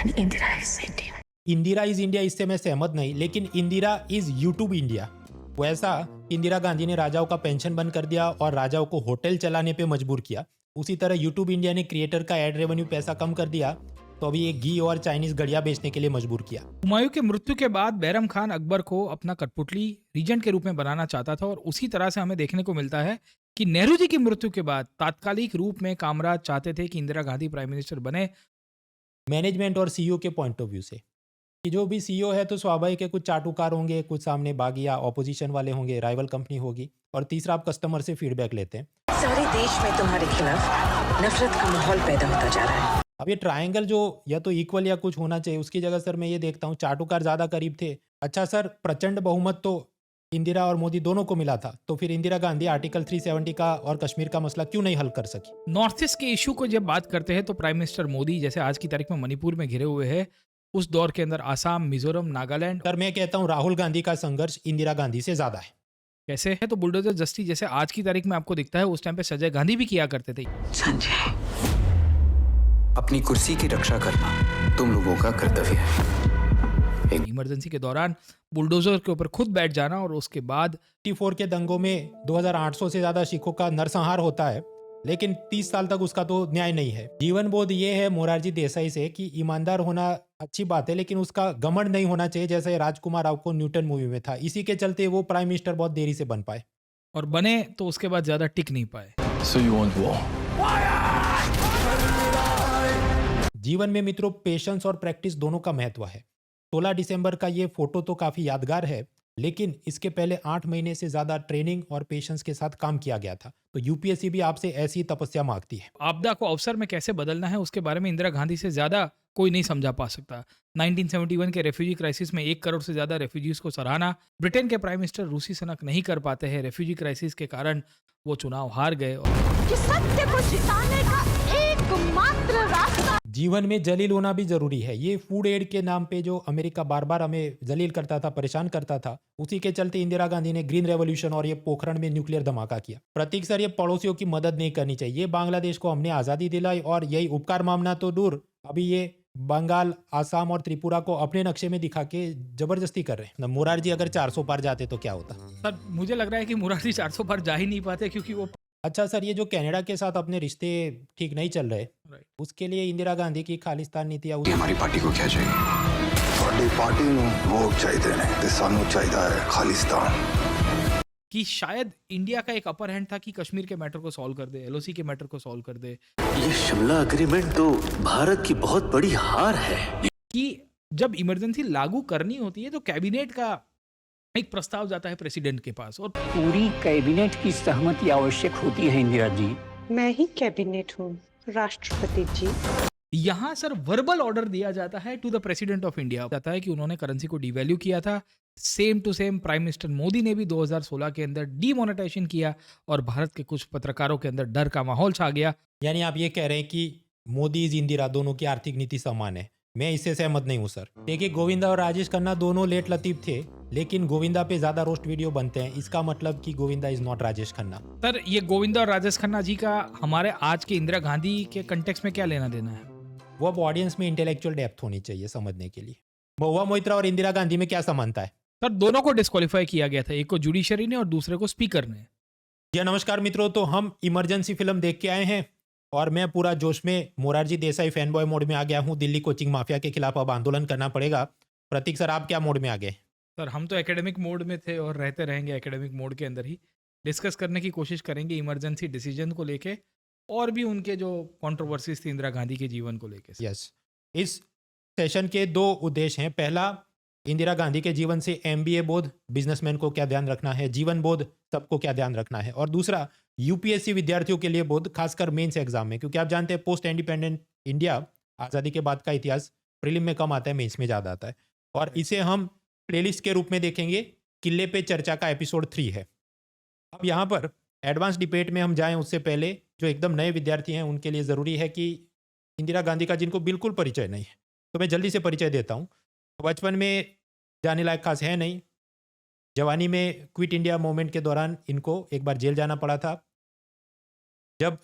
and Indira is India. Indira is India इससे मैं सहमत नहीं, लेकिन इंदिरा इज यूट्यूब इंडिया। वैसा इंदिरा गांधी ने राजाओं का पेंशन बंद कर दिया और राजाओं को होटल चलाने पे मजबूर किया, उसी तरह यूट्यूब इंडिया ने क्रिएटर का एड रेवेन्यू पैसा कम कर दिया तो अभी ये घी और चाइनीज घड़ियां बेचने के लिए मजबूर किया। हुमायूं के मृत्यु के बाद बैरम खान अकबर को अपना कठपुतली रीजेंट के रूप में बनाना चाहता था और उसी तरह से हमें देखने को मिलता है कि नेहरू जी की मृत्यु के बाद तात्कालिक रूप में कामराज चाहते थे कि इंदिरा गांधी प्राइम मिनिस्टर बने। मैनेजमेंट और सीईओ के पॉइंट ऑफ व्यू से कि जो भी सीईओ है तो स्वाभाविक है, कुछ चाटुकार होंगे, कुछ सामने बागी या ऑपोजिशन वाले होंगे, राइवल कंपनी होगी, और तीसरा आप कस्टमर से फीडबैक लेते हैं। सारे देश में तुम्हारे खिलाफ नफरत का माहौल पैदा होता जा रहा है। अब ये ट्रायंगल जो या तो इक्वल या कुछ होना चाहिए, उसकी जगह सर मैं ये देखता हूँ चाटुकार ज़्यादा करीब थे। अच्छा सर, प्रचंड बहुमत तो इंदिरा और मोदी दोनों को मिला था, तो फिर इंदिरा गांधी आर्टिकल 370 का और कश्मीर का मसला क्यों नहीं हल कर सकी? नॉर्थ ईस्ट के इशू को जब बात करते हैं तो प्राइम मिनिस्टर मोदी जैसे आज की तारीख में मणिपुर में घिरे हुए हैं, उस दौर के अंदर आसाम, मिजोरम, नागालैंड। सर मैं कहता हूँ राहुल गांधी का संघर्ष इंदिरा गांधी से ज़्यादा है। कैसे है? तो बुलडोजर जस्टिस जैसे आज की तारीख में आपको दिखता है, उस टाइम पे संजय गांधी भी किया करते थे। संजय, अपनी कुर्सी की रक्षा करना तुम लोगों का कर्तव्य है। इमरजेंसी के दौरान बुलडोजर के ऊपर खुद बैठ जाना और उसके बाद 54 के दंगों में 2800 से ज़्यादा सिखों का नरसंहार होता है, लेकिन 30 साल तक उसका तो न्याय नहीं है। जीवन बोध ये है मोरारजी देसाई से कि ईमानदार होना अच्छी बात है, लेकिन उसका घमंड नहीं होना चाहिए, जैसे राजकुमार राव को न्यूटन मूवी में था। इसी के चलते वो प्राइम मिनिस्टर बहुत देरी से बन पाए, और बने तो उसके बाद ज्यादा टिक नहीं पाए। So you want war? जीवन में मित्रों पेशेंस और प्रैक्टिस दोनों का महत्व है। 16 दिसंबर का ये फोटो तो काफ़ी यादगार है, लेकिन इसके पहले 8 महीने से ज़्यादा ट्रेनिंग और पेशेंस के साथ काम किया गया था। तो यूपीएससी भी आपसे ऐसी तपस्या मांगती है। आपदा को अवसर में कैसे बदलना है उसके बारे में इंदिरा गांधी से ज्यादा कोई नहीं समझा पा सकता। 1971 के रेफ्यूजी क्राइसिस में 1 करोड़ से ज्यादा रेफ्यूजीज को सराहना। ब्रिटेन के प्राइम मिनिस्टर रूसी सनक नहीं कर पाते हैं, रेफ्यूजी क्राइसिस के कारण वो चुनाव हार गए। कि सत्य को जिताने का एकमात्र रास्ता। जीवन में जलील होना भी जरूरी है। ये फूड एड के नाम पे जो अमेरिका बार बार हमें जलील करता था, परेशान करता था, उसी के चलते इंदिरा गांधी ने ग्रीन रेवोल्यूशन और ये पोखरण में न्यूक्लियर धमाका किया। प्रतीक सर, ये पड़ोसियों की मदद नहीं करनी चाहिए। ये बांग्लादेश को हमने आज़ादी दिलाई और यही उपकार मामना तो दूर, अभी ये बंगाल, आसाम और त्रिपुरा को अपने नक्शे में दिखा के जबरदस्ती कर रहे हैं। मोरारजी अगर 400 पार जाते तो क्या होता? सर मुझे लग रहा है कि मुरारजी 400 पार जा ही नहीं पाते, क्योंकि वो अच्छा सर, ये जो कनाडा के साथ अपने रिश्ते ठीक नहीं चल रहे, उसके लिए इंदिरा गांधी की खालिस्तान नीति ये हमारी पार्टी को क्या चाहिए? साडी पार्टी ਨੂੰ वोट चाहिए ने ते सानू चाहिए है खालिस्तान। कि शायद इंडिया का एक अपर हैंड था कि कश्मीर के मैटर को सॉल्व कर दे, एलओसी के मैटर को सॉल्व कर दे। ये शिमला एग्रीमेंट तो भारत की बहुत बड़ी हार है। कि जब इमरजेंसी लागू करनी होती है तो कैबिनेट का एक प्रस्ताव जाता है प्रेसिडेंट के पास, और पूरी कैबिनेट की सहमति आवश्यक होती है इंदिरा जी। मैं ही कैबिनेट हूँ राष्ट्रपति जी। यहाँ सर वर्बल ऑर्डर दिया जाता है to the president of India, जाता है कि उन्होंने करेंसी को डिवैल्यू किया था। Same to same prime minister Modi ने भी 2016 के अंदर डीमोनेटाइजेशन किया और भारत के कुछ पत्रकारों के अंदर डर का माहौल छा गया। यानी आप ये कह रहे हैं कि मोदी इज इंदिरा दोनों की आर्थिक नीति समान है? मैं इससे सहमत नहीं हूँ सर। देखिए, गोविंदा और राजेश खन्ना दोनों लेट लतीफ थे, लेकिन गोविंदा पे ज्यादा रोस्ट वीडियो बनते हैं। इसका मतलब कि Govinda is not Rajesh Khanna. Sir ये गोविंदा और राजेश खन्ना जी का हमारे आज के इंदिरा गांधी के कंटेक्स्ट में क्या लेना देना है? वो अब ऑडियंस में इंटेलेक्चुअल डेप्थ होनी चाहिए समझने के लिए। महुआ मोइत्रा और इंदिरा गांधी में क्या समानता है? सर दोनों को डिस्क्वालीफाई किया गया था, एक को जुडिशरी ने और दूसरे को स्पीकर ने। जी नमस्कार मित्रों, तो हम इमरजेंसी फिल्म देख के आए हैं और मैं पूरा जोश में Morarji Desai fan boy mode में आ गया हूँ। दिल्ली कोचिंग माफिया के खिलाफ अब आंदोलन करना पड़ेगा। प्रतीक सर, आप क्या मोड में आ गए? सर हम तो एकेडमिक मोड में थे और रहते रहेंगे एकेडमिक मोड के अंदर ही। डिस्कस करने की कोशिश करेंगे इमरजेंसी डिसीजन को लेके और भी उनके जो कंट्रोवर्सीज थी इंदिरा गांधी के जीवन को लेके। यस, इस सेशन के 2 उद्देश्य हैं। पहला, इंदिरा गांधी के जीवन से एमबीए बोध, बिजनेसमैन को क्या ध्यान रखना है, जीवन बोध सबको क्या ध्यान रखना है, और दूसरा यूपीएससी विद्यार्थियों के लिए बोध, खासकर मेंस एग्जाम में, क्योंकि आप जानते हैं पोस्ट इंडिपेंडेंट इंडिया, आज़ादी के बाद का इतिहास प्रीलिम में कम आता है, मेंस में ज़्यादा आता है। और इसे हम प्लेलिस्ट के रूप में देखेंगे। किले पे चर्चा का एपिसोड 3 है। अब यहाँ पर एडवांस डिबेट में हम जाएं उससे पहले जो एकदम नए विद्यार्थी हैं उनके लिए ज़रूरी है कि इंदिरा गांधी का जिनको बिल्कुल परिचय नहीं है, तो मैं जल्दी से परिचय देता हूँ। बचपन में जाने लायक खास है नहीं। जवानी में क्विट इंडिया मूवमेंट के दौरान इनको एक बार जेल जाना पड़ा था। जब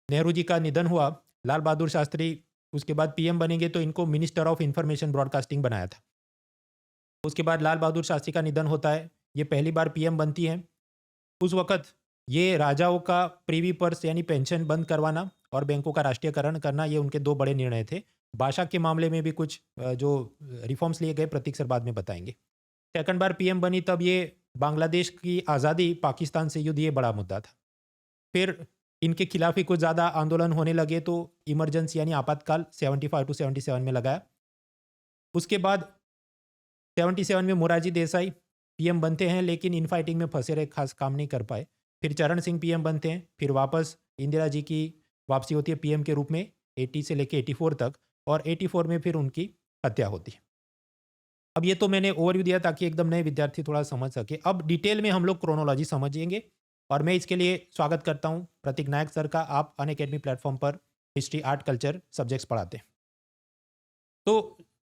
नेहरू जी का निधन हुआ, लाल बहादुर शास्त्री उसके बाद पीएम बनेंगे तो इनको मिनिस्टर ऑफ इंफॉर्मेशन ब्रॉडकास्टिंग बनाया था। उसके बाद लाल बहादुर शास्त्री का निधन होता है, ये पहली बार पीएम बनती हैं। उस वक्त ये राजाओं का प्रीवी पर्स यानी पेंशन बंद करवाना और बैंकों का राष्ट्रीयकरण करना, ये उनके दो बड़े निर्णय थे। भाषा के मामले में भी कुछ जो रिफॉर्म्स लिए गए, प्रतीक सर बाद में बताएंगे। सेकंड बार पीएम बनी तब ये बांग्लादेश की आज़ादी, पाकिस्तान से युद्ध, ये बड़ा मुद्दा था। फिर इनके खिलाफ ही कुछ ज़्यादा आंदोलन होने लगे तो इमरजेंसी यानी आपातकाल 75 to 77 में लगाया। उसके बाद 77 में मोरारजी देसाई पीएम बनते हैं, लेकिन इन फाइटिंग में फंसे रहे, खास काम नहीं कर पाए। फिर चरण सिंह पीएम बनते हैं, फिर वापस इंदिरा जी की वापसी होती है पीएम के रूप में 80 से लेके 84 तक, और 84 में फिर उनकी हत्या होती है। अब ये तो मैंने ओवरव्यू दिया ताकि एकदम नए विद्यार्थी थोड़ा समझ सके। अब डिटेल में हम लोग क्रोनोलॉजी समझेंगे और मैं इसके लिए स्वागत करता हूँ प्रतीक नायक सर का। आप अनअकैडमी प्लेटफॉर्म पर हिस्ट्री, आर्ट, कल्चर सब्जेक्ट्स पढ़ाते हैं। तो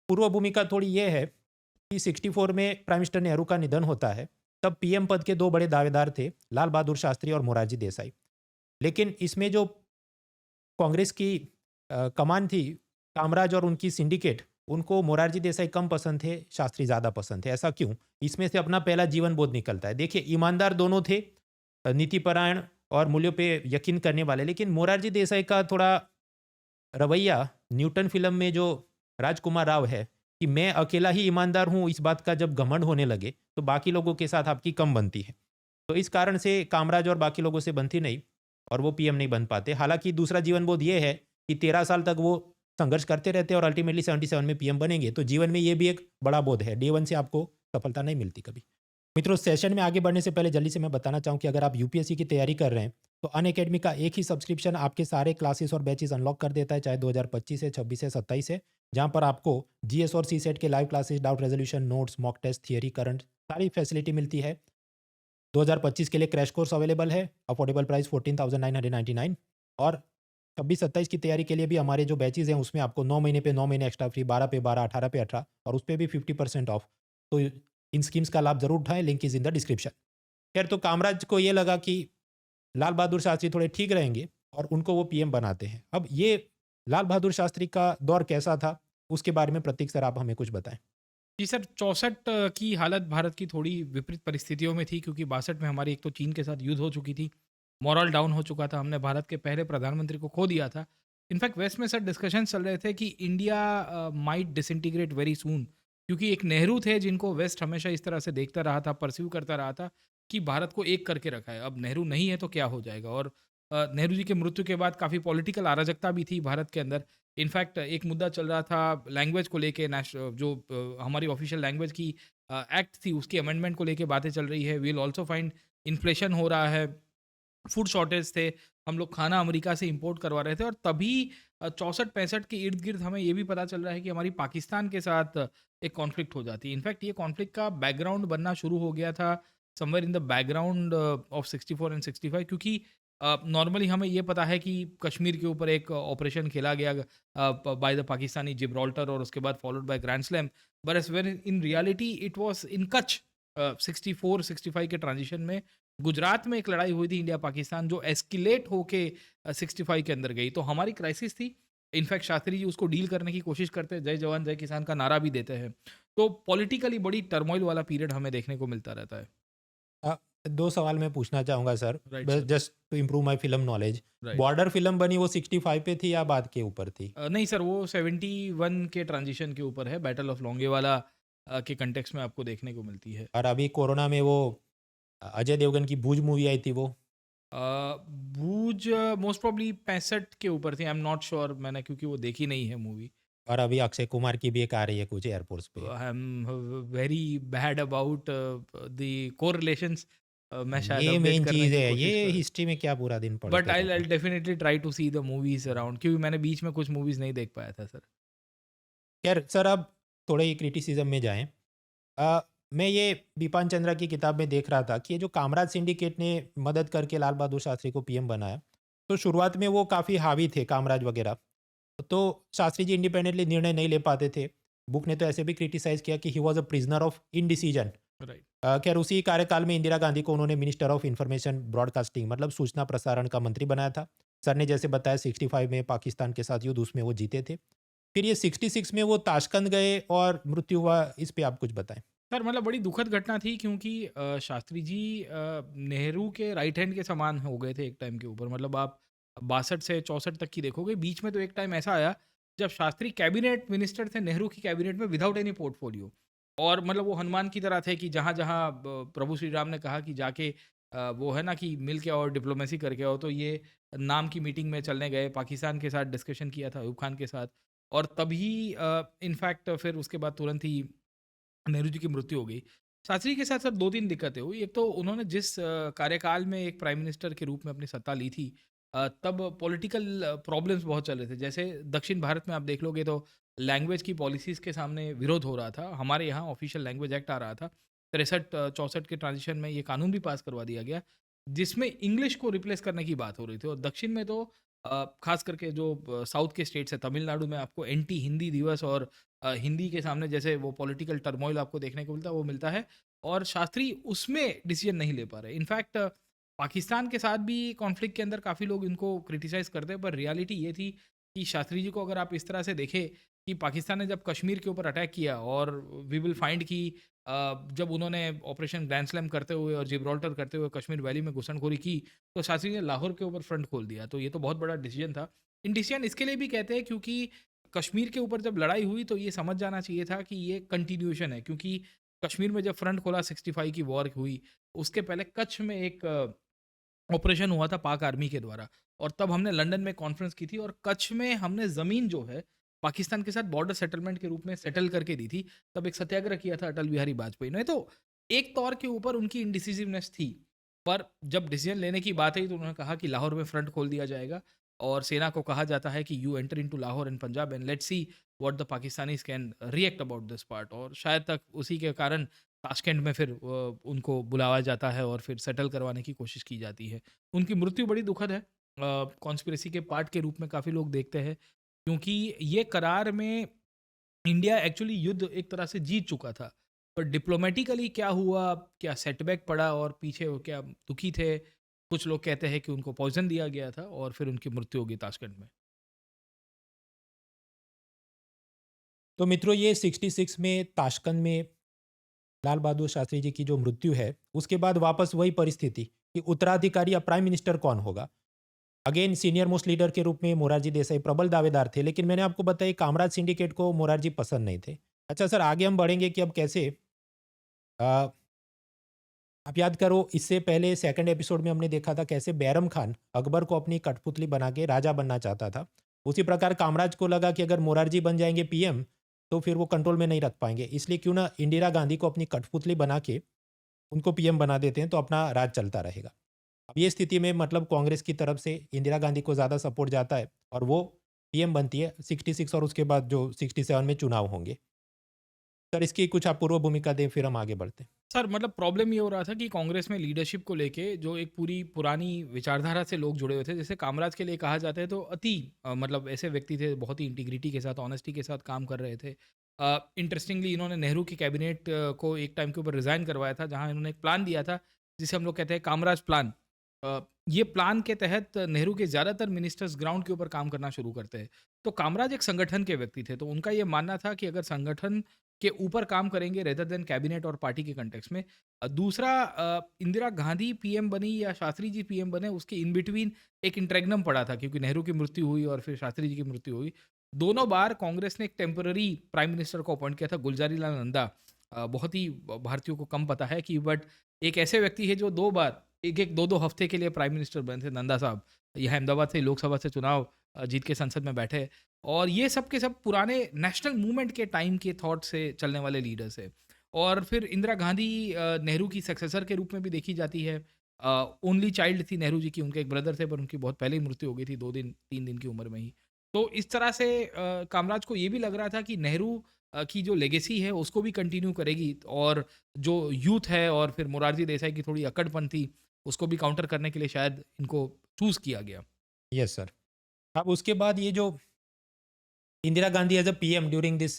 पूर्व भूमिका थोड़ी ये है कि 64 में प्राइम मिनिस्टर नेहरू का निधन होता है। तब पीएम पद के दो बड़े दावेदार थे, लाल बहादुर शास्त्री और मोरारजी देसाई। लेकिन इसमें जो कांग्रेस की कमान थी, कामराज और उनकी सिंडिकेट, उनको मोरारजी देसाई कम पसंद थे, शास्त्री ज़्यादा पसंद थे। ऐसा क्यों? इसमें से अपना पहला जीवन बोध निकलता है। देखिए, ईमानदार दोनों थे, नीतिपरायण और मूल्यों पे यकीन करने वाले, लेकिन मोरारजी देसाई का थोड़ा रवैया न्यूटन फिल्म में जो राजकुमार राव है कि मैं अकेला ही ईमानदार हूँ, इस बात का जब घमंड होने लगे तो बाकी लोगों के साथ आपकी कम बनती है। तो इस कारण से कामराज और बाकी लोगों से बनती नहीं और वो पीएम नहीं बन पाते। हालांकि दूसरा जीवन बोध ये है कि 13 साल तक वो संघर्ष करते रहते और अल्टीमेटली 77 में पीएम बनेंगे। तो जीवन में ये भी एक बड़ा बोध है। डे 1 से आपको सफलता नहीं मिलती कभी। मित्रों, सेशन में आगे बढ़ने से पहले जल्दी से मैं बताना चाहूँ कि अगर आप यूपीएससी की तैयारी कर रहे हैं तो अनअकैडमी का एक ही सब्सक्रिप्शन आपके सारे क्लासेस और बैचेस अनलॉक कर देता है, चाहे 2025 है, 26 है, 27 है, जहाँ पर आपको जीएस और सीसेट के live classes, doubt resolution, notes, mock test, theory, current, सारी फैसिलिटी मिलती है। 2025 के लिए क्रैश कोर्स अवेलेबल है, अफोर्डेबल प्राइस 14,999। और 26-27 की तैयारी के लिए भी हमारे जो बैचेज हैं उसमें आपको 9 महीने पे 9 महीने एक्स्ट्रा फ्री, 12 पे 12, 18 पे 18 और उस पर भी 50% ऑफ। तो इन स्कीम्स का लाभ जरूर उठाएं, link is in the description. खैर, तो कामराज को ये लगा कि लाल बहादुर शास्त्री थोड़े ठीक रहेंगे और उनको वो पीएम बनाते हैं। अब ये लाल बहादुर शास्त्री का दौर कैसा था, उसके बारे में प्रतीक सर आप हमें कुछ बताएं। जी सर, 64 की हालत भारत की थोड़ी विपरीत परिस्थितियों में थी, क्योंकि 62 में हमारी एक तो चीन के साथ युद्ध हो चुकी थी, मॉरल डाउन हो चुका था, हमने भारत के पहले प्रधानमंत्री को खो दिया था। इनफैक्ट वेस्ट में सर डिस्कशन चल रहे थे कि India might disintegrate very soon, क्योंकि एक नेहरू थे जिनको वेस्ट हमेशा इस तरह से देखता रहा था, परस्यू करता रहा था कि भारत को एक करके रखा है। अब नेहरू नहीं है तो क्या हो जाएगा। और नेहरू जी के मृत्यु के बाद काफ़ी पॉलिटिकल अराजकता भी थी भारत के अंदर। इनफैक्ट एक मुद्दा चल रहा था लैंग्वेज को लेके, जो हमारी ऑफिशियल लैंग्वेज की एक्ट थी उसकी अमेंडमेंट को लेके बातें चल रही है। We will also find inflation हो रहा है, फूड शॉर्टेज थे, हम लोग खाना अमेरिका से इंपोर्ट करवा रहे थे। और तभी 64-65 के इर्द गिर्द हमें ये भी पता चल रहा है कि हमारी पाकिस्तान के साथ एक कॉन्फ्लिक्ट हो जाती है। इनफैक्ट ये कॉन्फ्लिक्ट का बैकग्राउंड बनना शुरू हो गया था somewhere in the background of 64 and 65, क्योंकि नॉर्मली हमें ये पता है कि कश्मीर के ऊपर एक ऑपरेशन खेला गया बाय द पाकिस्तानी, जिब्राल्टर, और उसके बाद followed by Grand Slam. But where in reality it was in Kutch 64-65 के ट्रांजिशन में गुजरात में एक लड़ाई हुई थी इंडिया पाकिस्तान, जो एस्केलेट होके 65 के अंदर गई। तो हमारी क्राइसिस थी। इनफैक्ट शास्त्री जी उसको डील करने की कोशिश करते हैं, जय जवान जय किसान का नारा भी देते हैं। तो पॉलिटिकली बड़ी टर्मोइल वाला पीरियड हमें देखने को मिलता रहता है। दो सवाल मैं पूछना चाहूँगा sir, Right, sir. Just to improve my film knowledge. Right. Border film बनी वो 65 पे थी या बाद के ऊपर थी? नहीं सर, वो 71 के ट्रांजिशन के ऊपर है, बैटल ऑफ लोंगेवाला के कंटेक्स्ट में आपको देखने को मिलती है। और अभी कोरोना में वो अजय देवगन की भूज मूवी आई थी, वो भूज मोस्ट प्रॉब्ली 65 के ऊपर थी। आई एम नॉट श्योर, मैंने क्योंकि वो देखी नहीं है मूवी। और अभी अक्षय कुमार की भी एक आ रही है कुछ एयरपोर्ट्स पे। I am very bad about the correlations. मैं शायद ये update मेन करने चीज की है, कोशिश ये कर- हिस्ट्री में क्या पूरा दिन पढ़ते बट आई रहते हैं। Definitely try to see the movies around, क्योंकि मैंने बीच में कुछ मूवीज नहीं देख पाया था सर। खैर सर, अब थोड़े ही क्रिटिसिज्म में जाएं। मैं ये बिपान चंद्रा की किताब में देख रहा था कि ये जो कामराज सिंडिकेट ने मदद करके लाल बहादुर शास्त्री को पीएम बनाया, तो शुरुआत में वो काफ़ी हावी थे, कामराज वगैरह। तो शास्त्री जी इंडिपेंडेंटली निर्णय नहीं ले पाते थे। बुक ने तो ऐसे भी क्रिटिसाइज किया कि he was a prisoner of indecision. Right. खैर, उसी कार्यकाल में इंदिरा गांधी को उन्होंने मिनिस्टर ऑफ इंफॉर्मेशन ब्रॉडकास्टिंग, मतलब सूचना प्रसारण का मंत्री बनाया था। सर ने जैसे बताया 65 में पाकिस्तान के साथ युद्ध, उसमें वो जीते थे। फिर ये 66 में वो ताशकंद गए और मृत्यु हुआ, इस पे आप कुछ बताएं। सर मतलब बड़ी दुखद घटना थी क्योंकि शास्त्री जी नेहरू के राइट हैंड के समान हो गए थे एक टाइम के ऊपर। मतलब आप 62 से 64 तक की देखोगे, बीच में तो एक टाइम ऐसा आया जब शास्त्री कैबिनेट मिनिस्टर थे नेहरू की कैबिनेट में विदाउट एनी पोर्टफोलियो। और मतलब वो हनुमान की तरह थे कि जहाँ जहाँ प्रभु श्री राम ने कहा कि जाके वो है ना कि मिल के और डिप्लोमेसी करके आओ, तो ये नाम की मीटिंग में चलने गए, पाकिस्तान के साथ डिस्कशन किया था अयूब खान के साथ। और तभी इनफैक्ट फिर उसके बाद तुरंत ही नेहरू जी की मृत्यु हो गई। शास्त्री के साथ साथ 2-3 दिक्कतें हुई। एक तो उन्होंने जिस कार्यकाल में एक प्राइम मिनिस्टर के रूप में अपनी सत्ता ली थी, तब पॉलिटिकल प्रॉब्लम्स बहुत चल रहे थे। जैसे दक्षिण भारत में आप देख लोगे तो लैंग्वेज की पॉलिसीज़ के सामने विरोध हो रहा था। हमारे यहाँ ऑफिशियल लैंग्वेज एक्ट आ रहा था। 63-64 के ट्रांजिशन में ये कानून भी पास करवा दिया गया, जिसमें इंग्लिश को रिप्लेस करने की बात हो रही थी। और दक्षिण में तो खास करके जो साउथ के स्टेट्स है, तमिलनाडु में आपको एंटी हिंदी दिवस और हिंदी के सामने जैसे वो पॉलिटिकल टर्मोइल आपको देखने को मिलता है, वो मिलता है। और शास्त्री उसमें डिसीजन नहीं ले पा रहे। इनफैक्ट पाकिस्तान के साथ भी कॉन्फ्लिक्ट के अंदर काफ़ी लोग इनको क्रिटिसाइज़ करते हैं, पर रियलिटी ये थी कि शास्त्री जी को अगर आप इस तरह से देखें कि पाकिस्तान ने जब कश्मीर के ऊपर अटैक किया, और वी विल फाइंड कि जब उन्होंने ऑपरेशन ग्रैंड स्लैम करते हुए और जिब्राल्टर करते हुए कश्मीर वैली में घुसनखोरी की, तो शास्त्री ने लाहौर के ऊपर फ्रंट खोल दिया। तो ये तो बहुत बड़ा डिसीजन था। इन डिसीजन इसके लिए भी कहते हैं क्योंकि कश्मीर के ऊपर जब लड़ाई हुई तो ये समझ जाना चाहिए था कि ये कंटिन्यूएशन है, क्योंकि कश्मीर में जब फ्रंट खोला 65 की वॉर हुई, उसके पहले कच्छ में एक ऑपरेशन हुआ था पाक आर्मी के द्वारा, और तब हमने लंदन में कॉन्फ्रेंस की थी और कच्छ में हमने ज़मीन जो है पाकिस्तान के साथ बॉर्डर सेटलमेंट के रूप में सेटल करके दी थी। तब एक सत्याग्रह किया था अटल बिहारी वाजपेयी ने। तो एक तौर के ऊपर उनकी इनडिसिसिवनेस थी, पर जब डिसीजन लेने की बात आई तो उन्होंने कहा कि लाहौर में फ्रंट खोल दिया जाएगा, और सेना को कहा जाता है कि you enter into Lahore and Punjab and let's see what the Pakistanis can react about this part. और शायद तक उसी के कारण ताशकंद में फिर उनको बुलाया जाता है और फिर सेटल करवाने की कोशिश की जाती है। उनकी मृत्यु बड़ी दुखद है, कॉन्स्पिरेसी के पार्ट के रूप में काफ़ी लोग देखते हैं, क्योंकि ये करार में इंडिया एक्चुअली युद्ध एक तरह से जीत चुका था, पर डिप्लोमेटिकली क्या हुआ, क्या सेटबैक पड़ा और पीछे वो क्या दुखी थे। कुछ लोग कहते हैं कि उनको पॉइजन दिया गया था और फिर उनकी मृत्यु हो गई ताशकंद में। तो मित्रों, ये 66 में ताशकंद में लाल बहादुर शास्त्री जी की जो मृत्यु है, उसके बाद वापस वही परिस्थिति कि उत्तराधिकारी या प्राइम मिनिस्टर कौन होगा। अगेन सीनियर मोस्ट लीडर के रूप में मोरारजी देसाई प्रबल दावेदार थे, लेकिन मैंने आपको बताया कामराज सिंडिकेट को मोरारजी पसंद नहीं थे। अच्छा सर, आगे हम बढ़ेंगे कि अब कैसे आप याद करो, इससे पहले सेकंड एपिसोड में हमने देखा था कैसे बैरम खान अकबर को अपनी कठपुतली बना के राजा बनना चाहता था। उसी प्रकार कामराज को लगा कि अगर मोरारजी बन जाएंगे पीएम तो फिर वो कंट्रोल में नहीं रख पाएंगे, इसलिए क्यों ना इंदिरा गांधी को अपनी कठपुतली बना के उनको पीएम बना देते हैं तो अपना राज चलता रहेगा। अब ये स्थिति में मतलब कांग्रेस की तरफ से इंदिरा गांधी को ज़्यादा सपोर्ट जाता है और वो पीएम बनती है 66 और उसके बाद जो 67 में चुनाव होंगे। सर, इसकी कुछ आप पूर्व भूमिका दें, फिर हम आगे बढ़ते हैं। सर मतलब प्रॉब्लम ये हो रहा था कि कांग्रेस में लीडरशिप को लेके जो एक पूरी पुरानी विचारधारा से लोग जुड़े हुए थे, जैसे कामराज के लिए कहा जाता है तो अति मतलब ऐसे व्यक्ति थे, बहुत ही इंटीग्रिटी के साथ, ऑनेस्टी के साथ काम कर रहे थे। इंटरेस्टिंगली इन्होंने नेहरू की कैबिनेट को एक टाइम के ऊपर रिज़ाइन करवाया था, जहाँ इन्होंने एक प्लान दिया था जिसे हम लोग कहते हैं कामराज प्लान। ये प्लान के तहत नेहरू के ज़्यादातर मिनिस्टर्स ग्राउंड के ऊपर काम करना शुरू करते हैं। तो कामराज एक संगठन के व्यक्ति थे, तो उनका ये मानना था कि अगर संगठन के ऊपर काम करेंगे रेदर देन कैबिनेट और पार्टी के कंटेक्स्ट में। दूसरा, इंदिरा गांधी पीएम बनी या शास्त्री जी पीएम बने, उसके इन बिटवीन एक इंटरेग्नम पड़ा था, क्योंकि नेहरू की मृत्यु हुई और फिर शास्त्री जी की मृत्यु हुई। दोनों बार कांग्रेस ने एक टेम्पररी प्राइम मिनिस्टर को अपॉइंट किया था, गुलजारी लाल नंदा। बहुत ही भारतीयों को कम पता है कि बट एक ऐसे व्यक्ति है जो 2 बार एक 2-2 हफ्ते के लिए प्राइम मिनिस्टर बने थे। नंदा साहब यहाँ अहमदाबाद से लोकसभा से चुनाव जीत के संसद में बैठे, और ये सब के सब पुराने नेशनल मूवमेंट के टाइम के थॉट से चलने वाले लीडर्स है। और फिर इंदिरा गांधी नेहरू की सक्सेसर के रूप में भी देखी जाती है। ओनली चाइल्ड थी नेहरू जी की, उनके एक ब्रदर थे पर उनकी बहुत पहले ही मृत्यु हो गई थी 2-3 दिन की उम्र में ही। तो इस तरह से कामराज को ये भी लग रहा था कि नेहरू की जो लेगेसी है उसको भी कंटिन्यू करेगी, और जो यूथ है और फिर मोरारजी देसाई की थोड़ी अकड़पन थी उसको भी काउंटर करने के लिए शायद इनको चूज़ किया गया। Yes sir. अब उसके बाद ये जो Indira Gandhi as a PM during this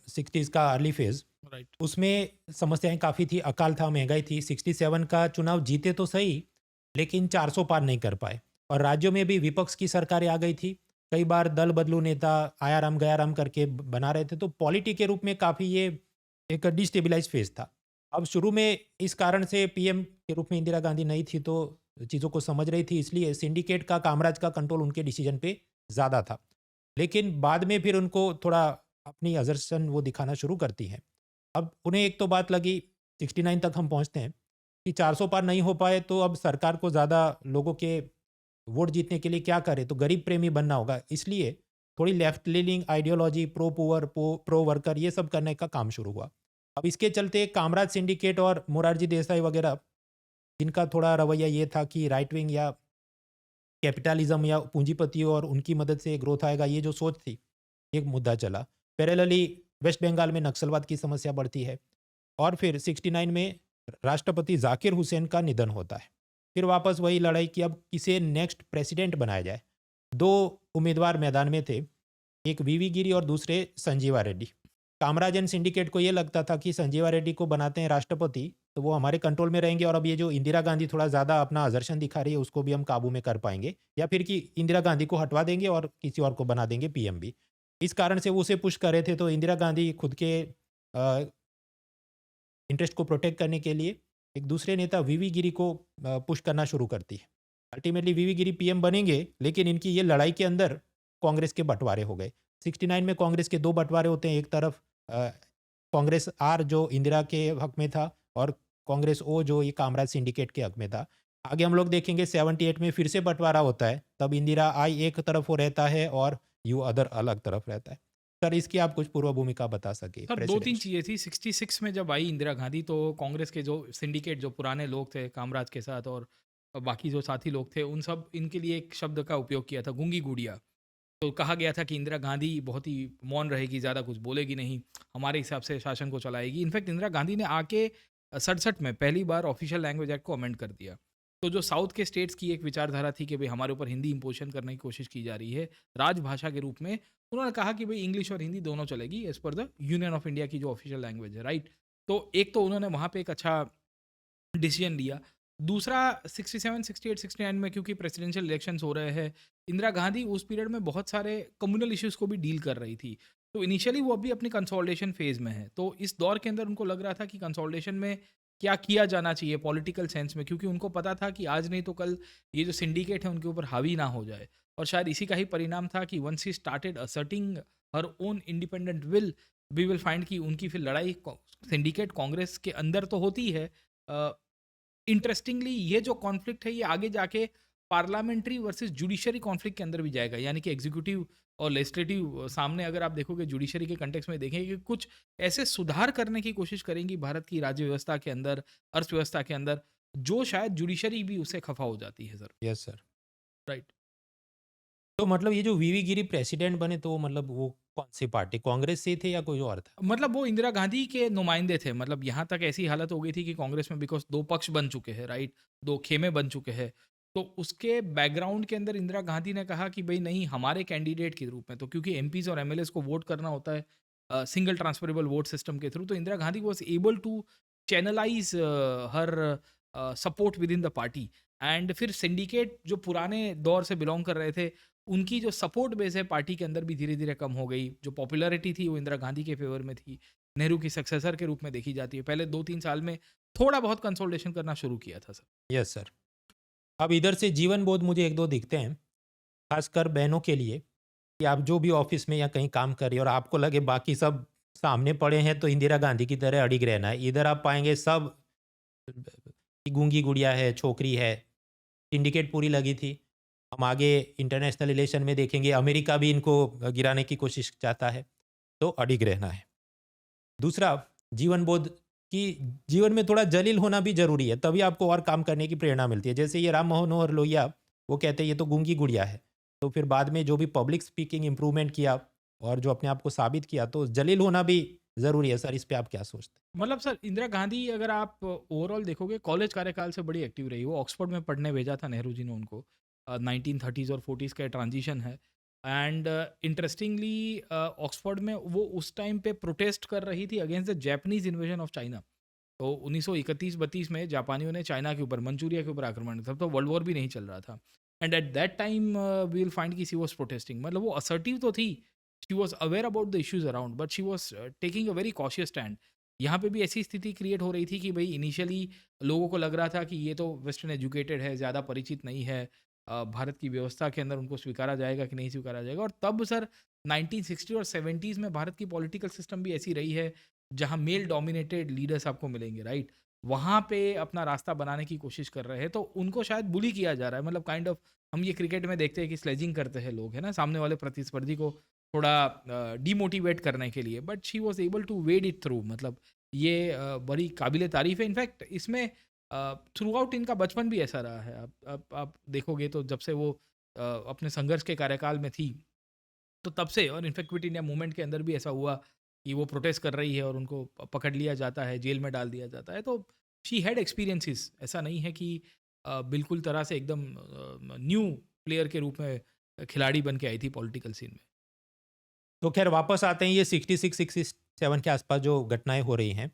60s का अर्ली फेज, राइट, उसमें समस्याएं काफ़ी थी, अकाल था, महंगाई थी। 67 का चुनाव जीते तो सही, लेकिन 400 पार नहीं कर पाए, और राज्यों में भी विपक्ष की सरकारें आ गई थी कई बार दल बदलू नेता आयाराम गयाराम करके बना रहे थे, तो पॉलिटी के रूप में काफ़ी ये एक डिस्टेबलाइज फेज था। अब शुरू में इस कारण से पीएम के रूप में इंदिरा गांधी नहीं थी, तो चीज़ों को समझ रही थी, इसलिए सिंडिकेट का, कामराज का कंट्रोल उनके डिसीजन पे ज़्यादा था। लेकिन बाद में फिर उनको थोड़ा अपनी असर्शन वो दिखाना शुरू करती हैं। अब उन्हें एक तो बात लगी, 69 तक हम पहुंचते हैं, कि 400 पार नहीं हो पाए तो अब सरकार को ज़्यादा लोगों के वोट जीतने के लिए क्या करे, तो गरीब प्रेमी बनना होगा। इसलिए थोड़ी left leaning ideology, pro poor, pro worker, ये सब करने का काम शुरू हुआ। अब इसके चलते कामराज सिंडिकेट और मोरारजी देसाई वगैरह, जिनका थोड़ा रवैया ये था कि राइट विंग या कैपिटलिज्म या पूंजीपतियों और उनकी मदद से ग्रोथ आएगा, ये जो सोच थी, एक मुद्दा चला। पैरेलली वेस्ट बंगाल में नक्सलवाद की समस्या बढ़ती है, और फिर 69 में राष्ट्रपति जाकिर हुसैन का निधन होता है। फिर वापस वही लड़ाई कि अब किसे नेक्स्ट प्रेसिडेंट बनाया जाए। 2 उम्मीदवार मैदान में थे, एक वीवी गिरी और दूसरे संजीवा रेड्डी। कामराज एंड सिंडिकेट को ये लगता था कि संजीवा रेड्डी को बनाते हैं राष्ट्रपति तो वो हमारे कंट्रोल में रहेंगे, और अब ये जो इंदिरा गांधी थोड़ा ज़्यादा अपना असर्शन दिखा रही है उसको भी हम काबू में कर पाएंगे, या फिर कि इंदिरा गांधी को हटवा देंगे और किसी और को बना देंगे पीएम भी। इस कारण से वो उसे पुश कर रहे थे। तो इंदिरा गांधी खुद के इंटरेस्ट को प्रोटेक्ट करने के लिए एक दूसरे नेता वीवी गिरी को पुश करना शुरू करती है। अल्टीमेटली वीवी गिरी पीएम बनेंगे, लेकिन इनकी ये लड़ाई के अंदर कांग्रेस के बंटवारे हो गए। 69 में कांग्रेस के 2 बंटवारे होते हैं, एक तरफ कांग्रेस आर जो इंदिरा के हक में था, और कांग्रेस ओ जो ये कामराज सिंडिकेट के हक में था। आगे हम लोग देखेंगे 78 में फिर से बंटवारा होता है, तब इंदिरा आई एक तरफ वो रहता है और यू अदर अलग तरफ रहता है। सर, इसकी आप कुछ पूर्व भूमिका बता सके। सर 2-3 चीज़ें थी। 66 में जब आई इंदिरा गांधी तो कांग्रेस के जो सिंडिकेट, जो पुराने लोग थे कामराज के साथ और बाकी जो साथी लोग थे, उन सब इनके लिए एक शब्द का उपयोग किया था, गूंगी गुड़िया। तो कहा गया था कि इंदिरा गांधी बहुत ही मौन रहेगी, ज़्यादा कुछ बोलेगी नहीं, हमारे हिसाब से शासन को चलाएगी। इनफैक्ट इंदिरा गांधी ने आके 67 में पहली बार ऑफिशियल लैंग्वेज एक्ट को अमेंड कर दिया। तो जो साउथ के स्टेट्स की एक विचारधारा थी कि भाई हमारे ऊपर हिंदी इम्पोशन करने की कोशिश की जा रही है राजभाषा के रूप में, उन्होंने कहा कि भाई इंग्लिश और हिंदी दोनों चलेगी as per the union of India की जो ऑफिशियल लैंग्वेज है, राइट। तो एक तो उन्होंने वहाँ पे एक अच्छा डिसीजन लिया। दूसरा 67, 68, 69 में क्योंकि प्रेसिडेंशियल इलेक्शंस हो रहे हैं, इंदिरा गांधी उस पीरियड में बहुत सारे कम्युनल इश्यूज को भी डील कर रही थी। तो इनिशियली वो अभी अपनी कंसोलिडेशन फेज में है, तो इस दौर के अंदर उनको लग रहा था कि कंसोलिडेशन में क्या किया जाना चाहिए पॉलिटिकल सेंस में, क्योंकि उनको पता था कि आज नहीं तो कल ये जो सिंडिकेट है उनके ऊपर हावी ना हो जाए। और शायद इसी का ही परिणाम था कि once he started asserting her own independent will, we will find कि उनकी फिर लड़ाई सिंडिकेट कांग्रेस के अंदर तो होती है। इंटरेस्टिंगली ये जो कॉन्फ्लिक्ट है ये आगे जाके पार्लियामेंट्री वर्सेस जुडिशरी कॉन्फ्लिक्ट के अंदर भी जाएगा, यानी कि एग्जीक्यूटिव और लेजिस्लेटिव सामने अगर आप देखोगे जुडिशरी के कंटेक्स्ट में देखेंगे कि कुछ ऐसे सुधार करने की कोशिश करेंगी भारत की राज्य व्यवस्था के अंदर, अर्थव्यवस्था के अंदर, जो शायद जुडिशरी भी उससे खफा हो जाती है। Sir yes sir, right. तो मतलब ये जो वीवी गिरी प्रेसिडेंट बने, तो मतलब वो कौन सी पार्टी, कांग्रेस से थे या कोई और था? मतलब वो इंदिरा गांधी के नुमाइंदे थे। मतलब यहाँ तक ऐसी हालत हो गई थी कि कांग्रेस में बिकॉज 2 पक्ष बन चुके हैं, राइट, 2 खेमे बन चुके हैं। तो उसके बैकग्राउंड के अंदर इंदिरा गांधी ने कहा कि भाई नहीं, हमारे कैंडिडेट के रूप में, तो क्योंकि एमपीज और एमएलएस को वोट करना होता है सिंगल ट्रांसफरेबल वोट सिस्टम के थ्रू, तो Indira Gandhi was able to channelise her support within the party. And फिर सिंडिकेट जो पुराने दौर से बिलोंग कर रहे थे, उनकी जो सपोर्ट बेस है पार्टी के अंदर भी धीरे धीरे कम हो गई। जो पॉपुलैरिटी थी वो इंदिरा गांधी के फेवर में थी, नेहरू की सक्सेसर के रूप में देखी जाती है। पहले 2-3 साल में थोड़ा बहुत कंसोलिडेशन करना शुरू किया था। Sir yes sir. अब इधर से जीवन बोध मुझे 1-2 दिखते हैं, खासकर बहनों के लिए, कि आप जो भी ऑफिस में या कहीं काम कर रही है और आपको लगे बाकी सब सामने पड़े हैं तो इंदिरा गांधी की तरह अडिग रहना है। इधर आप पाएंगे सब गूंगी गुड़िया है, छोकरी है, सिंडिकेट पूरी लगी थी। हम आगे इंटरनेशनल रिलेशन में देखेंगे, अमेरिका भी इनको गिराने की कोशिश चाहता है, तो अडिग रहना है। दूसरा, जीवन बोध कि जीवन में थोड़ा जलील होना भी जरूरी है, तभी आपको और काम करने की प्रेरणा मिलती है। जैसे ये राम मनोहर लोहिया, वो कहते हैं ये तो गूंगी गुड़िया है, तो फिर बाद में जो भी पब्लिक स्पीकिंग इंप्रूवमेंट किया और जो अपने आप को साबित किया, तो जलील होना भी ज़रूरी है। सर, इस पे आप क्या सोचते हैं? मतलब सर, इंदिरा गांधी अगर आप ओवरऑल देखोगे कॉलेज कार्यकाल से बड़ी एक्टिव रही। वो ऑक्सफोर्ड में पढ़ने भेजा था नेहरू जी ने उनको। 1930s और 40s का ट्रांजिशन है। एंड इंटरेस्टिंगली ऑक्सफोर्ड में वो उस टाइम पे प्रोटेस्ट कर रही थी against the Japanese invasion of China. तो 1931-32 में जापानियों ने चाइना के ऊपर, मंचूरिया के ऊपर आक्रमण, तब तो वर्ल्ड वॉर भी नहीं चल रहा था। And at that time we will find कि शी वॉज प्रोटेस्टिंग, मतलब वो असर्टिव तो थी, she was aware about the issues around, but she was taking a very cautious stand. यहाँ पे भी ऐसी स्थिति क्रिएट हो रही थी कि भाई इनिशियली लोगों को लग रहा था कि ये तो वेस्टर्न एजुकेटेड है, ज़्यादा परिचित नहीं है, भारत की व्यवस्था के अंदर उनको स्वीकारा जाएगा कि नहीं स्वीकारा जाएगा। और तब सर 1960 और 70s में भारत की पॉलिटिकल सिस्टम भी ऐसी रही है जहाँ मेल डोमिनेटेड लीडर्स आपको मिलेंगे, राइट? वहाँ पे अपना रास्ता बनाने की कोशिश कर रहे हैं, तो उनको शायद बुली किया जा रहा है, मतलब काइंड ऑफ हम ये क्रिकेट में देखते हैं कि स्लेजिंग करते हैं लोग, है ना, सामने वाले प्रतिस्पर्धी को थोड़ा डीमोटिवेट करने के लिए, but she was able to wade it through. मतलब ये बड़ी काबिल तारीफ़ है। इनफैक्ट इसमें थ्रू आउट इनका बचपन भी ऐसा रहा है। आप देखोगे तो जब से वो अपने संघर्ष के कार्यकाल में थी, तो तब से, और इनफैक्ट क्विट इंडिया मूवमेंट के अंदर भी ऐसा हुआ कि वो प्रोटेस्ट कर रही है और उनको पकड़ लिया जाता है, जेल में डाल दिया जाता है। तो शी हैड एक्सपीरियंसेस, ऐसा नहीं है कि बिल्कुल तरह से एकदम न्यू प्लेयर के रूप में खिलाड़ी बन के आई थी पॉलिटिकल सीन में। तो खैर वापस आते हैं ये 66-67 के आसपास जो घटनाएं हो रही हैं।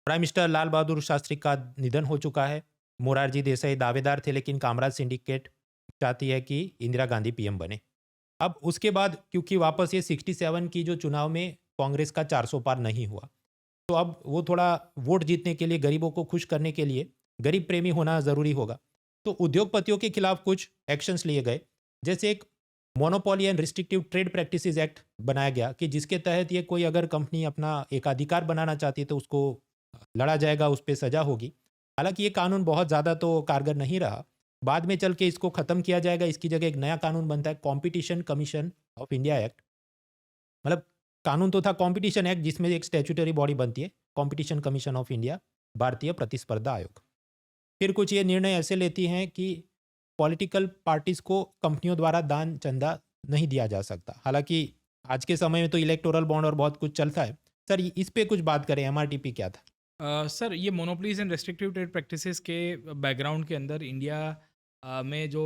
प्राइम मिनिस्टर लाल बहादुर शास्त्री का निधन हो चुका है। मोरारजी देसाई दावेदार थे, लेकिन कामराज सिंडिकेट चाहती है कि इंदिरा गांधी पीएम बने। अब उसके बाद क्योंकि वापस ये 67 की जो चुनाव में कांग्रेस का 400 पार नहीं हुआ, तो अब वो थोड़ा वोट जीतने के लिए, गरीबों को खुश करने के लिए गरीब प्रेमी होना ज़रूरी होगा। तो उद्योगपतियों के खिलाफ कुछ एक्शंस लिए गए, जैसे एक monopoly and restrictive trade practices act बनाया गया कि जिसके तहत ये कोई अगर कंपनी अपना एकाधिकार बनाना चाहती है तो उसको लड़ा जाएगा, उस पर सजा होगी। हालांकि ये कानून बहुत ज़्यादा तो कारगर नहीं रहा, बाद में चल के इसको ख़त्म किया जाएगा। इसकी जगह एक नया कानून बनता है, competition commission of India act. मतलब कानून तो था कॉम्पिटिशन एक्ट, जिसमें एक स्टैट्यूटरी बॉडी बनती है, कॉम्पिटिशन कमीशन ऑफ इंडिया, भारतीय प्रतिस्पर्धा आयोग। फिर कुछ ये निर्णय ऐसे लेती हैं कि पॉलिटिकल पार्टीज़ को कंपनियों द्वारा दान चंदा नहीं दिया जा सकता। हालांकि आज के समय में तो इलेक्टोरल बॉन्ड और बहुत कुछ चलता है। सर इस पे कुछ बात करें, एमआरटीपी क्या था? सर ये monopolies and restrictive trade practices के बैकग्राउंड के अंदर इंडिया में जो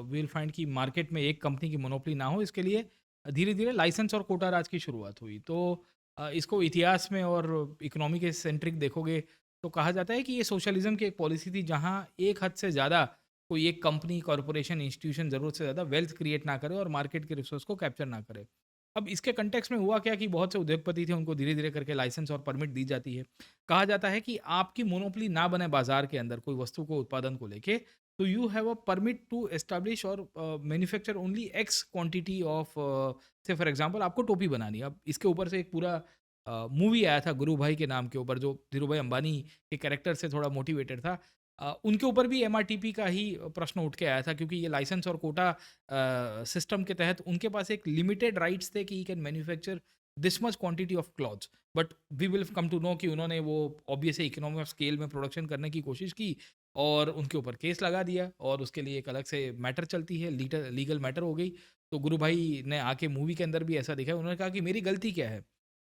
विल फाइंड की मार्केट में एक कंपनी की मोनोपोली ना हो, इसके लिए धीरे धीरे लाइसेंस और कोटा राज की शुरुआत हुई। तो इसको इतिहास में और इकोनॉमी के सेंट्रिक देखोगे तो कहा जाता है कि ये सोशलिज्म की एक पॉलिसी थी, जहाँ एक हद से ज़्यादा कोई एक कंपनी, कॉरपोरेशन, इंस्टीट्यूशन ज़रूरत से ज़्यादा वेल्थ क्रिएट ना करे और मार्केट के रिसोर्स को कैप्चर ना करे। अब इसके कंटेक्स्ट में हुआ क्या कि बहुत से उद्योगपति थे, उनको धीरे धीरे करके लाइसेंस और परमिट दी जाती है। कहा जाता है कि आपकी मोनोपोली ना बने बाजार के अंदर कोई वस्तु को, उत्पादन को लेके, तो you have a permit to establish और manufacture only x quantity of, say for example आपको टोपी बनानी है। अब इसके ऊपर से एक पूरा मूवी आया था गुरु भाई के नाम के ऊपर, जो धीरू भाई अंबानी के कैरेक्टर से थोड़ा मोटिवेटेड था। उनके ऊपर भी एमआरटीपी का ही प्रश्न उठ के आया था, क्योंकि ये लाइसेंस और कोटा सिस्टम के तहत उनके पास एक लिमिटेड राइट्स थे कि he can manufacture this much quantity of clothes. But we will come to know कि उन्होंने वो ऑब्वियसली इकोनॉमी ऑफ स्केल में प्रोडक्शन करने की कोशिश की और उनके ऊपर केस लगा दिया, और उसके लिए एक अलग से मैटर चलती है, लीगल मैटर हो गई। तो गुरु भाई ने आके मूवी के अंदर भी ऐसा दिखा, उन्होंने कहा कि मेरी गलती क्या है,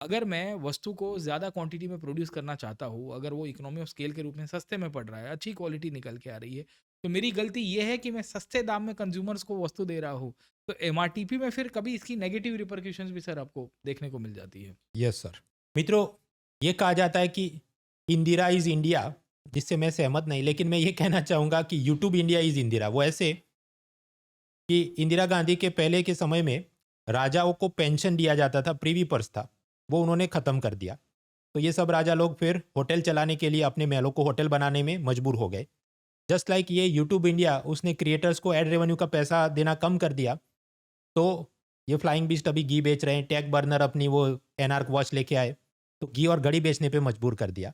अगर मैं वस्तु को ज़्यादा क्वांटिटी में प्रोड्यूस करना चाहता हूँ, अगर वो इकोनॉमी ऑफ स्केल के रूप में सस्ते में पड़ रहा है, अच्छी क्वालिटी निकल के आ रही है, तो मेरी गलती ये है कि मैं सस्ते दाम में कंज्यूमर्स को वस्तु दे रहा हूँ। तो एमआरटीपी में फिर कभी इसकी नेगेटिव रिपरक्यूशंस भी सर आपको देखने को मिल जाती है। Yes sir. मित्रों, ये कहा जाता है कि इंदिरा इज़ इंडिया, जिससे मैं सहमत नहीं, लेकिन मैं ये कहना चाहूँगा कि यूट्यूब इंडिया इज़ इंदिरा। वो ऐसे कि इंदिरा गांधी के पहले के समय में राजाओं को पेंशन दिया जाता था, प्रीवी पर्स था, वो उन्होंने ख़त्म कर दिया। तो ये सब राजा लोग फिर होटल चलाने के लिए अपने महलों को होटल बनाने में मजबूर हो गए। जस्ट लाइक ये यूट्यूब इंडिया, उसने क्रिएटर्स को एड रेवेन्यू का पैसा देना कम कर दिया। तो ये फ्लाइंग बीस्ट अभी घी बेच रहे हैं, टैग बर्नर अपनी वो एनार्क वॉच लेके आए, तो घी और घड़ी बेचने पे मजबूर कर दिया।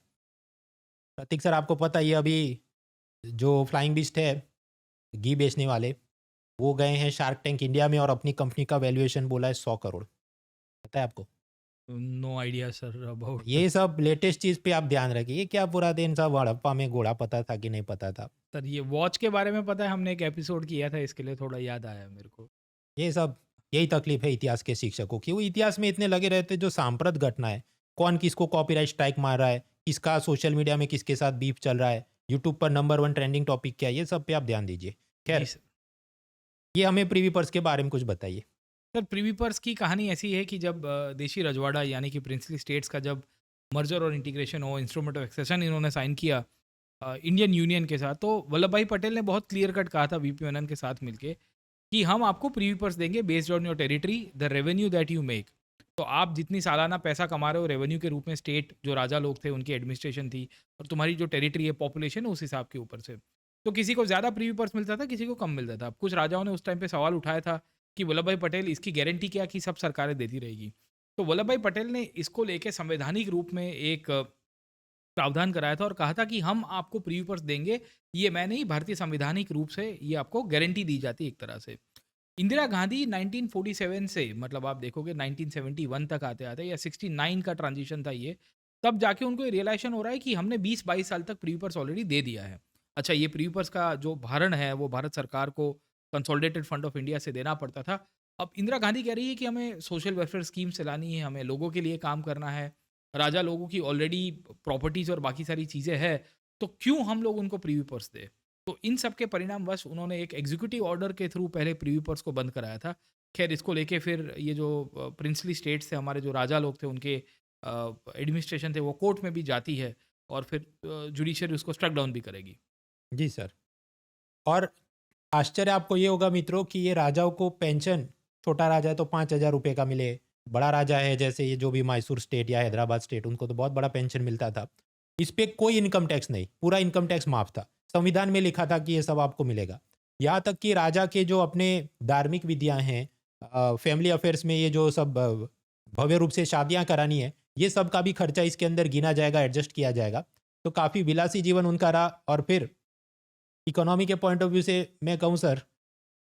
प्रतीक सर, आपको पता है अभी जो फ्लाइंग बीस्ट है, घी बेचने वाले, वो गए हैं शार्क टैंक इंडिया में और अपनी कंपनी का वैल्यूएशन बोला है 100 करोड़। पता है आपको? नो आइडिया सर अबाउट ये सब लेटेस्ट चीज़ पे आप ध्यान रखिए। ये क्या पूरा दिन सब हड़प्पा में घोड़ा पता था कि नहीं पता था? सर ये वॉच के बारे में पता है, हमने एक एपिसोड किया था, इसके लिए थोड़ा याद आया मेरे को। ये सब, यही तकलीफ है इतिहास के शिक्षकों की। वो इतिहास में इतने लगे रहते, जो सांप्रत घटना है, कौन किसको कॉपीराइट स्ट्राइक मार रहा है, किसका सोशल मीडिया में किसके साथ बीफ चल रहा है, यूट्यूब पर नंबर 1 ट्रेंडिंग टॉपिक क्या है, ये सब पे आप ध्यान दीजिए। खैर, ये हमें प्रीवी पर्स के बारे में कुछ बताइए। सर प्रीवी पर्स की कहानी ऐसी है कि जब देशी रजवाड़ा यानी कि प्रिंसली स्टेट्स का जब मर्जर और इंटीग्रेशन हो, इंस्ट्रूमेंट ऑफ एक्सेशन इन्होंने साइन किया, इंडियन यूनियन के साथ। तो वल्लभ भाई पटेल ने बहुत क्लियर कट कहा था वीपी मेनन के साथ मिलके कि हम आपको प्रीवी पर्स देंगे based on your territory, the revenue that you make. तो आप जितनी सालाना पैसा कमा रहे हो रेवेन्यू के रूप में, स्टेट जो राजा लोग थे उनकी एडमिनिस्ट्रेशन थी, और तुम्हारी जो टेरिटरी है, पॉपुलेशन है, उस हिसाब के ऊपर से। तो किसी को ज़्यादा प्रीवी पर्स मिलता था, किसी को कम मिलता था। कुछ राजाओं ने उस टाइम पे सवाल उठाया था कि वल्लभ भाई पटेल इसकी गारंटी क्या कि सब सरकारें देती रहेगी। तो वल्लभ भाई पटेल ने इसको लेके संवैधानिक रूप में एक प्रावधान कराया था और कहा था कि हम आपको प्रीवी पर्स देंगे, ये मैं नहीं, भारतीय संवैधानिक रूप से ये आपको गारंटी दी जाती है एक तरह से। इंदिरा गांधी 1947 से, मतलब आप देखोगे 1971 तक आते आते, या 69 का ट्रांजिशन था ये, तब जाके उनको ये रियलाइजेशन हो रहा है कि हमने 20-22 साल तक प्रीवी पर्स ऑलरेडी दे दिया है। अच्छा, ये प्रीवी पर्स का जो भारण है वो भारत सरकार को कंसोलिडेटेड फंड ऑफ इंडिया से देना पड़ता था। अब इंदिरा गांधी कह रही है कि हमें सोशल वेलफेयर स्कीम चलानी है, हमें लोगों के लिए काम करना है, राजा लोगों की ऑलरेडी प्रॉपर्टीज और बाकी सारी चीज़ें हैं, तो क्यों हम लोग उनको प्रीवी पर्स दें। तो इन सब के परिणामवश उन्होंने एक एग्जीक्यूटिव ऑर्डर के थ्रू पहले प्रीवी पर्स को बंद कराया था। खैर, इसको लेके फिर ये जो प्रिंसली स्टेट्स थे, हमारे जो राजा लोग थे, उनके एडमिनिस्ट्रेशन थे, वो कोर्ट में भी जाती है और फिर जुडिशरी उसको स्ट्रक डाउन भी करेगी। जी सर। और आश्चर्य आपको ये होगा मित्रों कि ये राजाओं को पेंशन, छोटा राजा है तो 5,000 रुपये का मिले, बड़ा राजा है जैसे ये जो भी मैसूर स्टेट या हैदराबाद स्टेट, उनको तो बहुत बड़ा पेंशन मिलता था। इस पे कोई इनकम टैक्स नहीं, पूरा इनकम टैक्स माफ था। संविधान में लिखा था कि ये सब आपको मिलेगा। यहाँ तक कि राजा के जो अपने धार्मिक विधियाँ हैं, फैमिली अफेयर्स में ये जो सब भव्य रूप से शादियाँ करानी है, ये सब का भी खर्चा इसके अंदर गिना जाएगा, एडजस्ट किया जाएगा। तो काफ़ी विलासी जीवन उनका रहा। और फिर इकोनॉमी के पॉइंट ऑफ व्यू से मैं कहूँ सर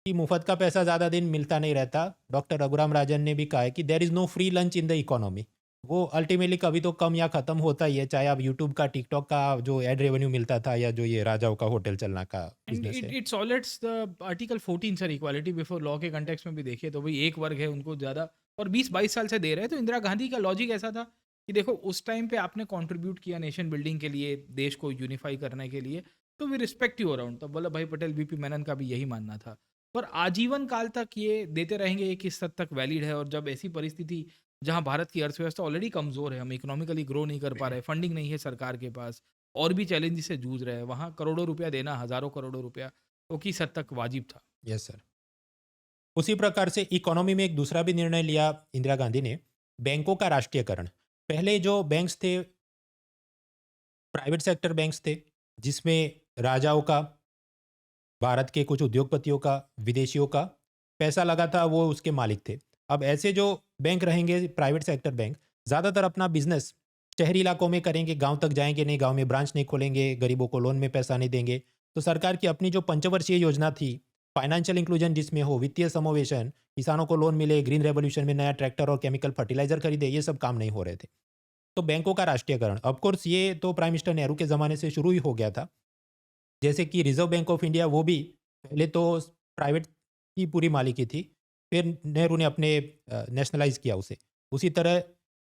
कि मुफ्त का पैसा ज़्यादा दिन मिलता नहीं रहता। डॉक्टर रघुराम राजन ने भी कहा है कि there is no free lunch in the economy. वो अल्टीमेटली कभी तो कम या ख़त्म होता ही है, चाहे आप यूट्यूब का, टिकटॉक का जो एड रेवेन्यू मिलता था, या जो ये राजाओं का होटल चलना का बिजनेस है। It solids the article 14 sir, equality before law के कंटेक्स्ट में भी देखिए तो भाई एक वर्ग है, उनको ज़्यादा, और 20-22 साल से दे रहे हैं। तो इंदिरा गांधी का लॉजिक ऐसा था कि देखो उस टाइम पे आपने कंट्रीब्यूट किया नेशन बिल्डिंग के लिए, देश को यूनिफाई करने के लिए, तो वी रिस्पेक्ट यू अराउंड। तब वल्लभ भाई पटेल, वीपी मेनन का भी यही मानना था। पर आजीवन काल तक ये देते रहेंगे, ये किस हद तक वैलिड है। और जब ऐसी परिस्थिति जहां भारत की अर्थव्यवस्था ऑलरेडी कमज़ोर है, हम इकोनॉमिकली ग्रो नहीं कर पा रहे, फंडिंग नहीं है सरकार के पास, और भी चैलेंजेस से जूझ रहे हैं, वहाँ करोड़ों रुपया देना, हज़ारों करोड़ों रुपया, तो किस हद तक वाजिब था। Yes sir. उसी प्रकार से इकोनॉमी में एक दूसरा भी निर्णय लिया इंदिरा गांधी ने, बैंकों का राष्ट्रीयकरण। पहले जो बैंक्स थे, प्राइवेट सेक्टर बैंक्स थे, जिसमें राजाओं का, भारत के कुछ उद्योगपतियों का, विदेशियों का पैसा लगा था, वो उसके मालिक थे। अब ऐसे जो बैंक रहेंगे, प्राइवेट सेक्टर बैंक, ज़्यादातर अपना बिजनेस शहरी इलाकों में करेंगे, गांव तक जाएंगे नहीं, गांव में ब्रांच नहीं खोलेंगे, गरीबों को लोन में पैसा नहीं देंगे। तो सरकार की अपनी जो पंचवर्षीय योजना थी, फाइनेंशियल इंक्लूजन जिसमें हो, वित्तीय समावेशन, किसानों को लोन मिले, ग्रीन रेवोल्यूशन में नया ट्रैक्टर और केमिकल फर्टिलाइजर खरीदे, ये सब काम नहीं हो रहे थे। तो बैंकों का राष्ट्रीयकरण, ऑफकोर्स ये तो प्राइम मिनिस्टर नेहरू के ज़माने से शुरू ही हो गया था। जैसे कि रिजर्व बैंक ऑफ इंडिया, वो भी पहले तो प्राइवेट की पूरी मालिकी थी, फिर नेहरू ने अपने नेशनलाइज किया उसे। उसी तरह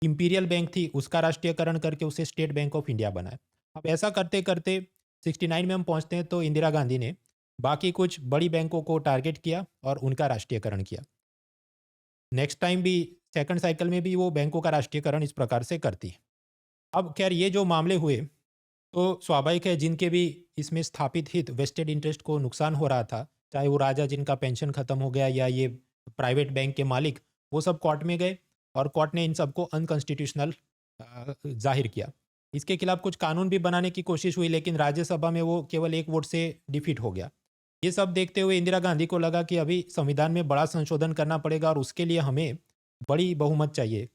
इंपीरियल बैंक थी, उसका राष्ट्रीयकरण करके उसे स्टेट बैंक ऑफ इंडिया बनाया। अब ऐसा करते करते 69 में हम पहुंचते हैं, तो इंदिरा गांधी ने बाकी कुछ बड़ी बैंकों को टारगेट किया और उनका राष्ट्रीयकरण किया। नेक्स्ट टाइम भी, सेकंड साइकिल में भी वो बैंकों का राष्ट्रीयकरण इस प्रकार से करती है। अब खैर ये जो मामले हुए, तो स्वाभाविक है जिनके भी इसमें स्थापित हित, वेस्टेड इंटरेस्ट को नुकसान हो रहा था, चाहे वो राजा जिनका पेंशन खत्म हो गया, या ये प्राइवेट बैंक के मालिक, वो सब कोर्ट में गए और कोर्ट ने इन सबको अनकॉन्स्टिट्यूशनल जाहिर किया। इसके खिलाफ कुछ कानून भी बनाने की कोशिश हुई, लेकिन राज्यसभा में वो केवल एक वोट से डिफीट हो गया। ये सब देखते हुए इंदिरा गांधी को लगा कि अभी संविधान में बड़ा संशोधन करना पड़ेगा और उसके लिए हमें बड़ी बहुमत चाहिए।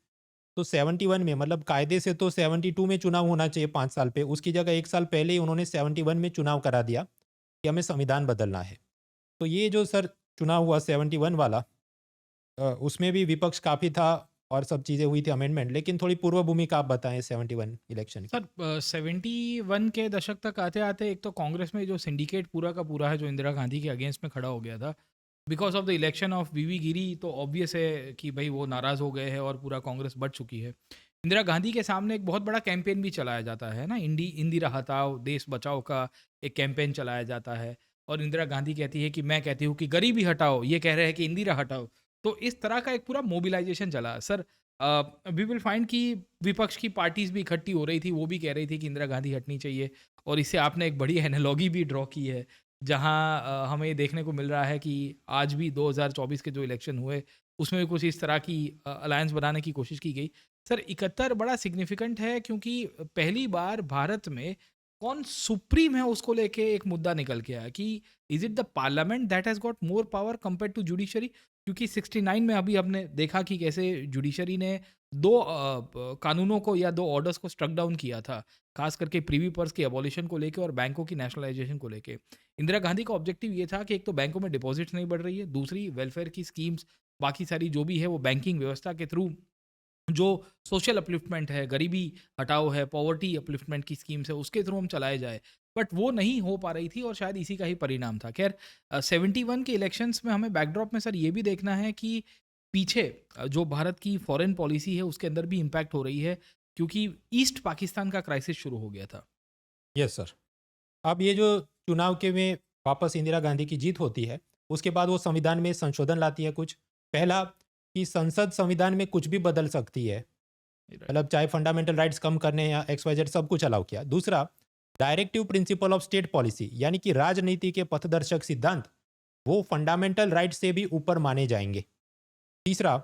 तो 71 में, मतलब कायदे से तो 72 में चुनाव होना चाहिए 5 साल पे, उसकी जगह 1 साल पहले ही उन्होंने 71 में चुनाव करा दिया कि हमें संविधान बदलना है। तो ये जो सर चुनाव हुआ 71 वाला, उसमें भी विपक्ष काफ़ी था और सब चीज़ें हुई थी, अमेंडमेंट। लेकिन थोड़ी पूर्व भूमिका आप बताएं 71 इलेक्शन की। सर 71 के दशक तक आते आते एक तो कांग्रेस में जो सिंडिकेट पूरा का पूरा है, जो इंदिरा गांधी के अगेंस्ट में खड़ा हो गया था because of the election of VV Giri, तो ऑब्वियस है कि भाई वो नाराज़ हो गए हैं और पूरा कांग्रेस बढ़ चुकी है। इंदिरा गांधी के सामने एक बहुत बड़ा कैंपेन भी चलाया जाता है ना, इंदिरा हटाओ देश बचाओ का एक कैंपेन चलाया जाता है। और इंदिरा गांधी कहती है कि मैं कहती हूँ कि गरीबी हटाओ, ये कह रहे हैं कि इंदिरा हटाओ। तो इस तरह का एक पूरा मोबिलाइजेशन चला। सर वी विल फाइंड कि विपक्ष की पार्टीज भी इकट्ठी हो रही थी, वो भी कह रही थी कि इंदिरा गांधी हटनी चाहिए, और इससे आपने एक बड़ी एनालॉगी भी ड्रॉ की है, जहां हमें ये देखने को मिल रहा है कि आज भी 2024 के जो इलेक्शन हुए उसमें भी कुछ इस तरह की अलायंस बनाने की कोशिश की गई। सर 71 बड़ा सिग्निफिकेंट है क्योंकि पहली बार भारत में कौन सुप्रीम है उसको लेके एक मुद्दा निकल के आया कि is it the parliament that has got more power compare to judiciary, क्योंकि 69 में अभी हमने देखा कि कैसे जुडिशरी ने दो कानूनों को या दो ऑर्डर्स को स्ट्रक डाउन किया था, खास करके प्रीवी पर्स की एबॉलिशन को लेके और बैंकों की नेशनलाइजेशन को लेके। इंदिरा गांधी का ऑब्जेक्टिव ये था कि एक तो बैंकों में डिपॉजिट्स नहीं बढ़ रही है, दूसरी वेलफेयर की स्कीम्स बाकी सारी जो भी है वो बैंकिंग व्यवस्था के थ्रू जो सोशल अपलिफ्टमेंट है, गरीबी हटाओ है, पॉवर्टी अपलिफ्टमेंट की स्कीम्स है, उसके थ्रू हम चलाए जाए, बट वो नहीं हो पा रही थी और शायद इसी का ही परिणाम था। खैर 71 के इलेक्शंस में हमें बैकड्रॉप में सर ये भी देखना है कि पीछे जो भारत की फॉरेन पॉलिसी है उसके अंदर भी इम्पैक्ट हो रही है, क्योंकि ईस्ट पाकिस्तान का क्राइसिस शुरू हो गया था। Yes sir. अब ये जो चुनाव के में वापस इंदिरा गांधी की जीत होती है, उसके बाद वो संविधान में संशोधन लाती है कुछ। पहला कि संसद संविधान में कुछ भी बदल सकती है, मतलब चाहे फंडामेंटल राइट्स कम करने या XYZ सब कुछ अलाउ किया। दूसरा, directive principle of state policy, यानी कि राजनीति के पथदर्शक सिद्धांत वो फंडामेंटल राइट से भी ऊपर माने जाएंगे। तीसरा,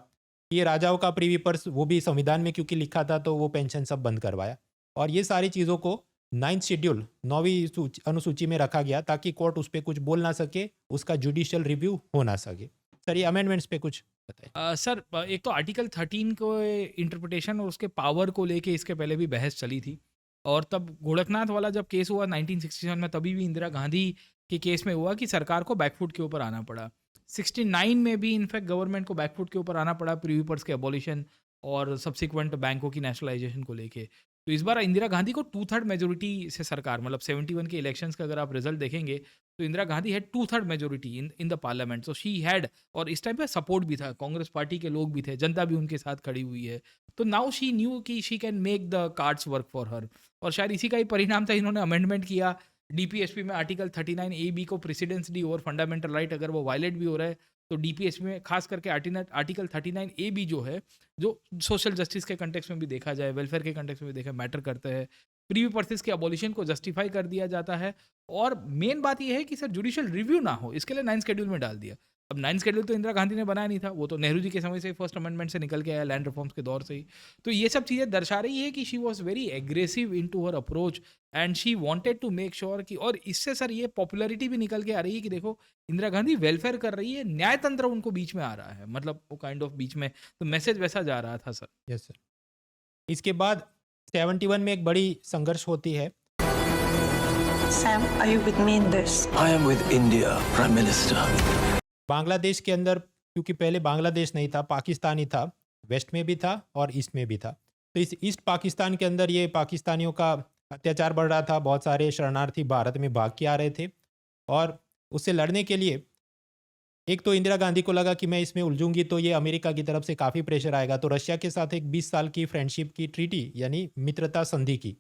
ये राजाओं का प्रीवी पर्स वो भी संविधान में क्योंकि लिखा था तो वो पेंशन सब बंद करवाया, और ये सारी चीज़ों को 9th शेड्यूल 9वीं अनुसूची में रखा गया ताकि कोर्ट उस पर कुछ बोल ना सके, उसका जुडिशियल रिव्यू हो ना सके। सर ये अमेंडमेंट्स पे कुछ बताइए। सर एक तो आर्टिकल 13 को इंटरप्रिटेशन और उसके पावर को लेके इसके पहले भी बहस चली थी, और तब गोरखनाथ वाला जब केस हुआ 1967 में, तभी भी इंदिरा गांधी के केस में हुआ कि सरकार को बैकफुट के ऊपर आना पड़ा। 69 में भी इनफैक्ट गवर्नमेंट को बैकफुट के ऊपर आना पड़ा प्रीवी पर्स के एबॉलिशन और सब्सिक्वेंट बैंकों की नेशनलाइजेशन को लेके। तो इस बार इंदिरा गांधी को 2/3 मेजोरिटी से सरकार, मतलब 71 के इलेक्शंस का अगर आप रिजल्ट देखेंगे तो Indira Gandhi had 2/3 majority in the parliament, so she had, और इस टाइम पे सपोर्ट भी था, कांग्रेस पार्टी के लोग भी थे, जनता भी उनके साथ खड़ी हुई है। तो नाउ शी न्यू कि she can make the cards work for her, और शायद इसी का ही परिणाम था इन्होंने अमेंडमेंट किया डीपीएसपी में आर्टिकल 39AB को precedence the over fundamental right, अगर वो वायलेट भी हो रहा है तो डीपीएसपी में खास करके आर्टिकल 39AB जो है, जो सोशल जस्टिस के कंटेक्स्ट में भी देखा जाए, वेलफेयर के कंटेक्स्ट में भी देखा मैटर करता है, प्रीवी पर्सेस के अबॉलिशन को जस्टिफाई कर दिया जाता है, और मेन बात यह है कि सर जुडिशियल रिव्यू ना हो, इसके लिए 9th शेड्यूल में डाल दिया। अब 9th शेड्यूल तो इंदिरा गांधी ने बनाया नहीं था, वो तो नेहरू जी के समय से फर्स्ट अमेंडमेंट से निकल के आया, लैंड रिफॉर्म्स के दौर से ही। तो ये सब चीज़ें दर्शा रही है कि she was very aggressive in to her approach and she wanted to make sure कि, और इससे सर ये पॉपुलरिटी भी निकल के आ रही है कि देखो इंदिरा गांधी वेलफेयर कर रही है, न्याय तंत्र उनको बीच में आ रहा है, मतलब वो काइंड ऑफ बीच में, तो मैसेज वैसा जा रहा था सर। Yes sir. इसके बाद 71 में एक बड़ी संघर्ष होती है। Sam, are you with me in this? I am with India, Prime Minister. Bangladesh के अंदर, क्योंकि पहले बांग्लादेश नहीं था, पाकिस्तान ही था, वेस्ट में भी था और ईस्ट में भी था। तो इस ईस्ट पाकिस्तान के अंदर ये पाकिस्तानियों का अत्याचार बढ़ रहा था, बहुत सारे शरणार्थी भारत में भाग के आ रहे थे, और उससे लड़ने के लिए एक तो इंदिरा गांधी को लगा कि मैं इसमें उलझूंगी तो ये अमेरिका की तरफ से काफ़ी प्रेशर आएगा, तो रशिया के साथ एक 20 साल की फ्रेंडशिप की ट्रीटी यानी मित्रता संधि की,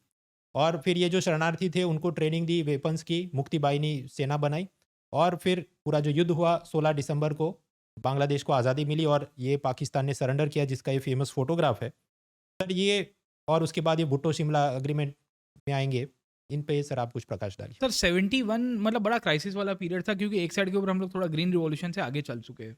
और फिर ये जो शरणार्थी थे उनको ट्रेनिंग दी, वेपन्स की, मुक्ति बाहिनी सेना बनाई, और फिर पूरा जो युद्ध हुआ 16 दिसंबर को बांग्लादेश को आज़ादी मिली और ये पाकिस्तान ने सरेंडर किया, जिसका ये फेमस फोटोग्राफ है सर ये। और उसके बाद ये भुट्टो शिमला अग्रीमेंट में आएंगे, इन पे सर आप कुछ प्रकाश डालिए। सर 71 मतलब बड़ा क्राइसिस वाला पीरियड था, क्योंकि एक साइड के ऊपर हम लोग थोड़ा ग्रीन रिवॉल्यूशन से आगे चल चुके हैं,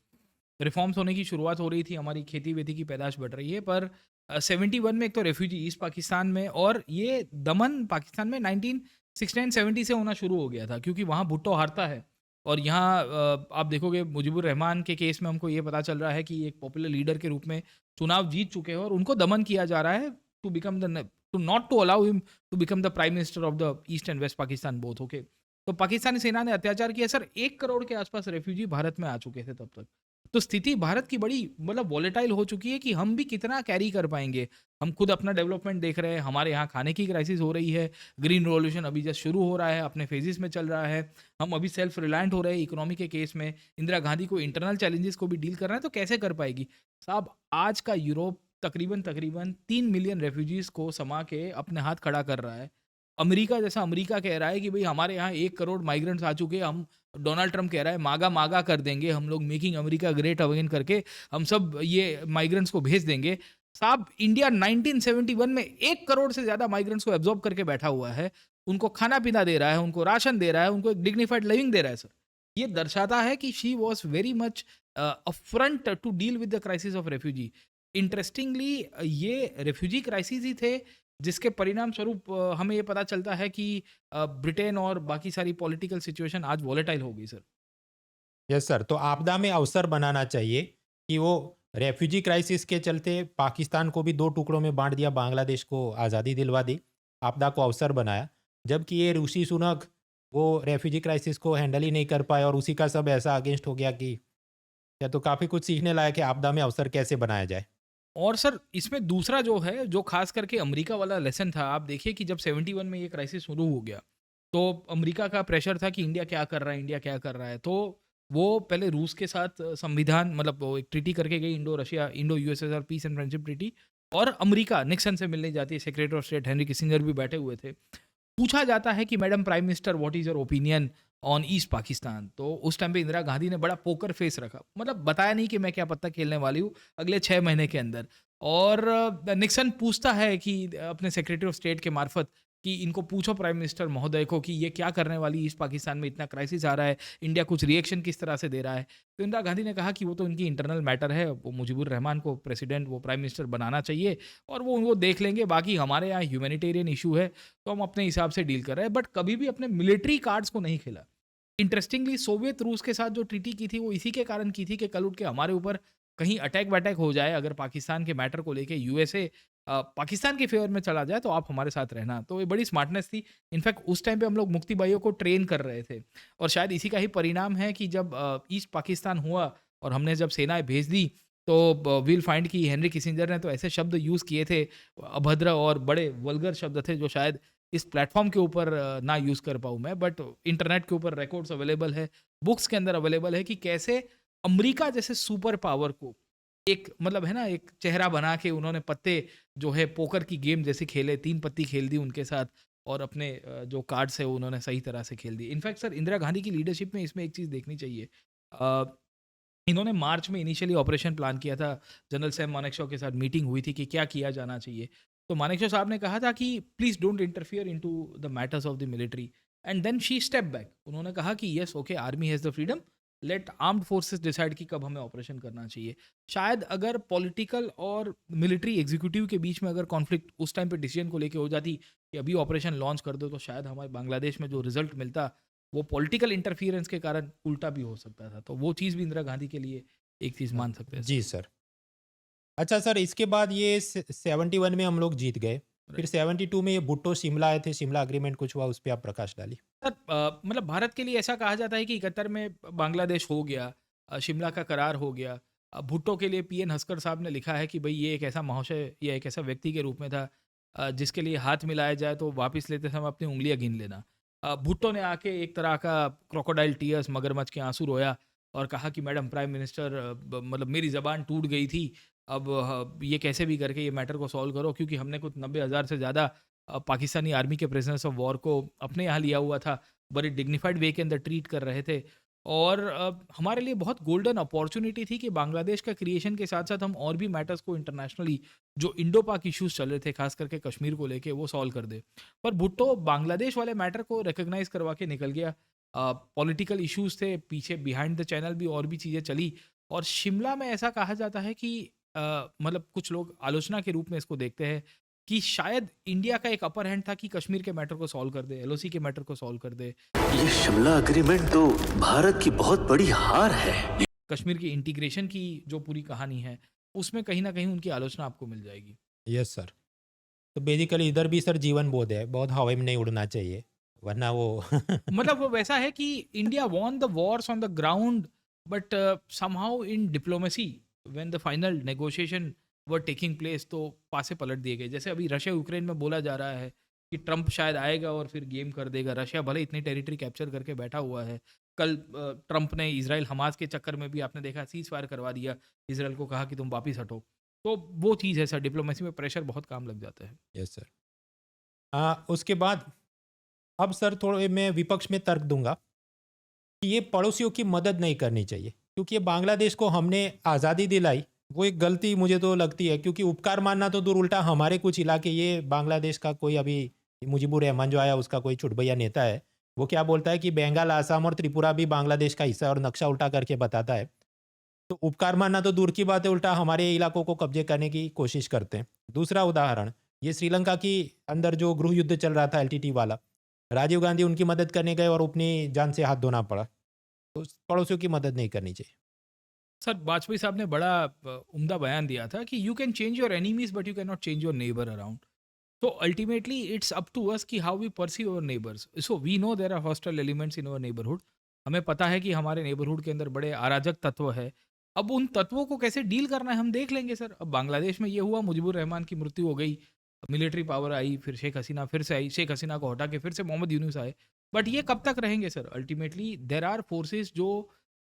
रिफॉर्म्स होने की शुरुआत हो रही थी, हमारी खेती वेती की पैदाश बढ़ रही है, पर 71 में एक तो रेफ्यूजी ईस्ट पाकिस्तान में, और ये दमन पाकिस्तान में 1969-70 से होना शुरू हो गया था, क्योंकि वहाँ भुट्टो हारता है, और यहाँ आप देखोगे मुजीबुर रहमान के केस में हमको ये पता चल रहा है कि एक पॉपुलर लीडर के रूप में चुनाव जीत चुके हैं, और उनको दमन किया जा रहा है to become the not to allow him to become the prime minister of the east and west Pakistan both. Okay, तो पाकिस्तानी सेना ने अत्याचार किया सर, 1 करोड़ के आसपास रेफ्यूजी भारत में आ चुके थे तब तक। तो स्थिति भारत की बड़ी मतलब वॉलेटाइल हो चुकी है कि हम भी कितना कैरी कर पाएंगे। हम खुद अपना डेवलपमेंट देख रहे हैं, हमारे यहाँ खाने की क्राइसिस हो रही है, ग्रीन रिवॉल्यूशन अभी जस्ट शुरू हो रहा है, अपने फेजेस में चल रहा है, हम अभी सेल्फ रिलायंट हो रहे हैं इकोनॉमी के केस में, इंदिरा गांधी को इंटरनल चैलेंजेस को भी डील करना है, तो कैसे कर पाएगी साहब। आज का यूरोप तकरीबन 3 मिलियन रेफ्यूजीज़ को समा के अपने हाथ खड़ा कर रहा है। अमेरिका कह रहा है कि भाई हमारे यहाँ 1 करोड़ माइग्रेंट्स आ चुके हैं, हम डोनाल्ड ट्रंप कह रहा है मागा मागा कर देंगे हम लोग, मेकिंग अमेरिका ग्रेट अगेन करके हम सब ये माइग्रेंट्स को भेज देंगे। साहब इंडिया 1971 में 1 करोड़ से ज्यादा माइग्रेंट्स को एब्जॉर्ब करके बैठा हुआ है, उनको खाना पीना दे रहा है, उनको राशन दे रहा है, उनको एक डिग्निफाइड लिविंग दे रहा है सर। ये दर्शाता है कि she was very much upfront to deal with the crisis of refugee. Interestingly ये रेफ्यूजी क्राइसिस ही थे जिसके परिणाम स्वरूप हमें ये पता चलता है कि ब्रिटेन और बाकी सारी पॉलिटिकल सिचुएशन आज वॉलेटाइल हो गई सर। यस सर, तो आपदा में अवसर बनाना चाहिए कि वो रेफ्यूजी क्राइसिस के चलते पाकिस्तान को भी 2 टुकड़ों में बांट दिया, बांग्लादेश को आज़ादी दिलवा दी, आपदा को अवसर बनाया। जबकि ये ऋषि सुनक वो रेफ्यूजी क्राइसिस को हैंडल ही नहीं कर पाए और उसी का सब ऐसा अगेंस्ट हो गया कि या तो काफ़ी कुछ सीखने लायक है आपदा में अवसर कैसे बनाया जाए। और सर इसमें दूसरा जो है, जो खास करके अमेरिका वाला लेसन था, आप देखिए कि जब 71 में ये क्राइसिस शुरू हो गया तो अमेरिका का प्रेशर था कि इंडिया क्या कर रहा है, इंडिया क्या कर रहा है। तो वो पहले रूस के साथ संविधान मतलब वो एक ट्रीटी करके गई, Indo USSR peace and friendship treaty, और अमेरिका निक्सन से मिलने जाती है, secretary of state Henry Kissinger भी बैठे हुए थे। पूछा जाता है कि madam prime minister what is your opinion on east Pakistan. तो उस टाइम पे इंदिरा गांधी ने बड़ा पोकर फेस रखा, मतलब बताया नहीं कि मैं क्या पत्ता खेलने वाली हूँ अगले 6 महीने के अंदर। और निक्सन पूछता है कि अपने सेक्रेटरी ऑफ स्टेट के मार्फत कि इनको पूछो प्राइम मिनिस्टर महोदय को कि ये क्या करने वाली ईस्ट पाकिस्तान में, इतना क्राइसिस आ रहा है, इंडिया कुछ रिएक्शन किस तरह से दे रहा है। तो इंदिरा गांधी ने कहा कि वो तो इनकी इंटरनल मैटर है, वो मुजीबुर रहमान को प्रेसिडेंट वो प्राइम मिनिस्टर बनाना चाहिए और वो देख लेंगे, बाकी हमारे यहाँ ह्यूमैनिटेरियन इशू है तो हम अपने हिसाब से डील कर रहे हैं। बट कभी भी अपने मिलिट्री कार्ड्स को नहीं खेला। इंटरेस्टिंगली सोवियत रूस के साथ जो ट्रीटी की थी वो इसी के कारण की थी कि कल उठ के हमारे ऊपर कहीं अटैक वैटैक हो जाए, अगर पाकिस्तान के मैटर को लेके यूएसए पाकिस्तान के फेवर में चला जाए तो आप हमारे साथ रहना। तो ये बड़ी स्मार्टनेस थी। इनफैक्ट उस टाइम पे हम लोग मुक्ति भाइयों को ट्रेन कर रहे थे और शायद इसी का ही परिणाम है कि जब ईस्ट पाकिस्तान हुआ और हमने जब सेनाएं भेज दी तो वील फाइंड कि हेनरी किसिंजर ने तो ऐसे शब्द यूज़ किए थे, अभद्र और बड़े वल्गर शब्द थे, जो शायद इस प्लेटफॉर्म के ऊपर ना यूज़ कर पाऊँ मैं, बट इंटरनेट के ऊपर रिकॉर्ड्स अवेलेबल है, बुक्स के अंदर अवेलेबल है कि कैसे अमेरिका जैसे सुपर पावर को एक मतलब है ना एक चेहरा बना के उन्होंने पत्ते जो है पोकर की गेम जैसे खेले, 3 पत्ती खेल दी उनके साथ और अपने जो कार्ड्स है उन्होंने सही तरह से खेल दी। इनफैक्ट सर इंदिरा गांधी की लीडरशिप में इसमें एक चीज़ देखनी चाहिए। इन्होंने मार्च में इनिशियली ऑपरेशन प्लान किया था, जनरल सैम मानेकशॉ के साथ मीटिंग हुई थी कि क्या किया जाना चाहिए। तो मानेकशॉ साहब ने कहा था कि please don't interfere into the matters of the military, and then she step back. उन्होंने कहा कि yes okay, army has the freedom, let armed forces decide कि कब हमें ऑपरेशन करना चाहिए। शायद अगर पॉलिटिकल और मिलिट्री एग्जीक्यूटिव के बीच में अगर कॉन्फ्लिक्ट उस टाइम पे डिसीजन को लेके हो जाती कि अभी ऑपरेशन लॉन्च कर दो, तो शायद हमारे बांग्लादेश में जो रिजल्ट मिलता वो पॉलिटिकल इंटरफियरेंस के कारण उल्टा भी हो सकता था। तो वो चीज़ भी इंदिरा गांधी के लिए एक चीज़ मान सकते हैं। जी सर। अच्छा सर, इसके बाद ये 71 में हम लोग जीत गए, फिर 72 में ये भुट्टो शिमला आए थे, शिमला एग्रीमेंट कुछ हुआ, उस पर आप प्रकाश डालिए। सर मतलब भारत के लिए ऐसा कहा जाता है कि 71 में बांग्लादेश हो गया, शिमला का करार हो गया। भुट्टो के लिए पीएन हस्कर साहब ने लिखा है कि भाई ये एक ऐसा महाशय या एक ऐसा व्यक्ति के रूप में था जिसके लिए हाथ मिलाया जाए तो वापस लेते समय अपनी उंगलियां गिन लेना। भुट्टो ने आके एक तरह का क्रोकोडाइल टीयर्स, मगरमच्छ के आंसू रोया और कहा कि मैडम प्राइम मिनिस्टर मतलब मेरी ज़बान टूट गई थी, अब ये कैसे भी करके ये मैटर को सॉल्व करो, क्योंकि हमने कुछ 90,000 से ज़्यादा पाकिस्तानी आर्मी के प्रिजनर्स ऑफ वॉर को अपने यहाँ लिया हुआ था, बड़े डिग्निफाइड वे के अंदर ट्रीट कर रहे थे। और हमारे लिए बहुत गोल्डन अपॉर्चुनिटी थी कि बांग्लादेश का क्रिएशन के साथ साथ हम और भी मैटर्स को इंटरनेशनली जो इंडो पाक इश्यूज चल रहे थे, खास करके कश्मीर को लेके, वो सॉल्व कर दे। पर भुट्टो बांग्लादेश वाले मैटर को रिकग्नाइज करवा के निकल गया। पॉलिटिकल इश्यूज थे पीछे, बिहाइंड द चैनल भी और भी चीज़ें चली। और शिमला में ऐसा कहा जाता है कि मतलब कुछ लोग आलोचना के रूप में इसको देखते हैं कि शायद इंडिया का एक अपर हैंड था कि कश्मीर के मैटर को सॉल्व कर दे, एलओसी के मैटर को सॉल्व कर दे। ये शिमला एग्रीमेंट तो भारत की बहुत बड़ी हार है। कश्मीर की इंटीग्रेशन की जो पूरी कहानी है उसमें कहीं ना कहीं उनकी आलोचना आपको मिल जाएगी। Yes sir. तो बेसिकली इधर भी सर जीवन बोध है, बहुत हवा में नहीं उड़ना चाहिए वरना वो मतलब वो वैसा है कि India won the Wars on the ground but somehow in diplomacy when the final negotiation were taking place तो पासे पलट दिए गए। जैसे अभी रशिया यूक्रेन में बोला जा रहा है कि ट्रंप शायद आएगा और फिर गेम कर देगा। रशिया भले इतनी टेरिटरी कैप्चर करके बैठा हुआ है, कल ट्रंप ने इजराइल हमास के चक्कर में भी आपने देखा सीज फायर करवा दिया, इजराइल को कहा कि तुम वापिस हटो। तो वो चीज़ है सर, डिप्लोमेसी में प्रेशर बहुत काम लग जाता है। Yes sir. उसके बाद अब सर थोड़े मैं विपक्ष में तर्क दूंगा कि ये पड़ोसियों की मदद नहीं करनी चाहिए, क्योंकि ये बांग्लादेश को हमने आज़ादी दिलाई वो एक गलती मुझे तो लगती है, क्योंकि उपकार मानना तो दूर, उल्टा हमारे कुछ इलाके, ये बांग्लादेश का कोई अभी मुजीबुर रहमान जो आया उसका कोई छुटभैया नेता है, वो क्या बोलता है कि बंगाल, आसाम और त्रिपुरा भी बांग्लादेश का हिस्सा है और नक्शा उल्टा करके बताता है। तो उपकार मानना तो दूर की बात है, उल्टा हमारे इलाकों को कब्जे करने की कोशिश करते हैं। दूसरा उदाहरण, ये श्रीलंका की अंदर जो गृह युद्ध चल रहा था एलटीटी वाला, राजीव गांधी उनकी मदद करने गए और अपनी जान से हाथ धोना पड़ा। तो पड़ोसियों की मदद नहीं करनी चाहिए। सर वाजपेयी साहब ने बड़ा उम्दा बयान दिया था कि you can change your enemies but you can not change your neighbour around. So ultimately, it's up to us कि how we perceive our neighbors. So we know there are hostile elements in our neighborhood. हमें पता है कि हमारे neighbourhood के अंदर बड़े अराजक तत्व है। अब उन तत्वों को कैसे डील करना है हम देख लेंगे सर। अब बांग्लादेश में ये हुआ, मुजीबुर रहमान की मृत्यु हो गई, मिलिट्री पावर आई, फिर शेख हसीना फिर से आई, शेख हसीना को हटा के फिर से मोहम्मद यूनुस आए। बट ये कब तक रहेंगे sir? Ultimately there are forces जो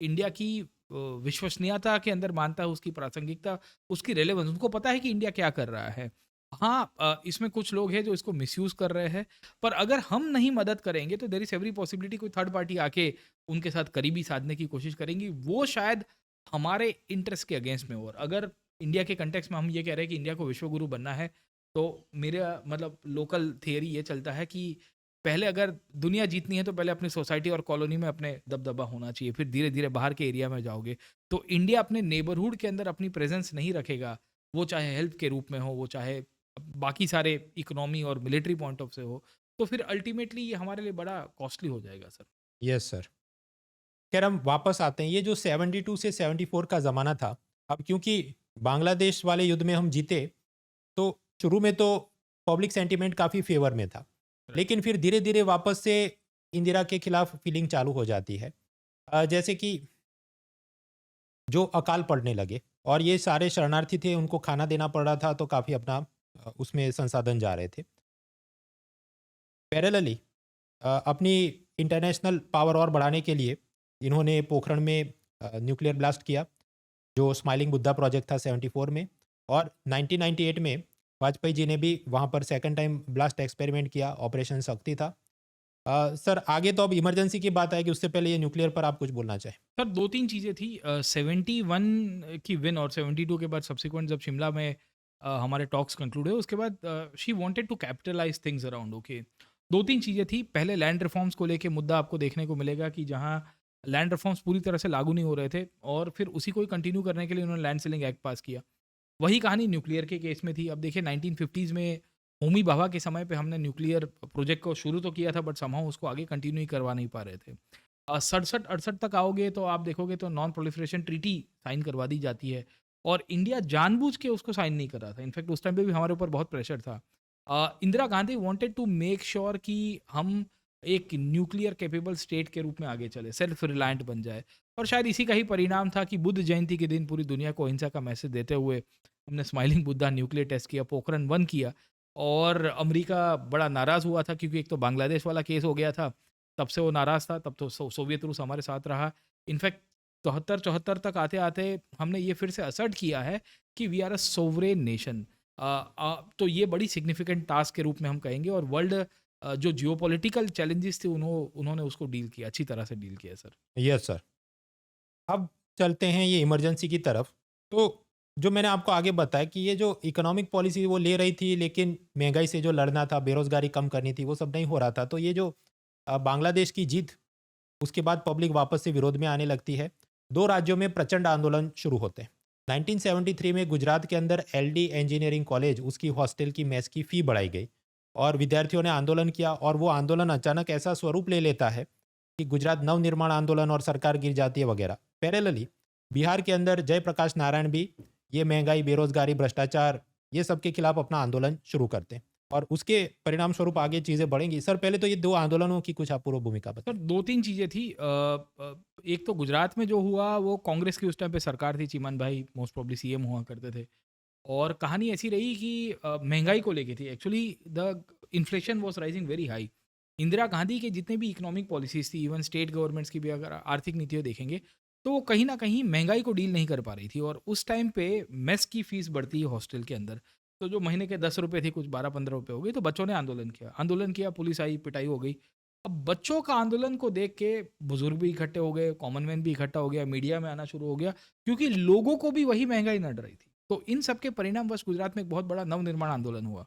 इंडिया की विश्वसनीयता के अंदर मानता है, उसकी प्रासंगिकता, उसकी रेलेवेंस, उनको पता है कि इंडिया क्या कर रहा है। हाँ, इसमें कुछ लोग हैं जो इसको मिसयूज कर रहे हैं, पर अगर हम नहीं मदद करेंगे तो देयर इज एवरी पॉसिबिलिटी कोई थर्ड पार्टी आके उनके साथ करीबी साधने की कोशिश करेंगी, वो शायद हमारे इंटरेस्ट के अगेंस्ट में हो। और अगर इंडिया के कंटेक्स्ट में हम ये कह रहे हैं कि इंडिया को विश्वगुरु बनना है, तो मेरा मतलब लोकल थियरी ये चलता है कि पहले अगर दुनिया जीतनी है तो पहले अपनी सोसाइटी और कॉलोनी में अपने दबदबा होना चाहिए, फिर धीरे धीरे बाहर के एरिया में जाओगे। तो इंडिया अपने नेबरहुड के अंदर अपनी प्रेजेंस नहीं रखेगा, वो चाहे हेल्थ के रूप में हो, वो चाहे बाकी सारे इकोनॉमी और मिलिट्री पॉइंट ऑफ से हो, तो फिर अल्टीमेटली ये हमारे लिए बड़ा कॉस्टली हो जाएगा सर। Yes sir. खैर हम वापस आते हैं, ये जो 72 से 74 का ज़माना था, अब क्योंकि बांग्लादेश वाले युद्ध में हम जीते, तो शुरू में तो पब्लिक सेंटिमेंट काफ़ी फेवर में था, लेकिन फिर धीरे धीरे वापस से इंदिरा के खिलाफ फीलिंग चालू हो जाती है। जैसे कि जो अकाल पड़ने लगे और ये सारे शरणार्थी थे, उनको खाना देना पड़ रहा था, तो काफ़ी अपना उसमें संसाधन जा रहे थे। पैरेलली अपनी इंटरनेशनल पावर और बढ़ाने के लिए इन्होंने पोखरण में न्यूक्लियर ब्लास्ट किया, जो स्माइलिंग बुद्धा प्रोजेक्ट था 74 में, और 1998 में वाजपेयी जी ने भी वहाँ पर सेकंड टाइम ब्लास्ट एक्सपेरिमेंट किया, ऑपरेशन शक्ति था। सर आगे तो अब इमरजेंसी की बात आएगी, उससे पहले ये न्यूक्लियर पर आप कुछ बोलना चाहें? सर दो तीन चीज़ें थी। 71 की विन और 72 के बाद सब्सिक्वेंट जब शिमला में हमारे टॉक्स कंक्लूड हुए, उसके बाद she wanted to capitalize things around. Okay, दो तीन चीज़ें थी। पहले लैंड रिफॉर्म्स को लेके मुद्दा आपको देखने को मिलेगा कि जहाँ लैंड रिफॉर्म्स पूरी तरह से लागू नहीं हो रहे थे, और फिर उसी को ही कंटिन्यू करने के लिए उन्होंने लैंड सीलिंग एक्ट पास किया। वही कहानी न्यूक्लियर के केस में थी। अब देखिए 1950s में होमी भाभा के समय पे हमने न्यूक्लियर प्रोजेक्ट को शुरू तो किया था, बट समहाउ उसको आगे कंटिन्यू ही करवा नहीं पा रहे थे। 67-68 तक आओगे तो आप देखोगे तो नॉन प्रोलिफरेशन ट्रीटी साइन करवा दी जाती है, और इंडिया जानबूझ के उसको साइन नहीं कर रहा था। इनफैक्ट उस टाइम पे भी हमारे ऊपर बहुत प्रेशर था। Indira Gandhi wanted to make sure कि हम एक न्यूक्लियर कैपेबल स्टेट के रूप में आगे चले, सेल्फ रिलायंट बन जाए, और शायद इसी का ही परिणाम था कि बुद्ध जयंती के दिन पूरी दुनिया को अहिंसा का मैसेज देते हुए हमने स्माइलिंग बुद्धा न्यूक्लियर टेस्ट किया, पोखरण 1 किया। और अमेरिका बड़ा नाराज़ हुआ था, क्योंकि एक तो बांग्लादेश वाला केस हो गया था, तब से वो नाराज़ था। तब तो सोवियत रूस हमारे साथ रहा। इनफैक्ट 73-74 तक आते आते हमने ये फिर से असर्ट किया है कि we are a sovereign nation. तो ये बड़ी सिग्निफिकेंट टास्क के रूप में हम कहेंगे, और वर्ल्ड जो जियोपॉलिटिकल चैलेंजेस थे उन्होंने उसको डील किया, अच्छी तरह से डील किया सर। Yes sir. अब चलते हैं ये इमरजेंसी की तरफ। तो जो मैंने आपको आगे बताया कि ये जो इकोनॉमिक पॉलिसी वो ले रही थी, लेकिन महंगाई से जो लड़ना था, बेरोजगारी कम करनी थी, वो सब नहीं हो रहा था। तो ये जो बांग्लादेश की जीत, उसके बाद पब्लिक वापस से विरोध में आने लगती है। 2 राज्यों में प्रचंड आंदोलन शुरू होते हैं। 1973 में गुजरात के अंदर LD इंजीनियरिंग कॉलेज, उसकी हॉस्टल की मेस की फ़ी बढ़ाई गई और विद्यार्थियों ने आंदोलन किया, और वो आंदोलन अचानक ऐसा स्वरूप ले लेता है कि गुजरात नवनिर्माण आंदोलन और सरकार गिर जाती है वगैरह। पैरेलली बिहार के अंदर जयप्रकाश नारायण भी ये महंगाई, बेरोजगारी, भ्रष्टाचार, ये सब के खिलाफ अपना आंदोलन शुरू करते हैं, और उसके परिणाम स्वरूप आगे चीज़ें बढ़ेंगी। सर पहले तो ये 2 आंदोलनों की कुछ अपूर्व भूमिका बताएं। सर 2-3 चीज़ें थी। एक तो गुजरात में जो हुआ, वो कांग्रेस की उस टाइम पे सरकार थी, चिमन भाई मोस्ट प्रोबब्ली CM हुआ करते थे, और कहानी ऐसी रही कि महंगाई को लेके थी। Actually the inflation was rising very high. Indira Gandhi के जितने भी इकोनॉमिक पॉलिसीज थी, इवन स्टेट गवर्नमेंट्स की भी अगर आर्थिक नीतियाँ देखेंगे, तो वो कहीं ना कहीं महंगाई को डील नहीं कर पा रही थी। और उस टाइम पे मेस की फ़ीस बढ़ती है हॉस्टल के अंदर, तो जो महीने के 10 रुपये थी, कुछ 12-15 रुपये हो गई। तो बच्चों ने आंदोलन किया, पुलिस आई, पिटाई हो गई, अब बच्चों का आंदोलन को देख के बुजुर्ग भी इकट्ठे हो गए, कॉमन मैन भी इकट्ठा हो गया, मीडिया में आना शुरू हो गया, क्योंकि लोगों को भी वही महंगाई नड़ रही थी। तो इन सब के परिणामवश गुजरात में एक बहुत बड़ा नवनिर्माण आंदोलन हुआ।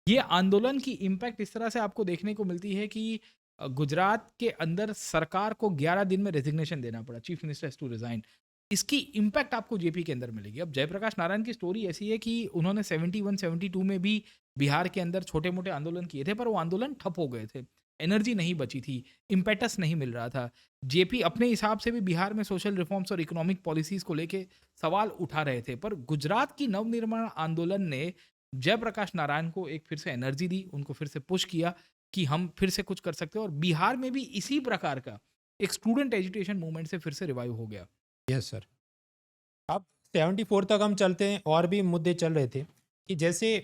ये आंदोलन की इम्पैक्ट इस तरह से आपको देखने को मिलती है कि गुजरात के अंदर सरकार को 11 दिन में रेजिग्नेशन देना पड़ा, chief minister has to resign. इसकी इम्पैक्ट आपको जेपी के अंदर मिलेगी। अब जयप्रकाश नारायण की स्टोरी ऐसी है कि उन्होंने 71-72 में भी बिहार के अंदर छोटे मोटे आंदोलन किए थे, पर वो आंदोलन ठप हो गए थे, एनर्जी नहीं बची थी, इम्पेटस नहीं मिल रहा था। जेपी अपने हिसाब से भी बिहार में सोशल रिफॉर्म्स और इकोनॉमिक पॉलिसीज को लेके सवाल उठा रहे थे, पर गुजरात की नवनिर्माण आंदोलन ने जयप्रकाश नारायण को एक फिर से एनर्जी दी, उनको फिर से पुश किया कि हम फिर से कुछ कर सकते हैं। और बिहार में भी इसी प्रकार का एक स्टूडेंट एजुटेशन मूवमेंट से फिर से रिवाइव हो गया। Yes sir. अब 74 तक हम चलते हैं, और भी मुद्दे चल रहे थे कि जैसे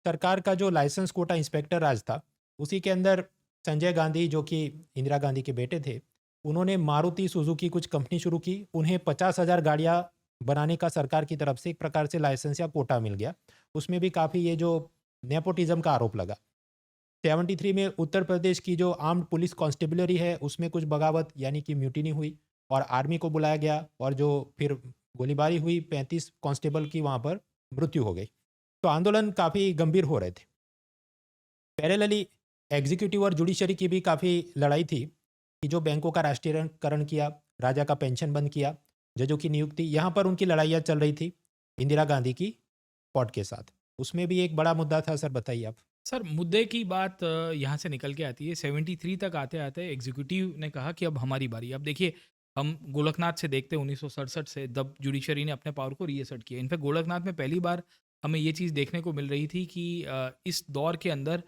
सरकार का जो लाइसेंस कोटा इंस्पेक्टर राज था, उसी के अंदर संजय गांधी जो कि इंदिरा गांधी के बेटे थे, उन्होंने मारुति सुजुकी कुछ कंपनी शुरू की। उन्हें 50,000 गाड़ियाँ बनाने का सरकार की तरफ से एक प्रकार से लाइसेंस या कोटा मिल गया। उसमें भी काफ़ी ये जो नेपोटिज्म का आरोप लगा। 73 में उत्तर प्रदेश की जो आर्म्ड पुलिस कांस्टेबलरी है, उसमें कुछ बगावत यानी कि म्यूटिनी हुई और आर्मी को बुलाया गया, और जो फिर गोलीबारी हुई, 35 कांस्टेबल की वहाँ पर मृत्यु हो गई। तो आंदोलन काफ़ी गंभीर हो रहे थे। पैरेलली एग्जीक्यूटिव और जुडिशरी की भी काफ़ी लड़ाई थी कि जो बैंकों का राष्ट्रीयकरण किया, राजा का पेंशन बंद किया, जजों की नियुक्ति, यहाँ पर उनकी लड़ाइयाँ चल रही थी इंदिरा गांधी की पॉट के साथ। उसमें भी एक बड़ा मुद्दा था सर, बताइए आप। सर, मुद्दे की बात यहाँ से निकल के आती है। 73 तक आते आते एग्जीक्यूटिव ने कहा कि अब हमारी बारी। अब देखिए, हम गोलकनाथ से देखते हैं 1967 से, जब जुडिशरी ने अपने पावर को रीअसर्ट किया। इनफैक्ट गोलकनाथ में पहली बार हमें ये चीज़ देखने को मिल रही थी कि इस दौर के अंदर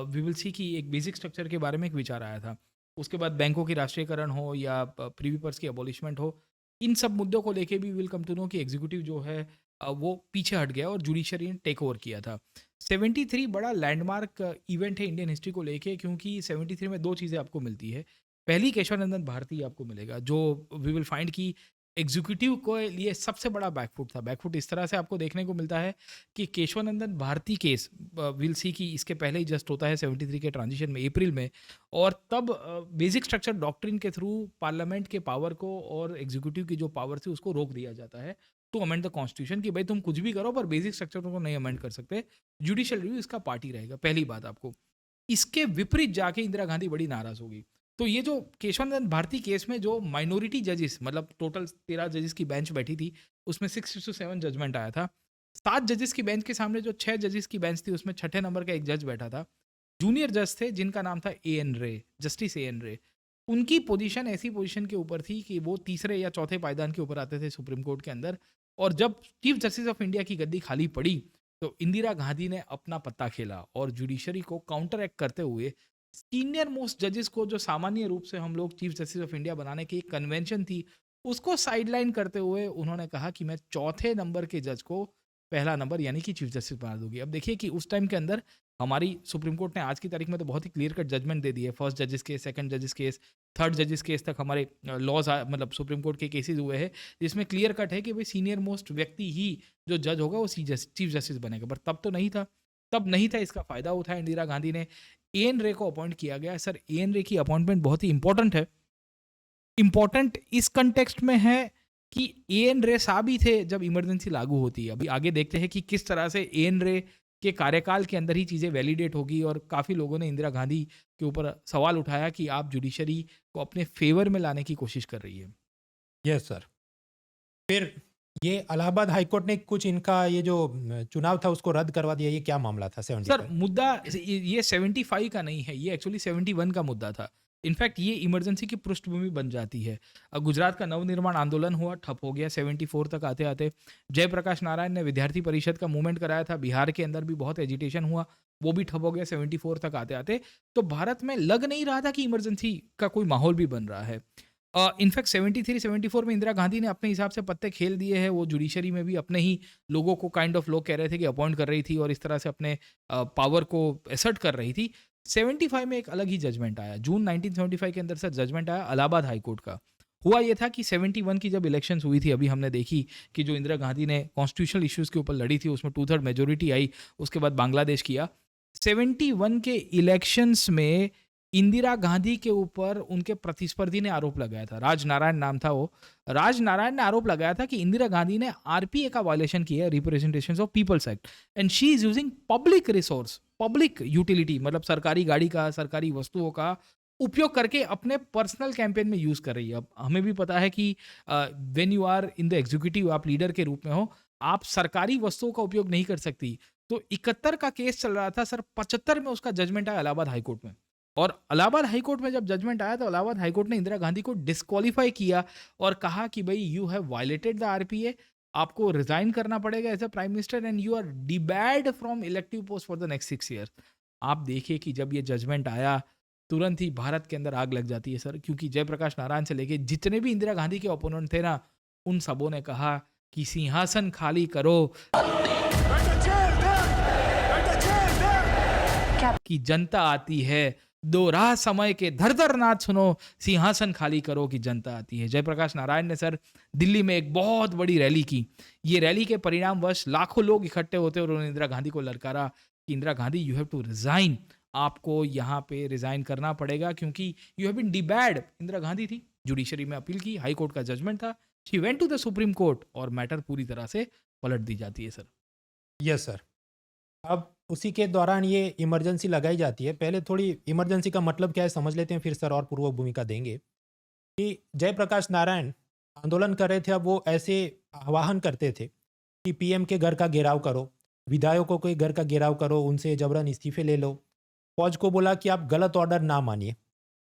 वी विल सी की एक बेसिक स्ट्रक्चर के बारे में एक विचार आया था। उसके बाद बैंकों की राष्ट्रीयकरण हो या प्रीवी पर्स की अबॉलिशमेंट हो, इन सब मुद्दों को लेके भी विल कम टू नो कि एग्जीक्यूटिव जो है वो पीछे हट गया और जुडिशरी ने टेक ओवर किया था। 73 बड़ा लैंडमार्क इवेंट है इंडियन हिस्ट्री को लेके, क्योंकि 73 में दो चीज़ें आपको मिलती है। पहली, केशवानंदन भारती आपको मिलेगा, जो वी विल फाइंड कि एग्जीक्यूटिव को लिए सबसे बड़ा बैकफुट था। बैकफुट इस तरह से आपको देखने को मिलता है कि Keshavanandan Bharti case will see की इसके पहले ही जस्ट होता है 73 के ट्रांजिशन में, अप्रैल में, और तब बेसिक स्ट्रक्चर डॉक्ट्रिन के थ्रू पार्लियामेंट के पावर को और एग्जीक्यूटिव की जो पावर थी उसको रोक दिया जाता है टू अमेंड द कॉन्स्टिट्यूशन, कि भाई तुम कुछ भी करो पर बेसिक स्ट्रक्चर को नहीं अमेंड कर सकते, जुडिशियल रिव्यू इसका पार्ट ही रहेगा। पहली बात आपको। इसके विपरीत जाके इंदिरा गांधी बड़ी नाराज होगी। तो ये जो केशवानंदन भारती केस में जो माइनॉरिटी जजेस, मतलब टोटल 13 जजेस की बेंच बैठी थी, उसमें 6-7 जजमेंट आया था। 7 जजेस की बेंच के सामने जो 6 जजेस की बेंच थी, उसमें 6ठे नंबर का एक जज बैठा था। जूनियर जज थे जिनका नाम था A.N. रे, जस्टिस A.N. रे। उनकी पोजीशन ऐसी पोजीशन के ऊपर थी कि वो तीसरे या चौथे पायदान के ऊपर आते थे सुप्रीम कोर्ट के अंदर। और जब चीफ जस्टिस ऑफ इंडिया की गद्दी खाली पड़ी तो इंदिरा गांधी ने अपना पत्ता खेला और जुडिशरी को काउंटर एक्ट करते हुए सीनियर मोस्ट जजेस को, जो सामान्य रूप से हम लोग चीफ जस्टिस ऑफ इंडिया बनाने की एक कन्वेंशन थी, उसको साइडलाइन करते हुए उन्होंने कहा कि मैं चौथे नंबर के जज को पहला नंबर यानी कि चीफ जस्टिस बना दूंगी। अब देखिए कि उस टाइम के अंदर हमारी सुप्रीम कोर्ट ने आज की तारीख में तो बहुत ही क्लियर कट जजमेंट दे दी है। फर्स्ट जजेस केस, सेकंड जजेस केस, थर्ड जजेस केस तक हमारे लॉज मतलब सुप्रीम कोर्ट के केसेस हुए हैं जिसमें क्लियर कट है कि भाई सीनियर मोस्ट व्यक्ति ही जो जज होगा वो चीफ जस्टिस बनेगा। पर तब तो नहीं था, तब नहीं था। इसका फायदा उठाया इंदिरा गांधी ने, A.N. रे को अपॉइंट किया गया। Sir, A.N. रे की अपॉइंटमेंट बहुत ही इंपॉर्टेंट है। इंपॉर्टेंट इस कंटेक्स्ट में है कि A.N. रे साहब ही थे जब इमरजेंसी लागू होती है। अभी आगे देखते हैं कि किस तरह से A.N. रे के कार्यकाल के अंदर ही चीज़ें वैलिडेट होगी। और काफ़ी लोगों ने इंदिरा गांधी के ऊपर सवाल उठाया कि आप जुडिशरी को अपने फेवर में लाने की कोशिश कर रही है। Yes sir. फिर ये इलाहाबाद हाईकोर्ट ने कुछ इनका ये जो चुनाव था उसको रद्द करवा दिया। ये क्या मामला था? 75 सर, मुद्दा ये 75 का नहीं है, ये एक्चुअली 71 का मुद्दा था। इनफैक्ट ये इमरजेंसी की पृष्ठभूमि बन जाती है। गुजरात का नवनिर्माण आंदोलन हुआ, ठप हो गया 74 तक आते आते। जयप्रकाश नारायण ने विद्यार्थी परिषद का मूवमेंट कराया था, बिहार के अंदर भी बहुत एजिटेशन हुआ, वो भी ठप हो गया 74 तक आते आते। तो भारत में लग नहीं रहा था कि इमरजेंसी का कोई माहौल भी बन रहा है। इनफैक्ट 73-74 में इंदिरा गांधी ने अपने हिसाब से पत्ते खेल दिए हैं। वो जुडिशरी में भी अपने ही लोगों को काइंड ऑफ लोग कह रहे थे कि अपॉइंट कर रही थी और इस तरह से अपने पावर को एसर्ट कर रही थी। 75 में एक अलग ही जजमेंट आया। जून 1975 के अंदर सर जजमेंट आया इलाहाबाद हाईकोर्ट का। हुआ ये था कि 71 की जब इलेक्शंस हुई थी, अभी हमने देखी कि जो इंदिरा गांधी ने कॉन्स्टिट्यूशनल इश्यूज़ के ऊपर लड़ी थी उसमें 2/3 मेजोरिटी आई, उसके बाद बांग्लादेश किया। 71 के इलेक्शंस में इंदिरा गांधी के ऊपर उनके प्रतिस्पर्धी ने आरोप लगाया था, राजनारायण नाम था वो। राजनारायण ने आरोप लगाया था कि इंदिरा गांधी ने आरपीए का वायलेशन किया है, representation of people's act, and she is using public resource, public utility, मतलब सरकारी गाड़ी का, सरकारी वस्तुओं का उपयोग करके अपने पर्सनल कैंपेन में यूज कर रही है। अब हमें भी पता है कि when you are in the executive, आप लीडर के रूप में हो, आप सरकारी वस्तुओं का उपयोग नहीं कर सकती। तो 71 का केस चल रहा था सर, 75 में उसका जजमेंट आया इलाहाबाद हाईकोर्ट में, और इलाहाबाद हाईकोर्ट में जब जजमेंट आया तो इलाहाबाद हाईकोर्ट ने इंदिरा गांधी को डिस्क्वालीफाई किया और कहा कि भाई you have violated the RPA, आपको रिजाइन करना पड़ेगा as a prime minister and you are debarred from elective post for the next 6 years. आप देखिए कि जब ये जजमेंट आया तुरंत ही भारत के अंदर आग लग जाती है सर, क्योंकि जयप्रकाश नारायण से लेके जितने भी इंदिरा गांधी के ओपोनेंट थे ना, उन सबों ने कहा कि सिंहासन खाली करो, कि जनता आती है, दोहरा समय के धर नाथ सुनो, सिंहासन खाली करो कि जनता आती है। जयप्रकाश नारायण ने सर दिल्ली में एक बहुत बड़ी रैली की। ये रैली के परिणामवश लाखों लोग इकट्ठे होते और उन्होंने इंदिरा गांधी को ललकारा कि Indira Gandhi you have to resign, आपको यहाँ पे रिजाइन करना पड़ेगा क्योंकि you have been debarred. Indira Gandhi थी, जुडिशरी में अपील की, हाई कोर्ट का जजमेंट था, she went to the supreme court और मैटर पूरी तरह से पलट दी जाती है सर। Yes sir. अब उसी के दौरान ये इमरजेंसी लगाई जाती है। पहले थोड़ी इमरजेंसी का मतलब क्या है समझ लेते हैं, फिर सर और पूर्व भूमिका देंगे। कि जयप्रकाश नारायण आंदोलन कर रहे थे, अब वो ऐसे आह्वान करते थे कि पीएम के घर का घेराव करो, विधायकों के घर का घेराव करो, उनसे जबरन इस्तीफे ले लो। फौज को बोला कि आप गलत ऑर्डर ना मानिए।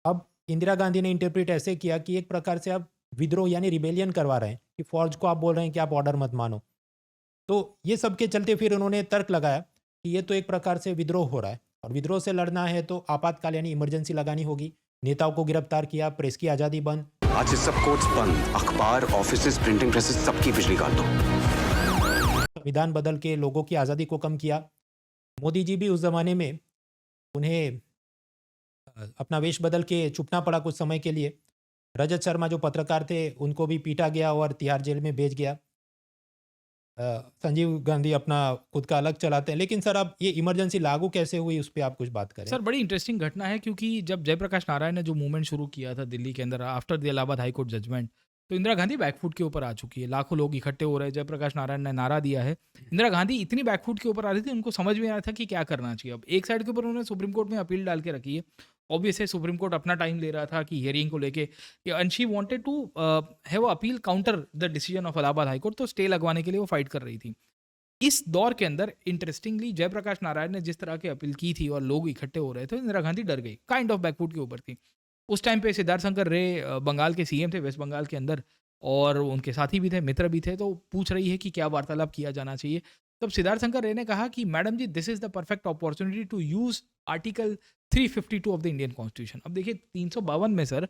अब इंदिरा गांधी ने इंटरप्रेट ऐसे किया कि एक प्रकार से आप विद्रोह यानी रिबेलियन करवा रहे हैं, कि फौज को आप बोल रहे हैं कि आप ऑर्डर मत मानो। तो ये सब के चलते फिर उन्होंने तर्क लगाया कि ये तो एक प्रकार से विद्रोह हो रहा है, और विद्रोह से लड़ना है तो आपातकाल यानी इमरजेंसी लगानी होगी। नेताओं को गिरफ्तार किया, प्रेस की आज़ादी बंद। आज से सब कोर्ट्स बंद, अखबार, ऑफिसेज, प्रिंटिंग प्रेसेस, सबकी बिजली काट दो। संविधान बदल के लोगों की आज़ादी को कम किया। मोदी जी भी उस ज़माने में उन्हें अपना वेश बदल के छुपना पड़ा कुछ समय के लिए। रजत शर्मा जो पत्रकार थे उनको भी पीटा गया और तिहाड़ जेल में भेज गया। संजीव गांधी अपना खुद का अलग चलाते हैं। लेकिन सर अब ये इमरजेंसी लागू कैसे हुई उस पर आप कुछ बात करें। सर बड़ी इंटरेस्टिंग घटना है, क्योंकि जब जयप्रकाश नारायण ने जो मूवमेंट शुरू किया था दिल्ली के अंदर after the Allahabad high court judgment, तो इंदिरा गांधी बैकफुट के ऊपर आ चुकी है, लाखों लोग इकट्ठे हो रहे हैं। जयप्रकाश नारायण ने नारा दिया है, इंदिरा गांधी इतनी बैकफुट के ऊपर आ रही थी, उनको समझ में आया था कि क्या करना चाहिए। अब एक साइड के ऊपर उन्होंने सुप्रीम कोर्ट में अपील डाल के रखी है, ऑब्वियसली सुप्रीम कोर्ट अपना टाइम ले रहा था कि हियरिंग को लेके, and she wanted to have appeal counter the decision of Allahabad high court, तो स्टे लगवाने के लिए वो फाइट कर रही थी। इस दौर के अंदर इंटरेस्टिंगली जयप्रकाश नारायण ने जिस तरह की अपील की थी और लोग इकट्ठे हो रहे थे, इंदिरा गांधी डर गई, काइंड ऑफ बैकफुट के ऊपर थी। उस टाइम पे सिद्धार्थ शंकर रे बंगाल के सीएम थे वेस्ट बंगाल के अंदर, और उनके साथी भी थे, मित्र भी थे, तो पूछ रही है कि क्या वार्तालाप किया जाना चाहिए। तब सिद्धार्थ शंकर रे ने कहा कि madam ji, this is the perfect opportunity to use article 352 of the Indian constitution. अब देखिए 352 में सर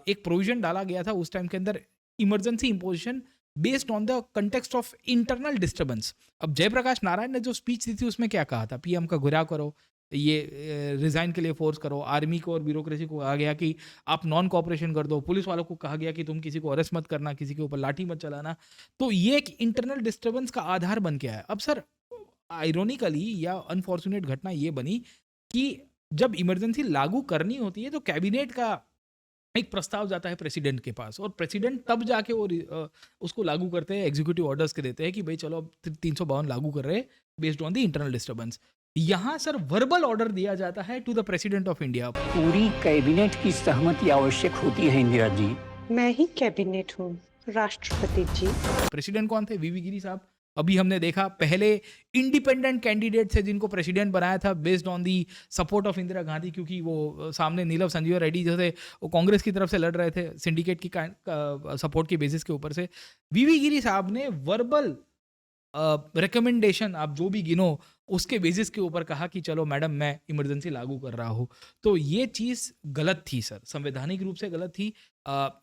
एक प्रोविजन डाला गया था उस टाइम के अंदर, emergency imposition based on the context of internal disturbance. अब जयप्रकाश नारायण ने जो स्पीच दी थी उसमें क्या कहा था, पीएम का घुराव करो, ये रिजाइन के लिए फोर्स करो, आर्मी को और ब्यूरोक्रेसी को कहा गया कि आप नॉन कॉपरेशन कर दो, पुलिस वालों को कहा गया कि तुम किसी को अरेस्ट मत करना, किसी के ऊपर लाठी मत चलाना। तो ये एक इंटरनल डिस्टर्बेंस का आधार बन के आया। अब सर आयरोनिकली या अनफॉर्चुनेट घटना ये बनी कि जब इमरजेंसी लागू करनी होती है तो कैबिनेट का एक प्रस्ताव जाता है प्रेसिडेंट के पास, और प्रेसिडेंट तब जाके वो उसको लागू करते हैं, एग्जीक्यूटिव ऑर्डर्स के देते हैं कि भाई चलो अब 352 लागू कर रहे हैं based on the internal disturbance. यहाँ सर वर्बल ऑर्डर दिया जाता है to the president of India. पूरी कैबिनेट की सहमति आवश्यक होती है इंदिरा जी। मैं ही कैबिनेट हूँ, राष्ट्रपति जी। प्रेसिडेंट कौन थे? वीवी गिरी साहब। अभी हमने देखा पहले इंडिपेंडेंट कैंडिडेट थे जिनको प्रेसिडेंट बनाया था based on the support of Indira Gandhi, क्योंकि वो सामने नीलम संजीव रेड्डी जो थे वो कांग्रेस की तरफ से लड़ रहे थे सिंडिकेट की सपोर्ट की बेसिस के ऊपर से। वीवी गिरी साहब ने वर्बल रिकमेंडेशन आप जो भी गिनो उसके बेसिस के ऊपर कहा कि चलो मैडम मैं इमरजेंसी लागू कर रहा हूँ। तो ये चीज़ गलत थी सर, संवैधानिक रूप से गलत थी।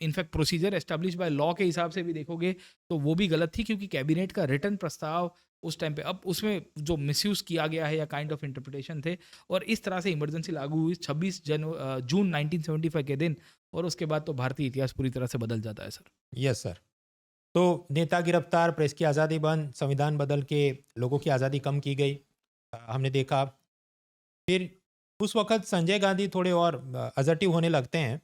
In fact procedure establish by law के हिसाब से भी देखोगे तो वो भी गलत थी, क्योंकि कैबिनेट का रिटर्न प्रस्ताव उस टाइम पे, अब उसमें जो मिसयूज़ किया गया है या काइंड ऑफ इंटरप्रिटेशन थे, और इस तरह से इमरजेंसी लागू हुई 26 जून 1975 के दिन, और उसके बाद तो भारतीय इतिहास पूरी तरह से बदल जाता है सर। Yes sir. तो नेता गिरफ्तार, प्रेस की आज़ादी बंद, संविधान बदल के लोगों की आज़ादी कम की गई, हमने देखा। फिर उस वक्त संजय गांधी थोड़े और असर्टिव होने लगते हैं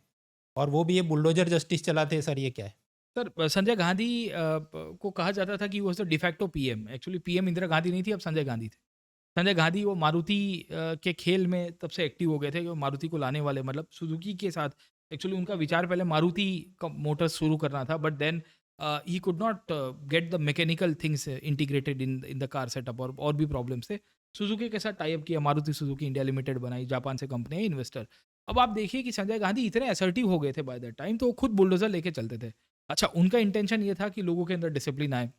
और वो भी ये बुलडोजर जस्टिस चलाते हैं। सर ये क्या है? सर संजय गांधी को कहा जाता था कि वो de facto PM, actually PM Indira Gandhi नहीं थी, अब संजय गांधी थे। संजय गांधी वो मारुति के खेल में तब से एक्टिव हो गए थे कि वो मारुति को लाने वाले, मतलब सुजुकी के साथ एक्चुअली उनका विचार पहले मारुति का मोटर्स शुरू करना था, but then he could not get the mechanical things integrated in the car setup, और भी प्रॉब्लम्स थे। सुजुकी के साथ टाइप किया, मारुति सुजुकी इंडिया लिमिटेड बनाई, जापान से कंपनी है, इन्वेस्टर। अब आप देखिए कि संजय गांधी इतने असर्टिव हो गए थे बाय दैट टाइम, तो वो खुद बुलडोजर लेके चलते थे। अच्छा, उनका इंटेंशन ये था कि लोगों के अंदर डिसिप्लिन आए,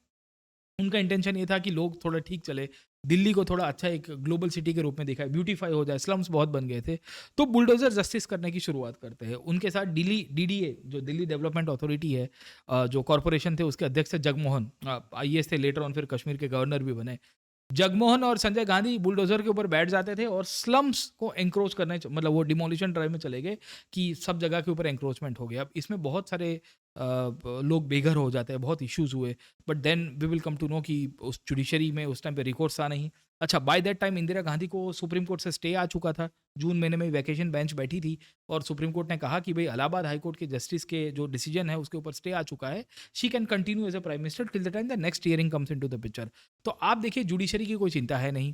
उनका इंटेंशन ये था कि लोग थोड़ा ठीक चले, दिल्ली को थोड़ा अच्छा एक ग्लोबल सिटी के रूप में दिखाए, ब्यूटीफाई हो जाए, स्लम्स बहुत बन गए थे, तो बुलडोजर जस्टिस करने की शुरुआत करते हैं। उनके साथ डीडीए जो दिल्ली डेवलपमेंट अथॉरिटी है, जो कॉरपोरेशन थे, उसके अध्यक्ष थे जगमोहन, आईएएस थे, लेटर ऑन फिर कश्मीर के गवर्नर भी बने। जगमोहन और संजय गांधी बुलडोजर के ऊपर बैठ जाते थे और स्लम्स को एंक्रोच करने, मतलब वो डिमोलिशन ड्राइव में चले गए कि सब जगह के ऊपर एंक्रोचमेंट हो गया। अब इसमें बहुत सारे लोग बेघर हो जाते हैं, बहुत इश्यूज हुए, but then we will come to know कि उस जुडिशरी में उस टाइम पे रिकॉर्ड्स आ नहीं। अच्छा, bye that time Indira Gandhi को सुप्रीम कोर्ट से स्टे आ चुका था, जून महीने में वैकेशन बेंच बैठी थी और सुप्रीम कोर्ट ने कहा कि भाई इलाहाबाद हाई कोर्ट के जस्टिस के जो डिसीजन है उसके ऊपर स्टे आ चुका है, she can continue as a prime minister till the time the next hearing comes into the picture. तो आप देखिए जुडिशरी की कोई चिंता है नहीं,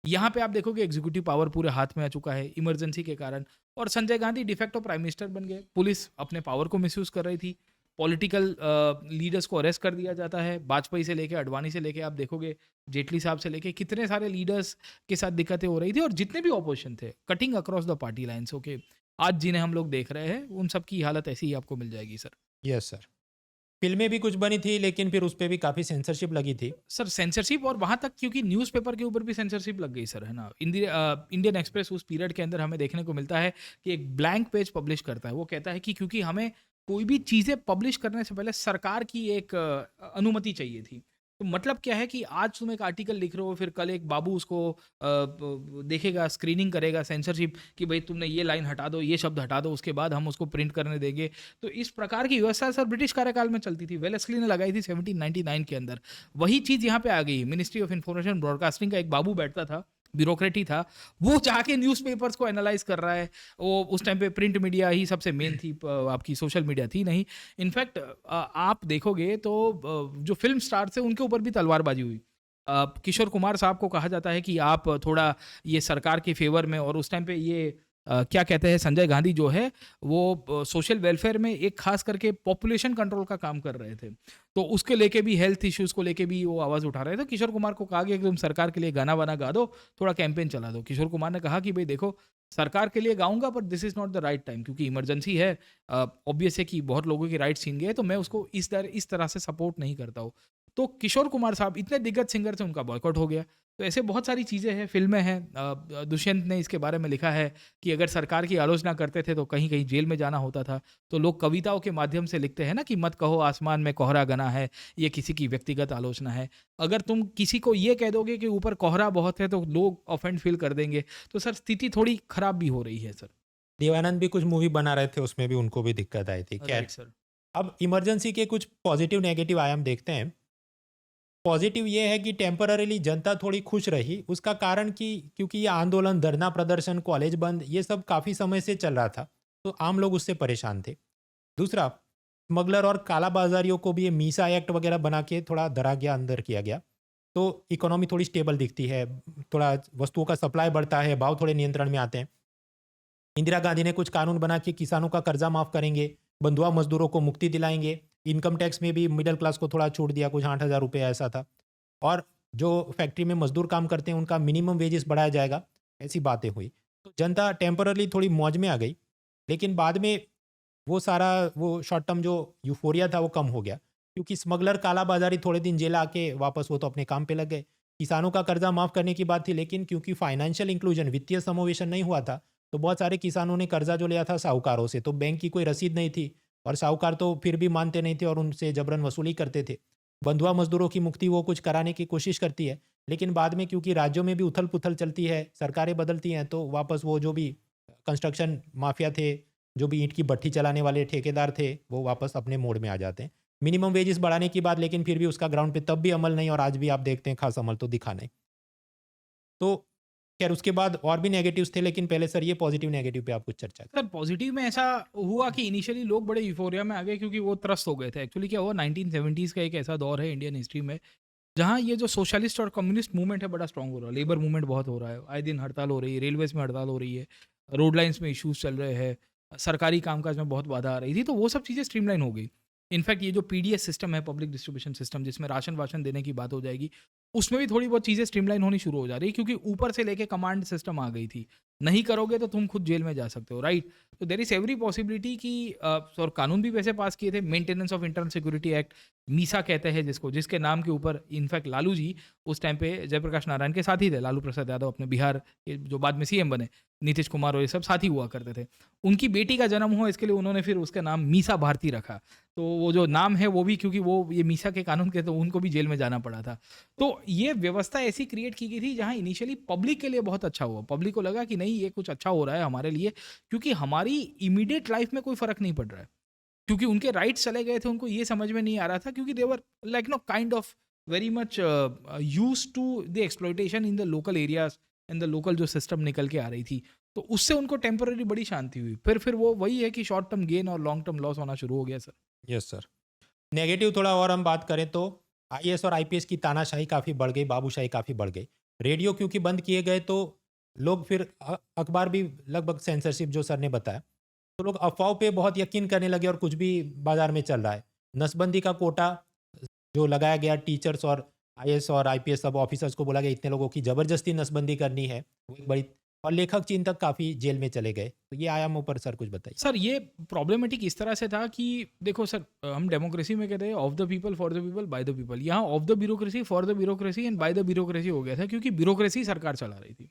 यहाँ पे आप देखोगे एग्जीक्यूटिव पावर पूरे हाथ में आ चुका है इमरजेंसी के कारण, और Sanjay Gandhi de facto prime minister बन गए। पुलिस अपने पावर को मिसयूज कर रही थी, पॉलिटिकल लीडर्स को अरेस्ट कर दिया जाता है, वाजपेयी से लेके अडवाणी से लेके आप देखोगे जेटली साहब से लेके कितने सारे लीडर्स के साथ दिक्कतें हो रही थी, और जितने भी ऑपोजिशन थे cutting across the party lines. Okay, आज जिन्हें हम लोग देख रहे हैं उन सब की हालत ऐसी ही आपको मिल जाएगी सर। यस सर, फिल्में भी कुछ बनी थी लेकिन फिर उस पर भी काफ़ी सेंसरशिप लगी थी सर, सेंसरशिप, और वहाँ तक क्योंकि न्यूज़पेपर के ऊपर भी सेंसरशिप लग गई सर, है ना। इंडियन एक्सप्रेस उस पीरियड के अंदर हमें देखने को मिलता है कि एक ब्लैंक पेज पब्लिश करता है। वो कहता है कि क्योंकि हमें कोई भी चीज़ें पब्लिश करने से पहले सरकार की एक अनुमति चाहिए थी। तो मतलब क्या है कि आज तुम एक आर्टिकल लिख रहे हो, फिर कल एक बाबू उसको देखेगा, स्क्रीनिंग करेगा, सेंसरशिप कि भाई तुमने ये लाइन हटा दो, ये शब्द हटा दो, उसके बाद हम उसको प्रिंट करने देंगे। तो इस प्रकार की व्यवस्था सर ब्रिटिश कार्यकाल में चलती थी, वेलेस्ली ने लगाई थी 1799 के अंदर। वही चीज़ यहाँ पे आ गई। मिनिस्ट्री ऑफ इंफॉर्मेशन ब्रॉडकास्टिंग का एक बाबू बैठता था, ब्यूरोक्रेट ही था, वो जाके न्यूज़पेपर्स को एनालाइज कर रहा है। वो उस टाइम पे प्रिंट मीडिया ही सबसे मेन थी, आपकी सोशल मीडिया थी नहीं। इनफैक्ट आप देखोगे तो जो फिल्म स्टार्स थे उनके ऊपर भी तलवारबाजी हुई। किशोर कुमार साहब को कहा जाता है कि आप थोड़ा ये सरकार के फेवर में, और उस टाइम पे ये क्या कहते हैं, संजय गांधी जो है वो सोशल वेलफेयर में एक खास करके पॉपुलेशन कंट्रोल का काम कर रहे थे, तो उसके लेके भी, हेल्थ इश्यूज़ को लेके भी वो आवाज़ उठा रहे थे। किशोर कुमार को कहा गया कि तुम सरकार के लिए गाना वाना गा दो, थोड़ा कैंपेन चला दो। किशोर कुमार ने कहा कि भाई देखो, सरकार के लिए गाऊंगा पर this is not the right time, क्योंकि इमरजेंसी है, ऑब्वियस है कि बहुत लोगों की राइट्स छीन गए, तो मैं उसको इस तरह से सपोर्ट नहीं करता हूँ। तो किशोर कुमार साहब इतने दिग्गज सिंगर थे, उनका बॉयकॉट हो गया। तो ऐसे बहुत सारी चीज़ें हैं, फिल्में हैं। दुष्यंत ने इसके बारे में लिखा है कि अगर सरकार की आलोचना करते थे तो कहीं कहीं जेल में जाना होता था। तो लोग कविताओं के माध्यम से लिखते हैं ना कि मत कहो आसमान में कोहरा घना है, ये किसी की व्यक्तिगत आलोचना है। अगर तुम किसी को ये कह दोगे कि ऊपर कोहरा बहुत है तो लोग ऑफेंड फील कर देंगे। तो सर स्थिति थोड़ी खराब भी हो रही है सर। देवानंद भी कुछ मूवी बना रहे थे, उसमें भी उनको भी दिक्कत आई थी। खैर सर, अब इमरजेंसी के कुछ पॉजिटिव नेगेटिव आयाम देखते हैं। पॉजिटिव ये है कि टेम्पररीली जनता थोड़ी खुश रही। उसका कारण कि क्योंकि ये आंदोलन, धरना प्रदर्शन, कॉलेज बंद, ये सब काफ़ी समय से चल रहा था, तो आम लोग उससे परेशान थे। दूसरा, स्मगलर और कालाबाजारियों को भी ये मीसा एक्ट वगैरह बना के थोड़ा डरा गया, अंदर किया गया, तो इकोनॉमी थोड़ी स्टेबल दिखती है, थोड़ा वस्तुओं का सप्लाई बढ़ता है, भाव थोड़े नियंत्रण में आते हैं। इंदिरा गांधी ने कुछ कानून बना के किसानों का कर्जा माफ़ करेंगे, बंधुआ मजदूरों को मुक्ति दिलाएंगे, इनकम टैक्स में भी मिडिल क्लास को थोड़ा छूट दिया, कुछ 8,000 रुपये ऐसा था, और जो फैक्ट्री में मजदूर काम करते हैं उनका मिनिमम वेजेस बढ़ाया जाएगा, ऐसी बातें हुई। तो जनता टेम्पररी थोड़ी मौज में आ गई, लेकिन बाद में वो सारा वो शॉर्ट टर्म जो यूफोरिया था वो कम हो गया, क्योंकि स्मगलर, कालाबाजारी थोड़े दिन जेल आके वापस वो तो अपने काम पे लग गए। किसानों का कर्जा माफ़ करने की बात थी, लेकिन क्योंकि फाइनेंशियल इंक्लूजन, वित्तीय समावेशन नहीं हुआ था, तो बहुत सारे किसानों ने कर्जा जो लिया था साहूकारों से, तो बैंक की कोई रसीद नहीं थी, और साहूकार तो फिर भी मानते नहीं थे और उनसे जबरन वसूली करते थे। बंधुआ मजदूरों की मुक्ति वो कुछ कराने की कोशिश करती है, लेकिन बाद में क्योंकि राज्यों में भी उथल पुथल चलती है, सरकारें बदलती हैं, तो वापस वो जो भी कंस्ट्रक्शन माफिया थे, जो भी ईंट की भट्टी चलाने वाले ठेकेदार थे, वो वापस अपने मोड में आ जाते हैं। मिनिमम वेजेस बढ़ाने की बात, लेकिन फिर भी उसका ग्राउंड पे तब भी अमल नहीं, और आज भी आप देखते हैं खास अमल तो दिखा नहीं। तो खैर उसके बाद और भी नेगेटिव्स थे, लेकिन पहले सर ये पॉजिटिव नेगेटिव पे आप कुछ चर्चा करें। सर पॉजिटिव में ऐसा हुआ कि इनिशियली लोग बड़े यूफोरिया में आ गए क्योंकि वो त्रस्त हो गए थे। एक्चुअली क्या हुआ, 1970s का एक ऐसा दौर है इंडियन हिस्ट्री में जहाँ ये जो सोशलिस्ट और कम्युनिस्ट मूवमेंट है बड़ा स्ट्रांग हो रहा है, लेबर मूवमेंट बहुत हो रहा है, आए दिन हड़ताल हो रही है, रेलवेज में हड़ताल हो रही है, रोड लाइन्स में इश्यूज चल रहे हैं, सरकारी कामकाज में बहुत बाधा आ रही थी, तो वो सब चीज़ें स्ट्रीमलाइन हो गई। इनफैक्ट ये जो पीडीएस सिस्टम है, पब्लिक डिस्ट्रीब्यूशन सिस्टम, जिसमें राशन वाशन देने की बात हो जाएगी, उसमें भी थोड़ी बहुत चीज़ें स्ट्रीमलाइन होनी शुरू हो जा रही है क्योंकि ऊपर से लेके कमांड सिस्टम आ गई थी, नहीं करोगे तो तुम खुद जेल में जा सकते हो, राइट। तो देर इज एवरी पॉसिबिलिटी कि और कानून भी वैसे पास किए थे, maintenance of internal security act, Misa कहते हैं जिसको, जिसके नाम के ऊपर इनफैक्ट लालू जी उस टाइम पे जयप्रकाश नारायण के साथी थे, लालू प्रसाद यादव अपने बिहार के जो बाद में सीएम बने, नीतीश कुमार और ये सब साथी हुआ करते थे। उनकी बेटी का जन्म हुआ, इसके लिए उन्होंने फिर उसका नाम मीसा भारती रखा। तो वो जो नाम है वो भी, क्योंकि वो ये मीसा के कानून के, तो उनको भी जेल में जाना पड़ा था। तो ये व्यवस्था ऐसी क्रिएट की गई थी जहाँ इनिशियली पब्लिक के लिए बहुत अच्छा हुआ, पब्लिक को लगा कि नहीं ये कुछ अच्छा हो रहा है हमारे लिए, क्योंकि हमारी इमीडिएट लाइफ में कोई फर्क नहीं पड़ रहा है, क्योंकि उनके राइट्स चले गए थे, उनको ये समझ में नहीं आ रहा था, क्योंकि they were like no kind of very much used to the exploitation in the local areas, in the local जो सिस्टम निकल के आ रही थी, तो उससे उनको टेम्पररी बड़ी शांति हुई। फिर वो वही है कि शॉर्ट टर्म गेन और लॉन्ग टर्म लॉस होना शुरू हो गया सर। Yes sir. नेगेटिव थोड़ा और हम बात करें तो आईएएस और आईपीएस की तानाशाही काफ़ी बढ़ गई, बाबूशाही काफ़ी बढ़ गई। रेडियो क्योंकि बंद किए गए तो लोग फिर अखबार भी लगभग सेंसरशिप जो सर ने बताया, तो लोग अफवाहों पे बहुत यकीन करने लगे और कुछ भी बाजार में चल रहा है। नसबंदी का कोटा जो लगाया गया, टीचर्स और आईएएस और आईपीएस सब ऑफिसर्स को बोला गया इतने लोगों की ज़बरदस्ती नसबंदी करनी है, वो एक बड़ी, और लेखक चिंतक काफ़ी जेल में चले गए। तो ये आयामों पर सर कुछ बताइए। सर ये प्रॉब्लमेटिक इस तरह से था कि देखो सर, हम डेमोक्रेसी में कहते हैं of the people for the people by the people, यहाँ of the bureaucracy for the bureaucracy and by the bureaucracy हो गया था, क्योंकि ब्यूरोक्रेसी सरकार चला रही थी।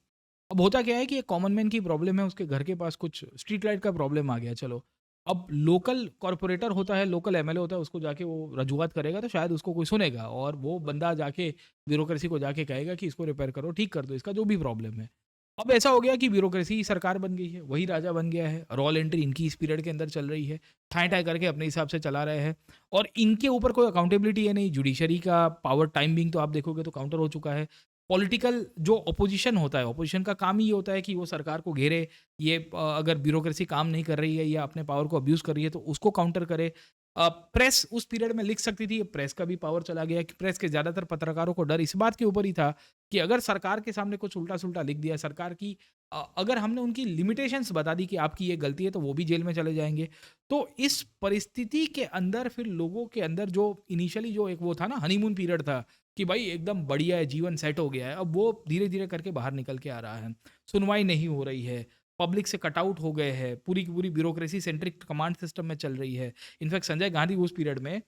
अब होता क्या है कि एक कॉमन मैन की प्रॉब्लम है, उसके घर के पास कुछ स्ट्रीट लाइट का प्रॉब्लम आ गया, चलो अब लोकल कॉरपोरेटर होता है, लोकल एमएलए होता है, उसको जाके वो रजूआत करेगा तो शायद उसको कोई सुनेगा, और वो बंदा जाके ब्यूरोक्रेसी को जाके कहेगा कि इसको रिपेयर करो, ठीक कर दो इसका जो भी प्रॉब्लम है। अब ऐसा हो गया कि ब्यूरोक्रेसी सरकार बन गई है, वही राजा बन गया है, रॉल एंट्री इनकी इस पीरियड के अंदर चल रही है, ठाए ठाए करके अपने हिसाब से चला रहे हैं, और इनके ऊपर कोई अकाउंटेबिलिटी है नहीं। जुडिशरी का पावर टाइम बिंग तो आप देखोगे तो काउंटर हो चुका है। पॉलिटिकल जो अपोजिशन होता है, अपोजिशन का काम ही ये होता है कि वो सरकार को घेरे, ये अगर ब्यूरोक्रेसी काम नहीं कर रही है या अपने पावर को अब्यूज़ कर रही है तो उसको काउंटर करे। प्रेस उस पीरियड में लिख सकती थी, प्रेस का भी पावर चला गया कि प्रेस के ज़्यादातर पत्रकारों को डर इस बात के ऊपर ही था कि अगर सरकार के सामने कुछ उल्टा सुल्टा लिख दिया, सरकार की अगर हमने उनकी लिमिटेशंस बता दी कि आपकी ये गलती है, तो वो भी जेल में चले जाएंगे। तो इस परिस्थिति के अंदर फिर लोगों के अंदर जो इनिशियली जो एक वो था ना, हनीमून पीरियड था कि भाई एकदम बढ़िया है, जीवन सेट हो गया है, अब वो धीरे धीरे करके बाहर निकल के आ रहा है। सुनवाई नहीं हो रही है, पब्लिक से कट आउट हो गए हैं, पूरी की पूरी ब्यूरोक्रेसी सेंट्रिक कमांड सिस्टम में चल रही है। इनफैक्ट संजय गांधी उस पीरियड में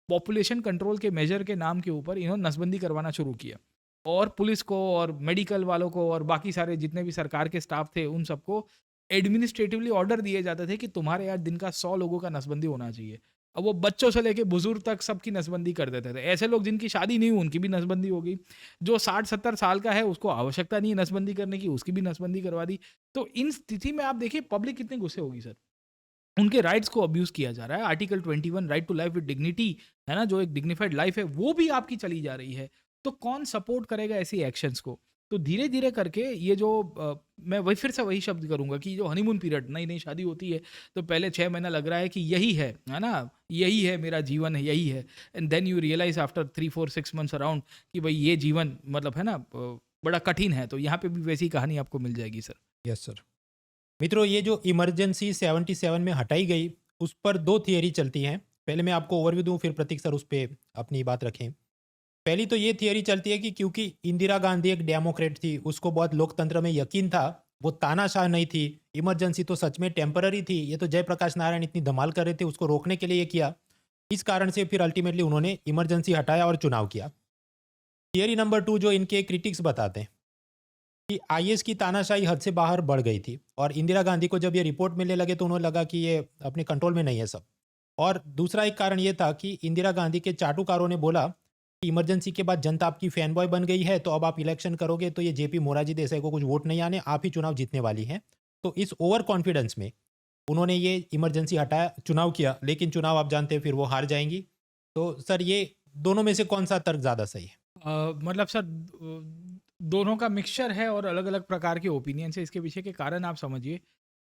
पॉपुलेशन कंट्रोल के मेजर के नाम के ऊपर इन्होंने नसबंदी करवाना शुरू किया, और पुलिस को और मेडिकल वालों को और बाकी सारे जितने भी सरकार के स्टाफ थे उन सबको एडमिनिस्ट्रेटिवली ऑर्डर दिए जाते थे कि तुम्हारे यहाँ दिन का 100 लोगों का नसबंदी होना चाहिए। अब वो बच्चों से लेके बुजुर्ग तक सबकी नसबंदी कर देते थे। ऐसे लोग जिनकी शादी नहीं हुई उनकी भी नसबंदी हो गई, जो 60-70 साल का है उसको आवश्यकता नहीं है नसबंदी करने की, उसकी भी नसबंदी करवा दी। तो इन स्थिति में आप देखिए पब्लिक कितने गुस्से होगी सर, उनके राइट्स को अब्यूज़ किया जा रहा है। Article 21 right to life with dignity है ना, जो एक डिग्निफाइड लाइफ है वो भी आपकी चली जा रही है, तो कौन सपोर्ट करेगा ऐसी एक्शंस को। तो धीरे धीरे करके ये जो मैं वही फिर से वही शब्द करूंगा कि जो हनीमून पीरियड, नई नई शादी होती है तो पहले 6 महीना लग रहा है कि यही है ना, यही है मेरा जीवन है, यही है, and then you realize after 3-4-6 months around कि भाई ये जीवन मतलब है ना बड़ा कठिन है। तो यहाँ पे भी वैसी कहानी आपको मिल जाएगी सर। Yes sir. मित्रों, ये जो इमरजेंसी 77 में हटाई गई उस पर 2 थियरी चलती हैं। पहले मैं आपको ओवरव्यू दूं, फिर प्रतीक सर उस पर अपनी बात रखें। पहली तो ये थियरी चलती है कि क्योंकि इंदिरा गांधी एक डेमोक्रेट थी, उसको बहुत लोकतंत्र में यकीन था, वो तानाशाह नहीं थी, इमरजेंसी तो सच में टेम्पररी थी, ये तो जयप्रकाश नारायण इतनी धमाल कर रहे थे, उसको रोकने के लिए ये किया। इस कारण से फिर अल्टीमेटली उन्होंने इमरजेंसी हटाया और चुनाव किया। थियरी नंबर 2 जो इनके क्रिटिक्स बताते हैं कि आईएएस की तानाशाही हद से बाहर बढ़ गई थी, और इंदिरा गांधी को जब ये रिपोर्ट मिलने लगे तो उन्हें लगा कि ये अपने कंट्रोल में नहीं है सब। और दूसरा एक कारण ये था कि इंदिरा गांधी के चाटुकारों ने बोला कि इमरजेंसी के बाद जनता आपकी फैन बॉय बन गई है, तो अब आप इलेक्शन करोगे तो ये जेपी मोरारजी देसाई को कुछ वोट नहीं आने, आप ही चुनाव जीतने वाली हैं। तो इस ओवर कॉन्फिडेंस में उन्होंने ये इमरजेंसी हटाया, चुनाव किया, लेकिन चुनाव आप जानते हैं फिर वो हार जाएंगी। तो सर ये दोनों में से कौन सा तर्क ज़्यादा सही है? मतलब सर दोनों का मिक्सचर है और अलग अलग प्रकार के ओपिनियन है। इसके पीछे के कारण आप समझिए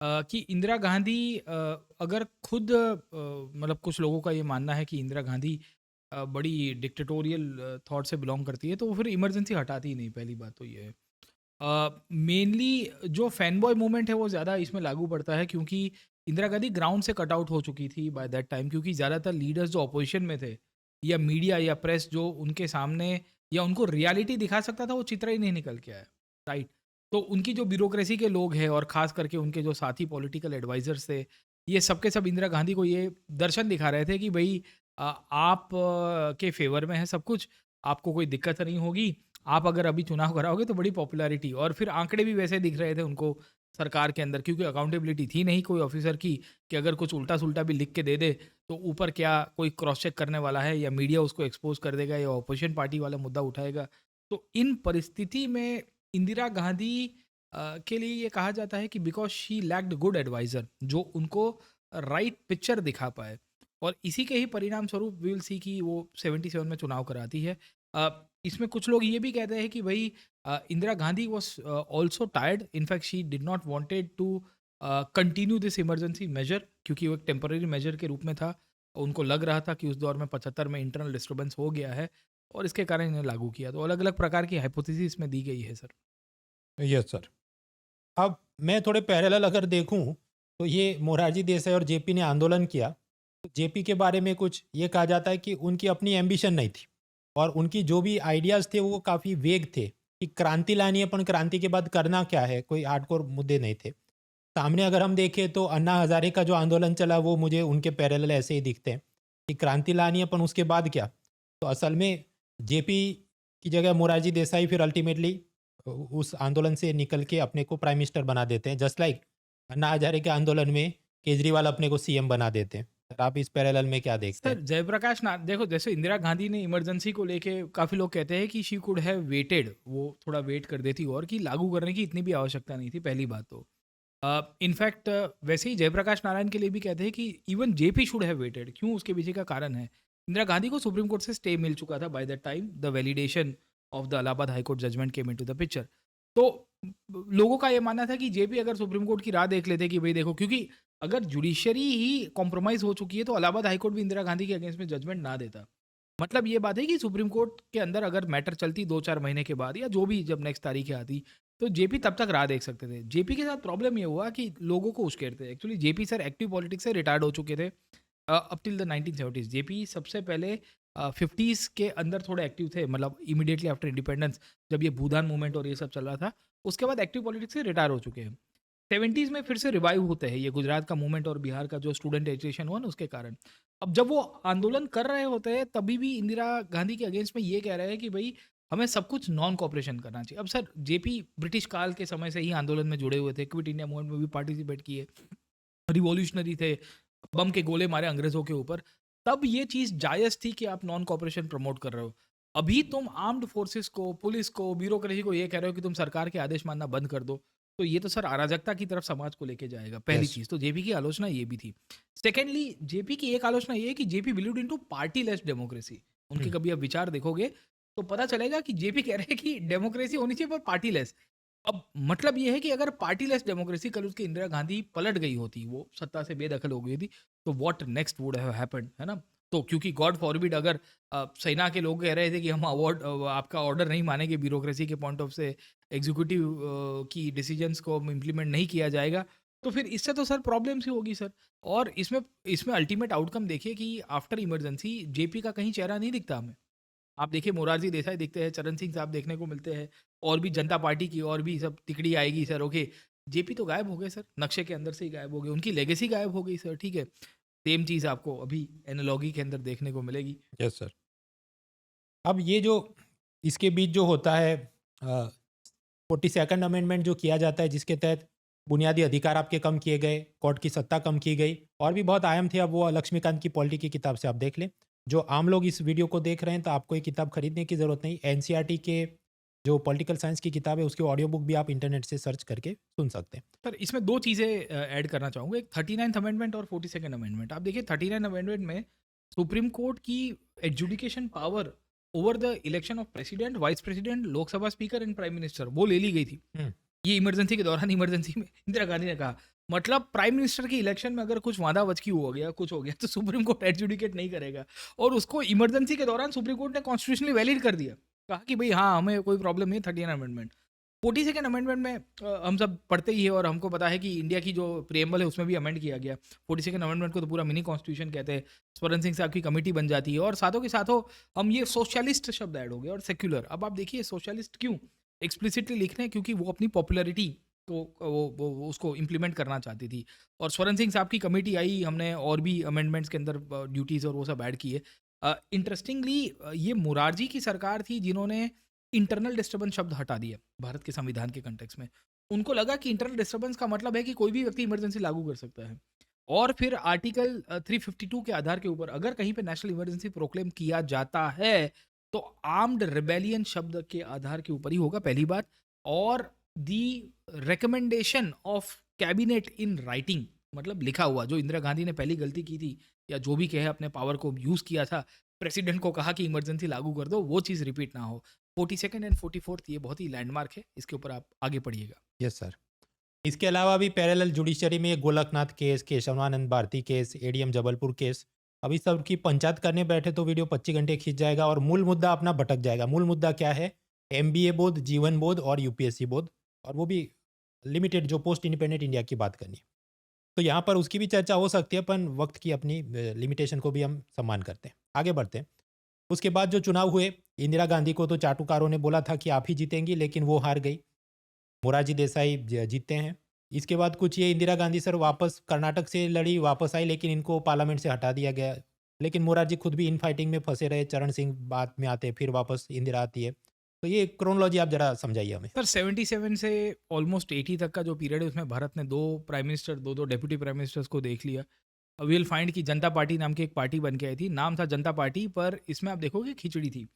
कि इंदिरा गांधी अगर खुद मतलब कुछ लोगों का ये मानना है कि इंदिरा गांधी बड़ी डिक्टेटोरियल थॉट से बिलोंग करती है, तो वो फिर इमरजेंसी हटाती ही नहीं। पहली बात तो ये है। मेनली जो फैन बॉय मूवमेंट है वो ज़्यादा इसमें लागू पड़ता है, क्योंकि इंदिरा गांधी ग्राउंड से कट आउट हो चुकी थी बाय दैट टाइम, क्योंकि ज़्यादातर लीडर्स जो अपोजिशन में थे या मीडिया या प्रेस जो उनके सामने या उनको रियलिटी दिखा सकता था, वो चित्र ही नहीं निकल के आया, राइट। तो उनकी जो ब्यूरोक्रेसी के लोग हैं और ख़ास करके उनके जो साथी पॉलिटिकल एडवाइजर्स थे, ये सबके सब इंदिरा गांधी को ये दर्शन दिखा रहे थे कि भाई आप के फेवर में है सब कुछ, आपको कोई दिक्कत नहीं होगी, आप अगर अभी चुनाव कराओगे तो बड़ी पॉपुलैरिटी। और फिर आंकड़े भी वैसे दिख रहे थे उनको सरकार के अंदर, क्योंकि अकाउंटेबिलिटी थी नहीं कोई ऑफिसर की कि अगर कुछ उल्टा सुल्टा भी लिख के दे दे तो ऊपर क्या कोई क्रॉस चेक करने वाला है, या मीडिया उसको एक्सपोज कर देगा, या अपोजिशन पार्टी वाला मुद्दा उठाएगा। तो इन परिस्थिति में इंदिरा गांधी के लिए ये कहा जाता है कि because she lacked good adviser जो उनको राइट पिक्चर दिखा पाए, और इसी के ही परिणाम स्वरूप वी विल सी कि वो 77 में चुनाव कराती है। इसमें कुछ लोग ये भी कहते हैं कि भाई Indira Gandhi was also tired, in fact she did not wanted to continue this emergency measure, क्योंकि वो एक टेम्पररी मेजर के रूप में था। उनको लग रहा था कि उस दौर में 75 में इंटरनल डिस्टर्बेंस हो गया है और इसके कारण इन्हें लागू किया। तो अलग अलग प्रकार की हाइपोथेसिस इसमें दी गई है सर। Yes sir. अब मैं थोड़े पैरेलल अगर देखूं तो ये मोरारजी देसाई और जेपी ने आंदोलन किया, तो जेपी के बारे में कुछ ये कहा जाता है कि उनकी अपनी एम्बिशन नहीं थी और उनकी जो भी आइडियाज़ थे वो काफ़ी वेग थे कि क्रांति लानी है, अपन क्रांति के बाद करना क्या है, कोई हार्डकोर मुद्दे नहीं थे सामने। अगर हम देखें तो अन्ना हजारे का जो आंदोलन चला वो मुझे उनके पैरेलल ऐसे ही दिखते हैं कि क्रांति लानी है, अपन उसके बाद क्या। तो असल में जेपी की जगह मोरारजी देसाई फिर अल्टीमेटली उस आंदोलन से निकल के अपने को प्राइम मिनिस्टर बना देते हैं, जस्ट लाइक अन्ना हजारे के आंदोलन में केजरीवाल अपने को सीएम बना देते हैं। सर आप इस पैरेलल में क्या देखते सर हैं? जयप्रकाश नाथ, देखो जैसे इंदिरा गांधी ने इमरजेंसी को लेके काफ़ी लोग कहते हैं कि शी कुड हैव वेटेड, वो थोड़ा वेट कर देती और कि लागू करने की इतनी भी आवश्यकता नहीं थी, पहली बात तो। इनफैक्ट वैसे ही जयप्रकाश नारायण के लिए भी कहते हैं कि even JP should have waited. क्यों? उसके पीछे का कारण है इंदिरा गांधी को सुप्रीम कोर्ट से स्टे मिल चुका था by that time, the validation of the Allahabad high court judgment came into the picture. तो लोगों का ये मानना था कि जेपी अगर सुप्रीम कोर्ट की राह देख लेते कि भाई देखो, क्योंकि अगर जुडिशरी ही कॉम्प्रोमाइज़ हो चुकी है तो इलाहाबाद हाई कोर्ट भी इंदिरा गांधी के अगेंस्ट में जजमेंट ना देता। मतलब ये बात है कि सुप्रीम कोर्ट के अंदर अगर मैटर चलती 2-4 महीने के बाद या जो भी जब नेक्स्ट तारीखें आती, तो जेपी तब तक राह देख सकते थे। जेपी के साथ प्रॉब्लम ये हुआ कि लोगों को उश्केरते। Actually JP sir active politics से रिटायर्ड हो चुके थे up till the 1970s। JP सबसे पहले 50s के अंदर थोड़े एक्टिव थे, मतलब इमीडिएटली आफ्टर इंडिपेंडेंस जब ये भूदान मूवमेंट और ये सब चल रहा था, उसके बाद एक्टिव पॉलिटिक्स से रिटायर हो चुके हैं। 70s में फिर से रिवाइव होते हैं ये गुजरात का मूवमेंट और बिहार का जो स्टूडेंट एजुकेशन हुआ ना उसके कारण। अब जब वो आंदोलन कर रहे होते हैं तभी भी इंदिरा गांधी के अगेंस्ट में ये कह रहे हैं कि भाई हमें सब कुछ नॉन कॉपरेशन करना चाहिए। अब सर जेपी ब्रिटिश काल के समय से ही आंदोलन में जुड़े हुए थे, क्विट इंडिया मूवमेंट में भी पार्टिसिपेट किए, रिवॉल्यूशनरी थे, बम के गोले मारे अंग्रेजों के ऊपर, तब ये चीज़ जायज़ थी कि आप नॉन कॉपरेशन प्रमोट कर रहे हो। अभी तुम आर्म्ड फोर्सेस को, पुलिस को, ब्यूरोक्रेसी को ये कह रहे हो कि तुम सरकार के आदेश मानना बंद कर दो, तो ये तो सर अराजकता की तरफ समाज को लेके जाएगा। पहली Yes. चीज़ तो जेपी की आलोचना ये भी थी। सेकेंडली जेपी की एक आलोचना ये है कि जेपी बिलीव्ड इनटू पार्टीलेस डेमोक्रेसी। उनके कभी आप विचार देखोगे तो पता चलेगा कि जेपी कह रहे हैं कि डेमोक्रेसी होनी चाहिए पर पार्टीलेस। अब मतलब ये है कि अगर पार्टीलेस डेमोक्रेसी कल उसकी इंदिरा गांधी पलट गई होती, वो सत्ता से बेदखल हो गई थी, तो what next would have happened, है ना। तो क्योंकि गॉड फॉरबिड अगर सेना के लोग कह रहे थे कि हम आपका ऑर्डर नहीं मानेंगे, ब्यूरोक्रेसी के पॉइंट ऑफ से एग्जीक्यूटिव की डिसीजंस को इम्प्लीमेंट नहीं किया जाएगा, तो फिर इससे तो सर प्रॉब्लम्स ही होगी सर। और इसमें अल्टीमेट आउटकम देखिए कि आफ्टर इमरजेंसी जेपी का कहीं चेहरा नहीं दिखता हमें। आप देखिए मोरारजी देसाई दिखते हैं, चरण सिंह साहब देखने को मिलते हैं, और भी जनता पार्टी की और भी सब तिकड़ी आएगी सर। ओके, जेपी तो गायब हो गए सर, नक्शे के अंदर से ही गायब हो गए, उनकी लेगेसी गायब हो गई सर। ठीक है, सेम चीज़ आपको अभी एनालॉगी के अंदर देखने को मिलेगी। Yes sir. अब ये जो इसके बीच जो होता है 42nd अमेंडमेंट जो किया जाता है, जिसके तहत बुनियादी अधिकार आपके कम किए गए, कोर्ट की सत्ता कम की गई, और भी बहुत आयाम थे। अब वो लक्ष्मीकांत की पॉलिटी की किताब से आप देख लें। जो आम लोग इस वीडियो को देख रहे हैं तो आपको ये किताब खरीदने की ज़रूरत नहीं। एनसीईआरटी के जो पॉलिटिकल साइंस की किताब है उसकी ऑडियो बुक भी आप इंटरनेट से सर्च करके सुन सकते हैं। सर इसमें दो चीज़ें ऐड करना चाहूँगा, एक 39th अमेंडमेंट और 42nd अमेंडमेंट। आप देखिए 39 अमेंडमेंट में सुप्रीम कोर्ट की adjudication power over the election of president, vice president, Lok Sabha speaker and prime minister वो ले ली गई थी। ये इमरजेंसी के दौरान इमरजेंसी में इंदिरा गांधी ने कहा, मतलब प्राइम मिनिस्टर की इलेक्शन में अगर कुछ वादा वचकी हो गया, कुछ हो गया, तो सुप्रीम कोर्ट एडजुडिकेट नहीं करेगा। और उसको इमरजेंसी के दौरान सुप्रीम कोर्ट ने कॉन्स्टिट्यूशनली वैलिड कर दिया, कहा कि भाई हाँ हमें कोई प्रॉब्लम नहीं। 30 अमेंडमेंट 42nd अमेंडमेंट में हम सब पढ़ते ही है और हमको पता है कि इंडिया की जो प्रिएम्बल है उसमें भी अमेंड किया गया। 42nd अमेंडमेंट को तो पूरा मिनी कॉन्स्टिट्यूशन कहते हैं। स्वर्ण सिंह साहब की कमेटी बन जाती है और साथों के साथों हम ये सोशलिस्ट शब्द ऐड हो गया और सेक्युलर। अब आप देखिए सोशलिस्ट क्यों एक्सप्लिसिटली लिख रहे हैं, क्योंकि वो अपनी पॉपुलैरिटी को वो उसको इम्प्लीमेंट करना चाहती थी। और स्वर्ण सिंह साहब की कमेटी आई, हमने और भी अमेंडमेंट्स के अंदर ड्यूटीज़ और वो सब ऐड किए। इंटरेस्टिंगली ये मोरारजी की सरकार थी जिन्होंने इंटरनल डिस्टर्बेंस शब्द हटा दिया भारत के संविधान के कंटेक्स्ट में। उनको लगा कि इंटरनल डिस्टर्बेंस का मतलब है कि कोई भी व्यक्ति इमरजेंसी लागू कर सकता है। और फिर आर्टिकल 352 के आधार के ऊपर अगर कहीं पे नेशनल इमरजेंसी प्रोक्लेम किया जाता है तो आर्म्ड रिबेलियन शब्द के आधार के ऊपर ही होगा, पहली बात। और the recommendation of cabinet in writing, मतलब लिखा हुआ, जो इंदिरा गांधी ने पहली गलती की थी या जो भी कहे अपने पावर को यूज़ किया था, प्रेसिडेंट को कहा कि इमरजेंसी लागू कर दो, वो चीज़ रिपीट ना हो। 42nd एंड 44th ये बहुत ही लैंडमार्क है, इसके ऊपर आप आगे पढ़िएगा। Yes sir. इसके अलावा भी पैरेलल जुडिशरी में Golaknath case, Kesavananda Bharati case, ADM Jabalpur case, अभी सब की पंचायत करने बैठे तो वीडियो 25 घंटे खींच जाएगा और मूल मुद्दा अपना भटक जाएगा। मूल मुद्दा क्या है? MBA बोर्ड, जीवन बोर्ड और UPSC बोर्ड, और वो भी लिमिटेड, जो पोस्ट इंडिपेंडेंट इंडिया की बात करनी है। तो यहाँ पर उसकी भी चर्चा हो सकती है, पर वक्त की अपनी लिमिटेशन को भी हम सम्मान करते हैं। आगे बढ़ते हैं। उसके बाद जो चुनाव हुए, इंदिरा गांधी को तो चाटुकारों ने बोला था कि आप ही जीतेंगी, लेकिन वो हार गई। मोरारजी देसाई जीतते हैं। इसके बाद कुछ ये इंदिरा गांधी सर वापस कर्नाटक से लड़ी, वापस आई, लेकिन इनको पार्लियामेंट से हटा दिया गया। लेकिन मोरारजी खुद भी इन फाइटिंग में फंसे रहे। चरण सिंह बाद में आते, फिर वापस इंदिरा आती है। तो ये क्रोनोलॉजी आप जरा समझाइए हमें सर। 77 से ऑलमोस्ट 80 तक का जो पीरियड है उसमें भारत ने 2 prime minister, 2 deputy prime ministers को देख लिया। विल फाइंड की जनता पार्टी नाम की एक पार्टी बन के आई थी, नाम था जनता पार्टी, पर इसमें आप देखोगे खिचड़ी थी।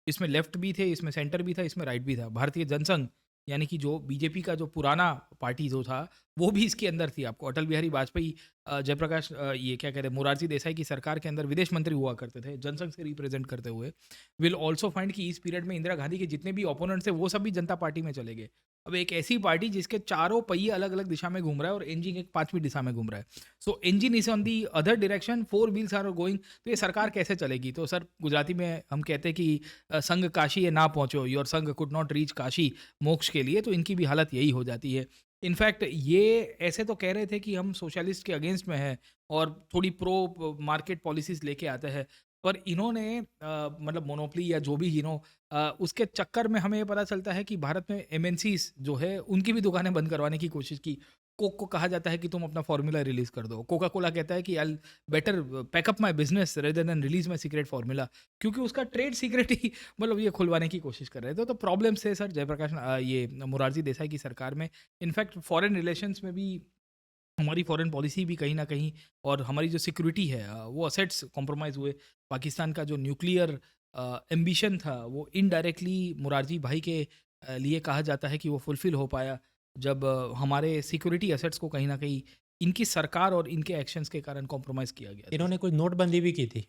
इसमें लेफ्ट भी थे, इसमें सेंटर भी था, इसमें राइट भी था। भारतीय जनसंघ यानी कि जो बीजेपी का जो पुराना पार्टी जो था वो भी इसके अंदर थी। आपको अटल बिहारी वाजपेयी, जयप्रकाश, ये क्या कहते हैं, मोरारजी देसाई की सरकार के अंदर विदेश मंत्री हुआ करते थे जनसंघ से रिप्रेजेंट करते हुए। विल ऑल्सो फाइंड कि इस पीरियड में इंदिरा गांधी के जितने भी ओपोनेंट्स थे वो सब भी जनता पार्टी में चले गए। अब एक ऐसी पार्टी जिसके चारों पहिए अलग अलग दिशा में घूम रहा है और इंजन एक 5वीं दिशा में घूम रहा है। So engine is on the other direction, 4 wheels are going. तो ये सरकार कैसे चलेगी? तो सर गुजराती में हम कहते हैं कि संग काशी ये ना पहुंचो, योर संग कुड नॉट रीच काशी, मोक्ष के लिए। तो इनकी भी हालत यही हो जाती है। इनफैक्ट ये ऐसे तो कह रहे थे कि हम सोशलिस्ट के अगेंस्ट में हैं और थोड़ी प्रो मार्केट पॉलिसीज लेके आते हैं, पर इन्होंने मतलब मोनोपली या जो भी उसके चक्कर में हमें ये पता चलता है कि भारत में MNCs जो है उनकी भी दुकानें बंद करवाने की कोशिश की। कोक को कहा जाता है कि तुम अपना फॉर्मूला रिलीज कर दो। कोका कोला कहता है कि I better pack up my business rather than release my secret formula, क्योंकि उसका ट्रेड सीक्रेट ही मतलब ये खुलवाने की कोशिश कर रहे थे। तो प्रॉब्लम्स थे सर जयप्रकाश ये मोरारजी देसाई की सरकार में। इनफैक्ट फॉरेन रिलेशंस में भी हमारी फॉरेन पॉलिसी भी कहीं ना कहीं और हमारी जो सिक्योरिटी है वो असेट्स कॉम्प्रोमाइज़ हुए। पाकिस्तान का जो न्यूक्लियर एम्बिशन था वो इनडायरेक्टली मोरारजी भाई के लिए कहा जाता है कि वो फुलफिल हो पाया जब हमारे सिक्योरिटी एसेट्स को कहीं ना कहीं इनकी सरकार और इनके एक्शंस के कारण कॉम्प्रोमाइज़ किया गया। इन्होंने कुछ नोटबंदी भी की थी।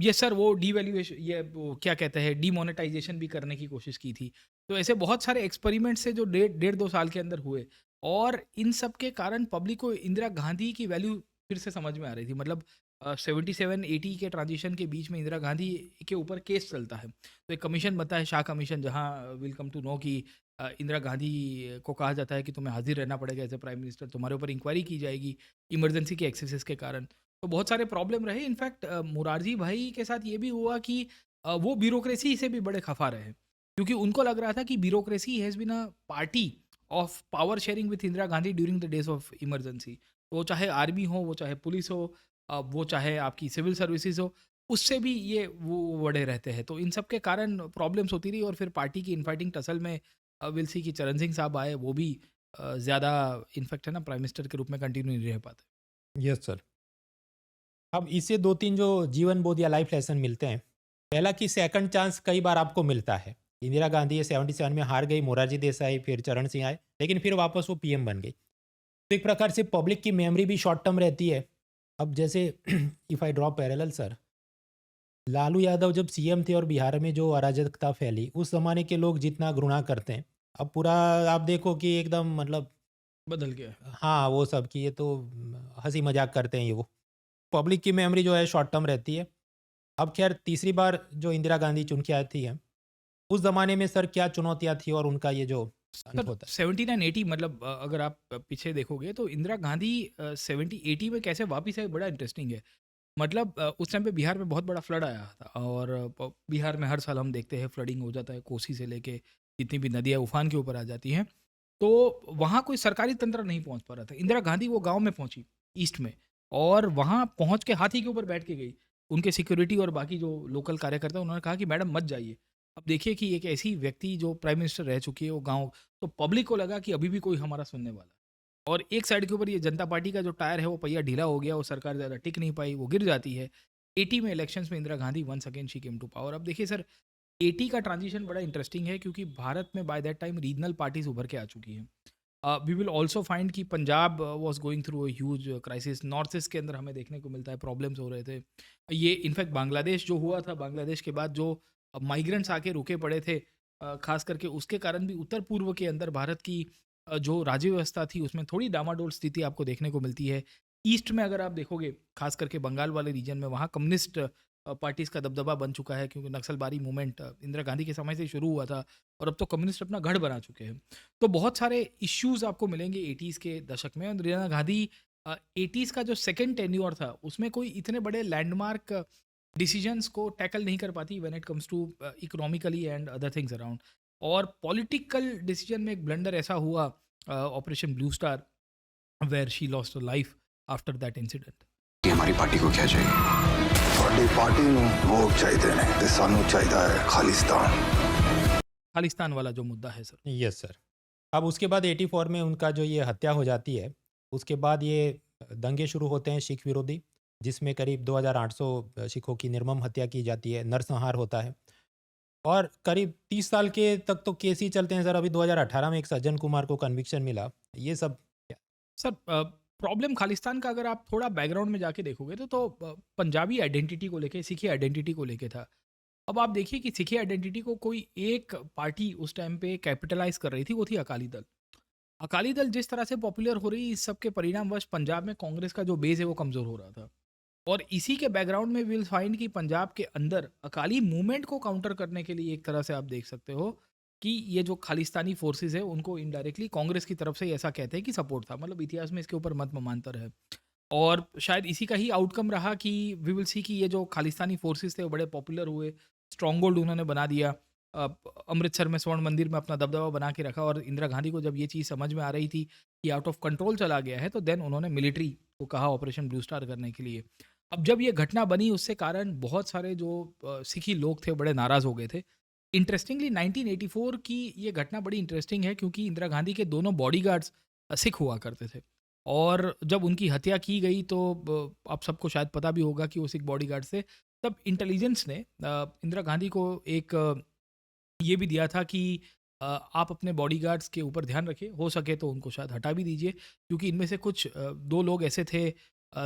ये सर वो डीवैल्यूएशन, ये वो क्या कहते हैं, डीमोनेटाइजेशन भी करने की कोशिश की थी। तो ऐसे बहुत सारे एक्सपेरिमेंट्स है जो 1.5-2 साल के अंदर हुए और इन सब के कारण पब्लिक को इंदिरा गांधी की वैल्यू फिर से समझ में आ रही थी। मतलब 77-80 के ट्रांजिशन के बीच में इंदिरा गांधी के ऊपर केस चलता है। तो एक कमीशन बनता है, शाह कमीशन, जहां विल कम टू नो कि इंदिरा गांधी को कहा जाता है कि तुम्हें हाजिर रहना पड़ेगा एज ए प्राइम मिनिस्टर, तुम्हारे ऊपर इंक्वायरी की जाएगी इमरजेंसी के एक्सेसेस के कारण। तो बहुत सारे प्रॉब्लम रहे। इनफैक्ट मोरारजी भाई के साथ ये भी हुआ कि वो ब्यूरोक्रेसी से भी बड़े खफा रहे, क्योंकि उनको लग रहा था कि bureaucracy has been a party of power sharing with Indira Gandhi during the days of emergency. वो चाहे आर्मी हो, वो चाहे पुलिस हो, वो चाहे आपकी सिविल सर्विसेज हो, उससे भी ये वो बड़े रहते हैं। तो इन सब के कारण प्रॉब्लम्स होती रही और फिर पार्टी की इनफाइटिंग टसल में विल सी कि चरण सिंह साहब आए, वो भी ज़्यादा इनफैक्ट है ना प्राइम मिनिस्टर के रूप में कंटिन्यू नहीं रह पाते। Yes sir. अब इससे 2-3 जो जीवन बोध या लाइफ लेसन मिलते हैं। पहला कि सेकंड चांस कई बार आपको मिलता है। इंदिरा गांधी 77 में हार गई, मोरारजी देसाई, फिर चरण सिंह आए, लेकिन फिर वापस वो PM बन गई। तो एक प्रकार से पब्लिक की मेमोरी भी शॉर्ट टर्म रहती है। अब जैसे if I draw parallel sir, Lalu Yadav जब सीएम थे और बिहार में जो अराजकता फैली, उस ज़माने के लोग जितना घृणा करते हैं, अब पूरा आप देखो कि एकदम मतलब बदल गया है। हाँ, वो सब कि ये तो हँसी मज़ाक करते हैं ये वो। पब्लिक की मेमोरी जो है शॉर्ट टर्म रहती है। अब ख़ैर तीसरी बार जो इंदिरा गांधी चुन के आती हैं, उस ज़माने में सर क्या चुनौतियाँ थी और उनका ये जो अंत होता है? 79-80 मतलब अगर आप पीछे देखोगे तो इंदिरा गांधी 70-80 में कैसे वापस आए बड़ा इंटरेस्टिंग है। मतलब उस टाइम पे बिहार में बहुत बड़ा फ्लड आया था और बिहार में हर साल हम देखते हैं फ्लडिंग हो जाता है, कोसी से लेके जितनी भी नदियाँ उफान के ऊपर आ जाती हैं। तो वहाँ कोई सरकारी तंत्र नहीं पहुँच पा रहा था। इंदिरा गांधी वो गाँव में पहुँची ईस्ट में और वहाँ पहुँच के हाथी के ऊपर बैठ के गई। उनके सिक्योरिटी और बाकी जो लोकल कार्यकर्ता उन्होंने कहा कि मैडम मत जाइए। अब देखिए कि एक ऐसी व्यक्ति जो प्राइम मिनिस्टर रह चुकी है वो गाँव, तो पब्लिक को लगा कि अभी भी कोई हमारा सुनने वाला है। और एक साइड के ऊपर ये जनता पार्टी का जो टायर है वो पहिया ढीला हो गया, वो सरकार ज़्यादा टिक नहीं पाई, वो गिर जाती है। 80 में इलेक्शंस में Indira Gandhi once again she came to power. अब देखिए सर 80 का ट्रांजिशन बड़ा इंटरेस्टिंग है क्योंकि भारत में bye that time regional parties उभर के आ चुकी हैं। वी विल ऑल्सो फाइंड कि Punjab was going through a huge crisis, north east के अंदर हमें देखने को मिलता है प्रॉब्लम्स हो रहे थे। ये इनफैक्ट बांग्लादेश जो हुआ था, बांग्लादेश के बाद जो माइग्रेंट्स आके रुके पड़े थे, खास करके उसके कारण भी उत्तर पूर्व के अंदर भारत की जो राज्य व्यवस्था थी उसमें थोड़ी डामाडोल स्थिति आपको देखने को मिलती है। ईस्ट में अगर आप देखोगे खास करके बंगाल वाले रीजन में वहाँ कम्युनिस्ट पार्टीज़ का दबदबा बन चुका है क्योंकि नक्सलबारी मूवमेंट इंदिरा गांधी के समय से ही शुरू हुआ था और अब तो कम्युनिस्ट अपना गढ़ बना चुके हैं। तो बहुत सारे इश्यूज आपको मिलेंगे 80s के दशक में। और इंदिरा गांधी 80s का जो सेकेंड टेन्योर था उसमें कोई इतने बड़े लैंडमार्क डिसीजंस को टैकल नहीं कर पाती when it comes to economically and other things around. और पॉलिटिकल डिसीजन में एक ब्लंडर ऐसा हुआ operation blue star where she lost life after that incident. कि हमारी पार्टी को क्या चाहिए? ਸਾਡੀ ਪਾਰਟੀ ਨੂੰ ਵੋਟ ਚਾਹੀਦੇ ਨੇ ਤੇ ਸਾਨੂੰ ਚਾਹੀਦਾ ਹੈ ਖਾਲਿਸਤਾਨ। खालिस्तान वाला जो मुद्दा है सर। Yes sir. अब उसके बाद 84 में उनका जो ये हत्या हो जाती है, उसके बाद ये दंगे शुरू होते हैं सिख विरोधी, जिसमें करीब 2800 सिखों की निर्मम हत्या की जाती है, नरसंहार होता है और करीब 30 साल के तक तो केस ही चलते हैं सर। अभी 2018 में एक सज्जन कुमार को कन्विक्शन मिला। ये सब सर प्रॉब्लम खालिस्तान का अगर आप थोड़ा बैकग्राउंड में जाके देखोगे तो पंजाबी आइडेंटिटी को लेके, सिखी आइडेंटिटी को लेके था। अब आप देखिए कि सिखी आइडेंटिटी को कोई एक पार्टी उस टाइम पे कैपिटलाइज कर रही थी, वो थी अकाली दल। अकाली दल जिस तरह से पॉपुलर हो रही, इस सब के परिणामवश पंजाब में कांग्रेस का जो बेस है वो कमज़ोर हो रहा था। और इसी के बैकग्राउंड में विल फाइंड कि पंजाब के अंदर अकाली मूवमेंट को काउंटर करने के लिए एक तरह से आप देख सकते हो कि ये जो खालिस्तानी फोर्सेस है उनको इनडायरेक्टली कांग्रेस की तरफ से ऐसा कहते हैं कि सपोर्ट था। मतलब इतिहास में इसके ऊपर मत ममांतर है और शायद इसी का ही आउटकम रहा कि वी विल सी कि ये जो खालिस्तानी फोर्सेस थे वो बड़े पॉपुलर हुए, स्ट्रॉन्ग होल्ड उन्होंने बना दिया। अमृतसर में स्वर्ण मंदिर में अपना दबदबा बना के रखा और इंदिरा गांधी को जब ये चीज़ समझ में आ रही थी कि आउट ऑफ कंट्रोल चला गया है तो देन उन्होंने मिलिट्री को कहा ऑपरेशन ब्लू स्टार करने के लिए। अब जब ये घटना बनी उससे कारण बहुत सारे जो सिखी लोग थे बड़े नाराज़ हो गए थे। इंटरेस्टिंगली 1984 की ये घटना बड़ी इंटरेस्टिंग है क्योंकि इंदिरा गांधी के दोनों बॉडीगार्ड्स सिख हुआ करते थे और जब उनकी हत्या की गई तो आप सबको शायद पता भी होगा कि वो सिख बॉडीगार्ड्स थे। तब इंटेलिजेंस ने इंदिरा गांधी को एक ये भी दिया था कि आप अपने बॉडीगार्ड्स के ऊपर ध्यान रखिए, हो सके तो उनको शायद हटा भी दीजिए क्योंकि इनमें से कुछ दो लोग ऐसे थे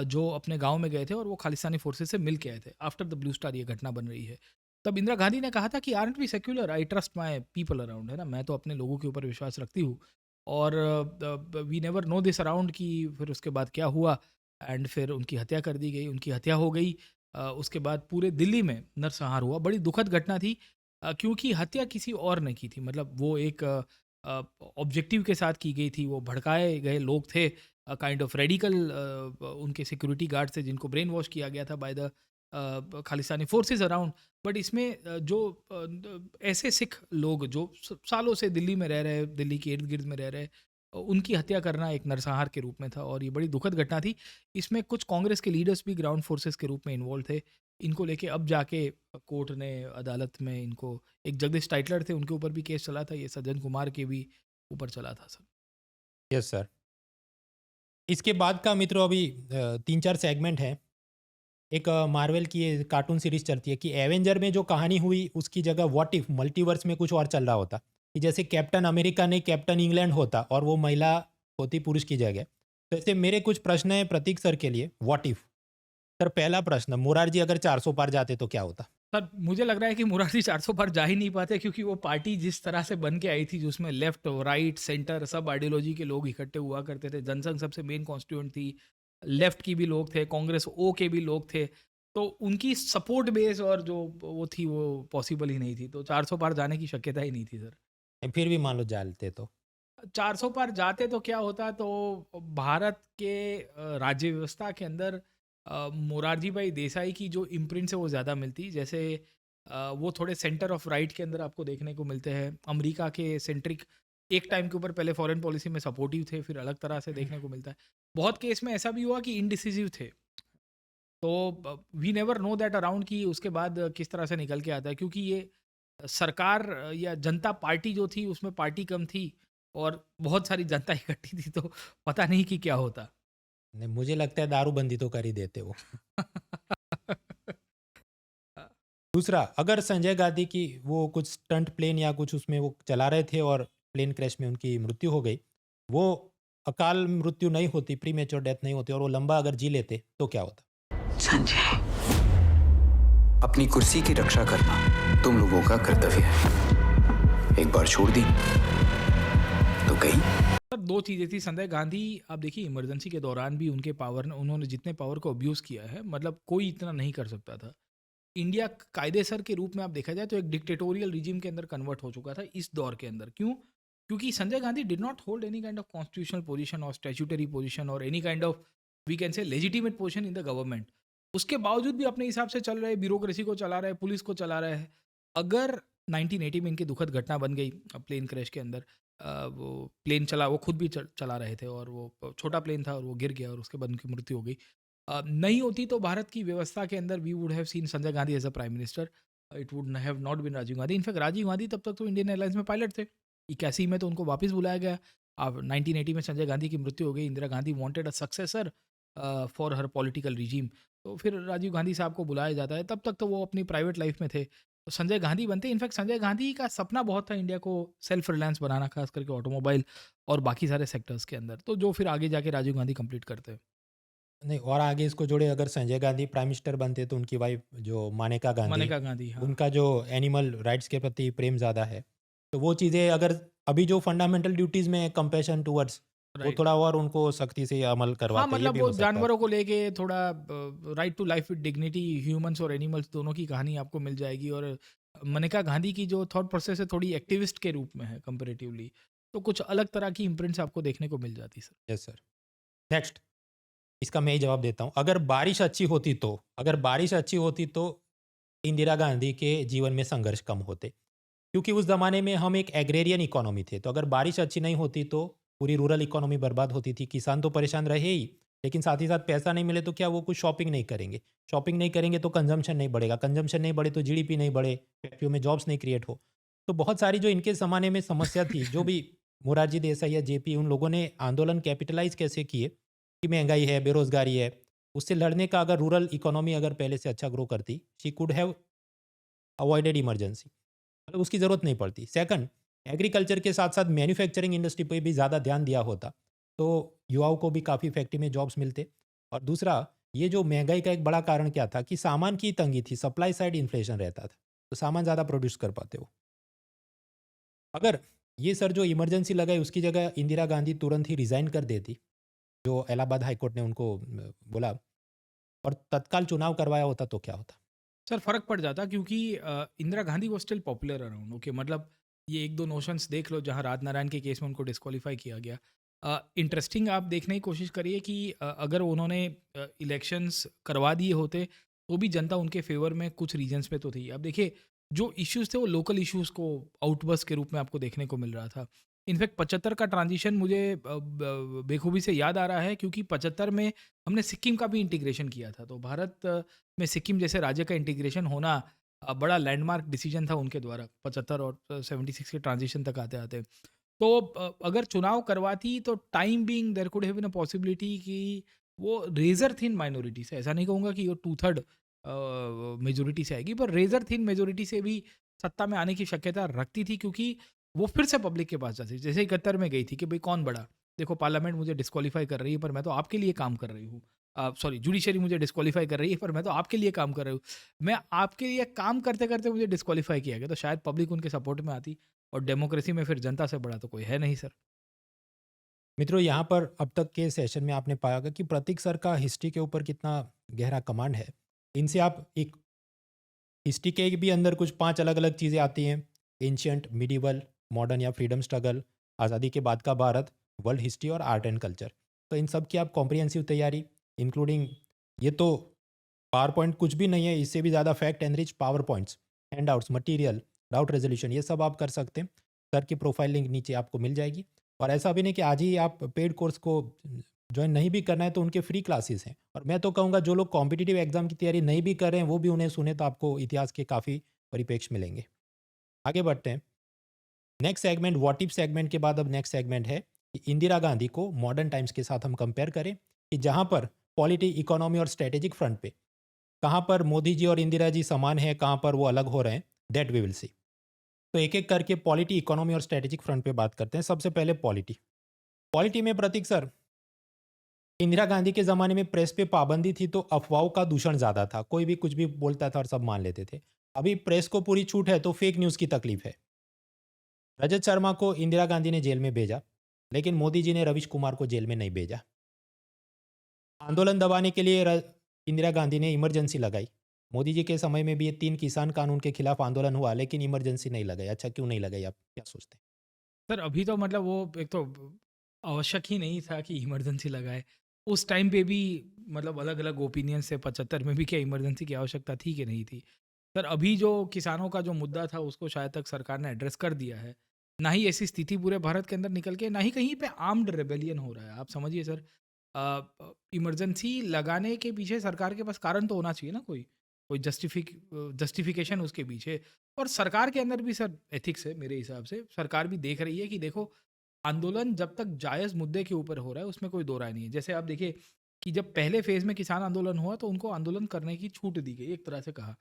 जो अपने गांव में गए थे और वो खालिस्तानी फोर्सेस से मिल के आए थे। आफ्टर द ब्लू स्टार ये घटना बन रही है। तब इंदिरा गांधी ने कहा था कि aren't we secular, I trust my people around, है ना, मैं तो अपने लोगों के ऊपर विश्वास रखती हूँ और we never know this around कि फिर उसके बाद क्या हुआ एंड फिर उनकी हत्या कर दी गई, उनकी हत्या हो गई। उसके बाद पूरे दिल्ली में नरसंहार हुआ। बड़ी दुखद घटना थी क्योंकि हत्या किसी और ने की थी। मतलब वो एक ऑब्जेक्टिव के साथ की गई थी, वो भड़काए गए लोग थे, काइंड ऑफ रेडिकल उनके सिक्योरिटी गार्ड थे जिनको ब्रेन वॉश किया गया था by the Khalistani forces around. But इसमें जो ऐसे सिख लोग जो सालों से दिल्ली में रह रहे, दिल्ली के इर्द गिर्द में रह रहे, उनकी हत्या करना एक नरसंहार के रूप में था और ये बड़ी दुखद घटना थी। इसमें कुछ कांग्रेस के लीडर्स भी ग्राउंड फोर्सेस के रूप में इन्वॉल्व थे। इनको लेके अब जाके कोर्ट ने, अदालत में इनको, एक जगदीश टाइटलर थे उनके ऊपर भी केस चला था, ये सज्जन कुमार के भी ऊपर चला था सर। Yes sir. इसके बाद का मित्रों अभी 3-4 सेगमेंट हैं। एक मार्वल की कार्टून सीरीज चलती है कि एवेंजर में जो कहानी हुई उसकी जगह व्हाट इफ मल्टीवर्स में कुछ और चल रहा होता कि जैसे कैप्टन अमेरिका नहीं कैप्टन इंग्लैंड होता और वो महिला होती पुरुष की जगह। तो ऐसे मेरे कुछ प्रश्न हैं प्रतीक सर के लिए, व्हाट इफ सर पहला प्रश्न, मोरारजी अगर 400 पार जाते तो क्या होता? सर मुझे लग रहा है कि मोरारजी 400 पार जा ही नहीं पाते, क्योंकि वो पार्टी जिस तरह से बन के आई थी, जिसमें लेफ्ट राइट सेंटर सब आइडियोलॉजी के लोग इकट्ठे हुआ करते थे, जनसंघ सबसे मेन कॉन्स्टिट्यूएंट थी, लेफ्ट की भी लोग थे, कांग्रेस ओ के भी लोग थे, तो उनकी सपोर्ट बेस और जो वो थी वो पॉसिबल ही नहीं थी, तो 400 पार जाने की शक्यता ही नहीं थी सर। फिर भी मान लो जाते तो 400 पार जाते तो क्या होता, तो भारत के राज्य व्यवस्था के अंदर मोरारजी भाई देसाई की जो इम्प्रिंट्स है वो ज़्यादा मिलती, जैसे वो थोड़े सेंटर ऑफ राइट के अंदर आपको देखने को मिलते हैं, अमेरिका के सेंट्रिक एक टाइम के ऊपर पहले फॉरेन पॉलिसी में सपोर्टिव थे, फिर अलग तरह से देखने को मिलता है। बहुत केस में ऐसा भी हुआ कि इनडिसिसिव थे, तो we never know that around कि उसके बाद किस तरह से निकल के आता है, क्योंकि ये सरकार या जनता पार्टी जो थी उसमें पार्टी कम थी और बहुत सारी जनता इकट्ठी थी, तो पता नहीं कि क्या होता। नहीं, मुझे लगता है दारूबंदी तो कर ही देते वो। दूसरा, अगर संजय गांधी की वो कुछ स्टंट प्लेन या कुछ उसमें वो चला रहे थे और प्लेन क्रैश में उनकी मृत्यु हो गई, वो अकाल मृत्यु नहीं होती, प्री मेच्योर डेथ नहीं होती और वो लंबा अगर जी लेते तो क्या होता? संजय, अपनी कुर्सी की रक्षा करना तुम लोगों का कर्तव्य है। एक बार छोड़ दी तो कहीं। सर दो चीज़ें थी, संजय गांधी आप देखिए इमरजेंसी के दौरान भी उनके पावर ने, उन्होंने जितने पावर को अब्यूज़ किया है, मतलब कोई इतना नहीं कर सकता था। इंडिया कायदेसर के रूप में आप देखा जाए तो एक डिक्टेटोरियल रिजीम के अंदर कन्वर्ट हो चुका था इस दौर के अंदर। क्यों? क्योंकि Sanjay Gandhi did not hold any kind of constitutional position और स्टैट्यूटरी पोजीशन और any kind of we can say legitimate position in the government. उसके बावजूद भी अपने हिसाब से चल रहे, ब्यूरोक्रेसी को चला रहे, पुलिस को चला रहे हैं। अगर 1980 में इनकी दुखद घटना बन गई प्लेन क्रैश के अंदर, वो प्लेन चला, वो खुद भी चला रहे थे और वो छोटा प्लेन था और वो गिर गया और उसके बाद उनकी मृत्यु हो गई, नहीं होती तो भारत की व्यवस्था के अंदर we would have seen Sanjay Gandhi as a prime minister, it would have not been Rajiv Gandhi. In fact Rajiv Gandhi तब तक तो इंडियन एयरलाइंस में पायलट थे, 81 में तो उनको वापस बुलाया गया। अब 1980 में संजय गांधी की मृत्यु हो गई, Indira Gandhi wanted a successor for her political regime, तो फिर राजीव गांधी साहब को बुलाया जाता है। तब तक तो वो अपनी प्राइवेट लाइफ में थे, तो संजय गांधी बनते। इनफैक्ट संजय गांधी का सपना बहुत था इंडिया को सेल्फ रिलायंस बनाना, खास करके ऑटोमोबाइल और बाकी सारे सेक्टर्स के अंदर, तो जो फिर आगे जाके राजीव गांधी कंप्लीट करते हैं। नहीं, और आगे इसको जोड़े, अगर संजय गांधी प्राइम मिनिस्टर बनते तो उनकी वाइफ जो मानेका गांधी, हाँ। उनका जो एनिमल राइट्स के प्रति प्रेम ज़्यादा है, तो वो चीज़ें अगर अभी जो फंडामेंटल ड्यूटीज़ में कंपैशन टुवर्ड्स, वो थोड़ा और उनको सख्ती से अमल हाँ, करवाते, ये मतलब भी वो हो सकता है। जानवरों को लेके थोड़ा right to life with dignity, humans और एनिमल्स दोनों की कहानी आपको मिल जाएगी। और मनेका गांधी की जो थॉट प्रोसेस है थोड़ी एक्टिविस्ट के रूप में है कंपेरेटिवली, तो कुछ अलग तरह की इम्प्रिंट्स आपको देखने को मिल जाती सर। Yes sir. नेक्स्ट, इसका मैं ही जवाब देता हूँ। अगर बारिश अच्छी होती तो इंदिरा गांधी के जीवन में संघर्ष कम होते, क्योंकि उस ज़माने में हम एक एग्रेरियन इकोनॉमी थे। तो अगर बारिश अच्छी नहीं होती तो पूरी रूरल इकोनॉमी बर्बाद होती थी। किसान तो परेशान रहे ही, लेकिन साथ ही साथ पैसा नहीं मिले तो क्या वो कुछ शॉपिंग नहीं करेंगे तो कंजम्पशन नहीं बढ़ेगा, कंजम्पशन नहीं बढ़े तो जीडीपी नहीं बढ़े, फैक्ट्रियों में जॉब्स नहीं क्रिएट हो। तो बहुत सारी जो इनके ज़माने में समस्या थी, जो भी मोरारजी देसाई या जेपी, उन लोगों ने आंदोलन कैपिटलाइज कैसे किए कि महंगाई है, बेरोजगारी है, उससे लड़ने का अगर रूरल इकोनॉमी अगर पहले से अच्छा ग्रो करती, she could have avoided emergency, मतलब उसकी ज़रूरत नहीं पड़ती। सेकंड, एग्रीकल्चर के साथ साथ मैन्युफैक्चरिंग इंडस्ट्री पे भी ज़्यादा ध्यान दिया होता तो युवाओं को भी काफ़ी फैक्ट्री में जॉब्स मिलते। और दूसरा, ये जो महंगाई का एक बड़ा कारण क्या था कि सामान की तंगी थी, सप्लाई साइड इन्फ्लेशन रहता था, तो सामान ज़्यादा प्रोड्यूस कर पाते हो। अगर ये सर जो इमरजेंसी लगाई उसकी जगह इंदिरा गांधी तुरंत ही रिज़ाइन कर देती, जो इलाहाबाद हाई कोर्ट ने उनको बोला, और तत्काल चुनाव करवाया होता तो क्या होता? सर फ़र्क पड़ जाता, क्योंकि इंदिरा गांधी वो स्टिल पॉपुलर अराउंड, ओके, मतलब ये एक दो नोशंस देख लो जहाँ राज नारायण के केस में उनको डिस्क्वालीफाई किया गया। इंटरेस्टिंग आप देखने की कोशिश करिए कि अगर उन्होंने इलेक्शंस करवा दिए होते तो भी जनता उनके फेवर में कुछ रीजन्स पे तो थी। अब देखिए जो इश्यूज़ थे वो लोकल इश्यूज़ को आउटबर्स्ट के रूप में आपको देखने को मिल रहा था। इनफैक्ट 75 का ट्रांजिशन मुझे बेखूबी से याद आ रहा है, क्योंकि 75 में हमने सिक्किम का भी इंटीग्रेशन किया था, तो भारत में सिक्किम जैसे राज्य का इंटीग्रेशन होना बड़ा लैंडमार्क डिसीजन था उनके द्वारा 75 और 76 के ट्रांजिशन तक आते आते। तो अगर चुनाव करवाती तो time being there could have been a possibility कि वो रेजर थिन माइनॉरिटी से, ऐसा नहीं कहूँगा कि वो 2/3 मेजोरिटी से आएगी, पर रेजर थिन मेजोरिटी से भी सत्ता में आने की शक्यता रखती थी, क्योंकि वो फिर से पब्लिक के पास जाती, जैसे 71 में गई थी कि भाई कौन बड़ा, देखो पार्लियामेंट मुझे डिस्क्वालीफाई कर रही है पर मैं तो आपके लिए काम कर रही हूँ, सॉरी जुडिशरी मुझे डिस्क्वालीफाई कर रही है, पर मैं तो आपके लिए काम कर रही हूँ। मैं आपके लिए काम करते करते मुझे डिस्क्वालीफाई किया गया, तो शायद पब्लिक उनके सपोर्ट में आती, और डेमोक्रेसी में फिर जनता से बड़ा तो कोई है नहीं सर। मित्रों, यहाँ पर अब तक के सेशन में आपने पाया होगा कि प्रतीक सर का हिस्ट्री के ऊपर कितना गहरा कमांड है। इनसे आप एक हिस्ट्री के भी अंदर कुछ 5 अलग अलग चीज़ें आती हैं, एंशियंट, मिडिवल, मॉडर्न या फ्रीडम स्ट्रगल, आज़ादी के बाद का भारत, वर्ल्ड हिस्ट्री और आर्ट एंड कल्चर। तो इन सब की आप कॉम्प्रिहेंसिव तैयारी, इंक्लूडिंग ये तो पावर पॉइंट कुछ भी नहीं है, इससे भी ज़्यादा fact enrich power points, handouts, material, doubt resolution, ये सब आप कर सकते हैं। सर की प्रोफाइल लिंक नीचे आपको मिल जाएगी। और ऐसा भी नहीं कि आज ही आप पेड कोर्स को ज्वाइन नहीं भी करना है तो उनके फ्री क्लासेस हैं। और मैं तो कहूँगा जो लोग कॉम्पिटिटिव एग्जाम की तैयारी नहीं भी कर रहे हैं वो भी उन्हें सुने तो आपको इतिहास के काफ़ी परिप्रेक्ष्य मिलेंगे। आगे बढ़ते हैं। Next segment, what if segment के बाद अब नेक्स्ट सेगमेंट है कि इंदिरा गांधी को मॉडर्न टाइम्स के साथ हम कंपेयर करें कि जहाँ पर पॉलिटी, इकोनॉमी और स्ट्रेटेजिक फ्रंट पे कहाँ पर मोदी जी और इंदिरा जी समान हैं, कहाँ पर वो अलग हो रहे हैं, दैट वी विल सी। तो एक एक करके पॉलिटी, इकोनॉमी और स्ट्रेटेजिक फ्रंट पे बात करते हैं। सबसे पहले पॉलिटी। पॉलिटी में प्रतीक सर, इंदिरा गांधी के ज़माने में प्रेस पे पाबंदी थी तो अफवाहों का दूषण ज़्यादा था, कोई भी कुछ भी बोलता था और सब मान लेते थे। अभी प्रेस को पूरी छूट है तो फेक न्यूज़ की तकलीफ है। रजत शर्मा को इंदिरा गांधी ने जेल में भेजा, लेकिन मोदी जी ने रवीश कुमार को जेल में नहीं भेजा। आंदोलन दबाने के लिए इंदिरा गांधी ने इमरजेंसी लगाई। मोदी जी के समय में भी ये 3 किसान कानून के खिलाफ आंदोलन हुआ, लेकिन इमरजेंसी नहीं लगाई। अच्छा, क्यों नहीं लगाई, आप क्या सोचते हैं? सर अभी तो मतलब वो एक तो आवश्यक ही नहीं था कि इमरजेंसी लगाए। उस टाइम पे भी मतलब अलग अलग ओपिनियन से 75 में भी क्या इमरजेंसी की आवश्यकता थी कि नहीं थी। सर अभी जो किसानों का जो मुद्दा था उसको शायद तक सरकार ने एड्रेस कर दिया है। ना ही ऐसी स्थिति पूरे भारत के अंदर निकल के, ना ही कहीं पे आर्म्ड रेबेलियन हो रहा है। आप समझिए सर, इमरजेंसी लगाने के पीछे सरकार के पास कारण तो होना चाहिए ना, कोई जस्टिफिकेशन उसके पीछे। और सरकार के अंदर भी सर एथिक्स है मेरे हिसाब से। सरकार भी देख रही है कि देखो, आंदोलन जब तक जायज़ मुद्दे के ऊपर हो रहा है उसमें कोई दो राय नहीं है। जैसे आप देखिए कि जब पहले फेज़ में किसान आंदोलन हुआ तो उनको आंदोलन करने की छूट दी गई, एक तरह से कहा।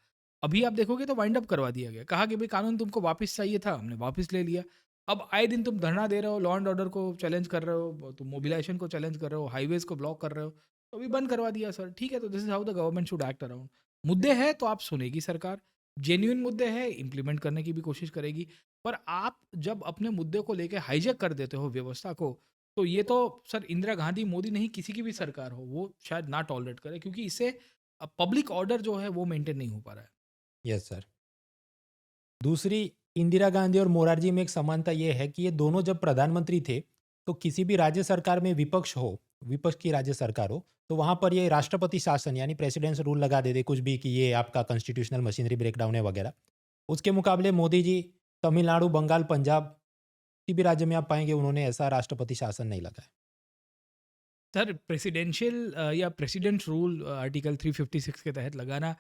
अभी आप देखोगे तो वाइंड अप करवा दिया गया। कहा कि भई कानून तुमको वापस चाहिए था, हमने वापस ले लिया। अब आए दिन तुम धरना दे रहे हो, लॉ एंड ऑर्डर को चैलेंज कर रहे हो, तुम मोबिलाइजेशन को चैलेंज कर रहे हो, हाईवेज़ को ब्लॉक कर रहे हो, तो अभी बंद करवा दिया सर। ठीक है, तो this is how the government should act around. मुद्दे हैं तो आप सुनेगी सरकार, जेन्युइन मुद्दे हैं इम्प्लीमेंट करने की भी कोशिश करेगी। पर आप जब अपने मुद्दे को लेके हाईजैक कर देते हो व्यवस्था को, तो ये तो सर इंदिरा गांधी, मोदी नहीं, किसी की भी सरकार हो वो शायद ना टॉलरेट करे, क्योंकि इससे पब्लिक ऑर्डर जो है वो मेंटेन नहीं हो पा रहा है। Yes sir. दूसरी, इंदिरा गांधी और मोरारजी में एक समानता ये है कि ये दोनों जब प्रधानमंत्री थे तो किसी भी राज्य सरकार में विपक्ष की राज्य सरकार हो, तो वहाँ पर ये राष्ट्रपति शासन यानी प्रेसिडेंस रूल लगा देते कुछ भी कि ये आपका कॉन्स्टिट्यूशनल मशीनरी ब्रेकडाउन है वगैरह। उसके मुकाबले मोदी जी तमिलनाडु, बंगाल, पंजाब किसी भी राज्य में आप पाएंगे उन्होंने ऐसा राष्ट्रपति शासन नहीं लगाया। सर प्रेसिडेंशियल या प्रेसिडेंट रूल आर्टिकल 356 के तहत लगाना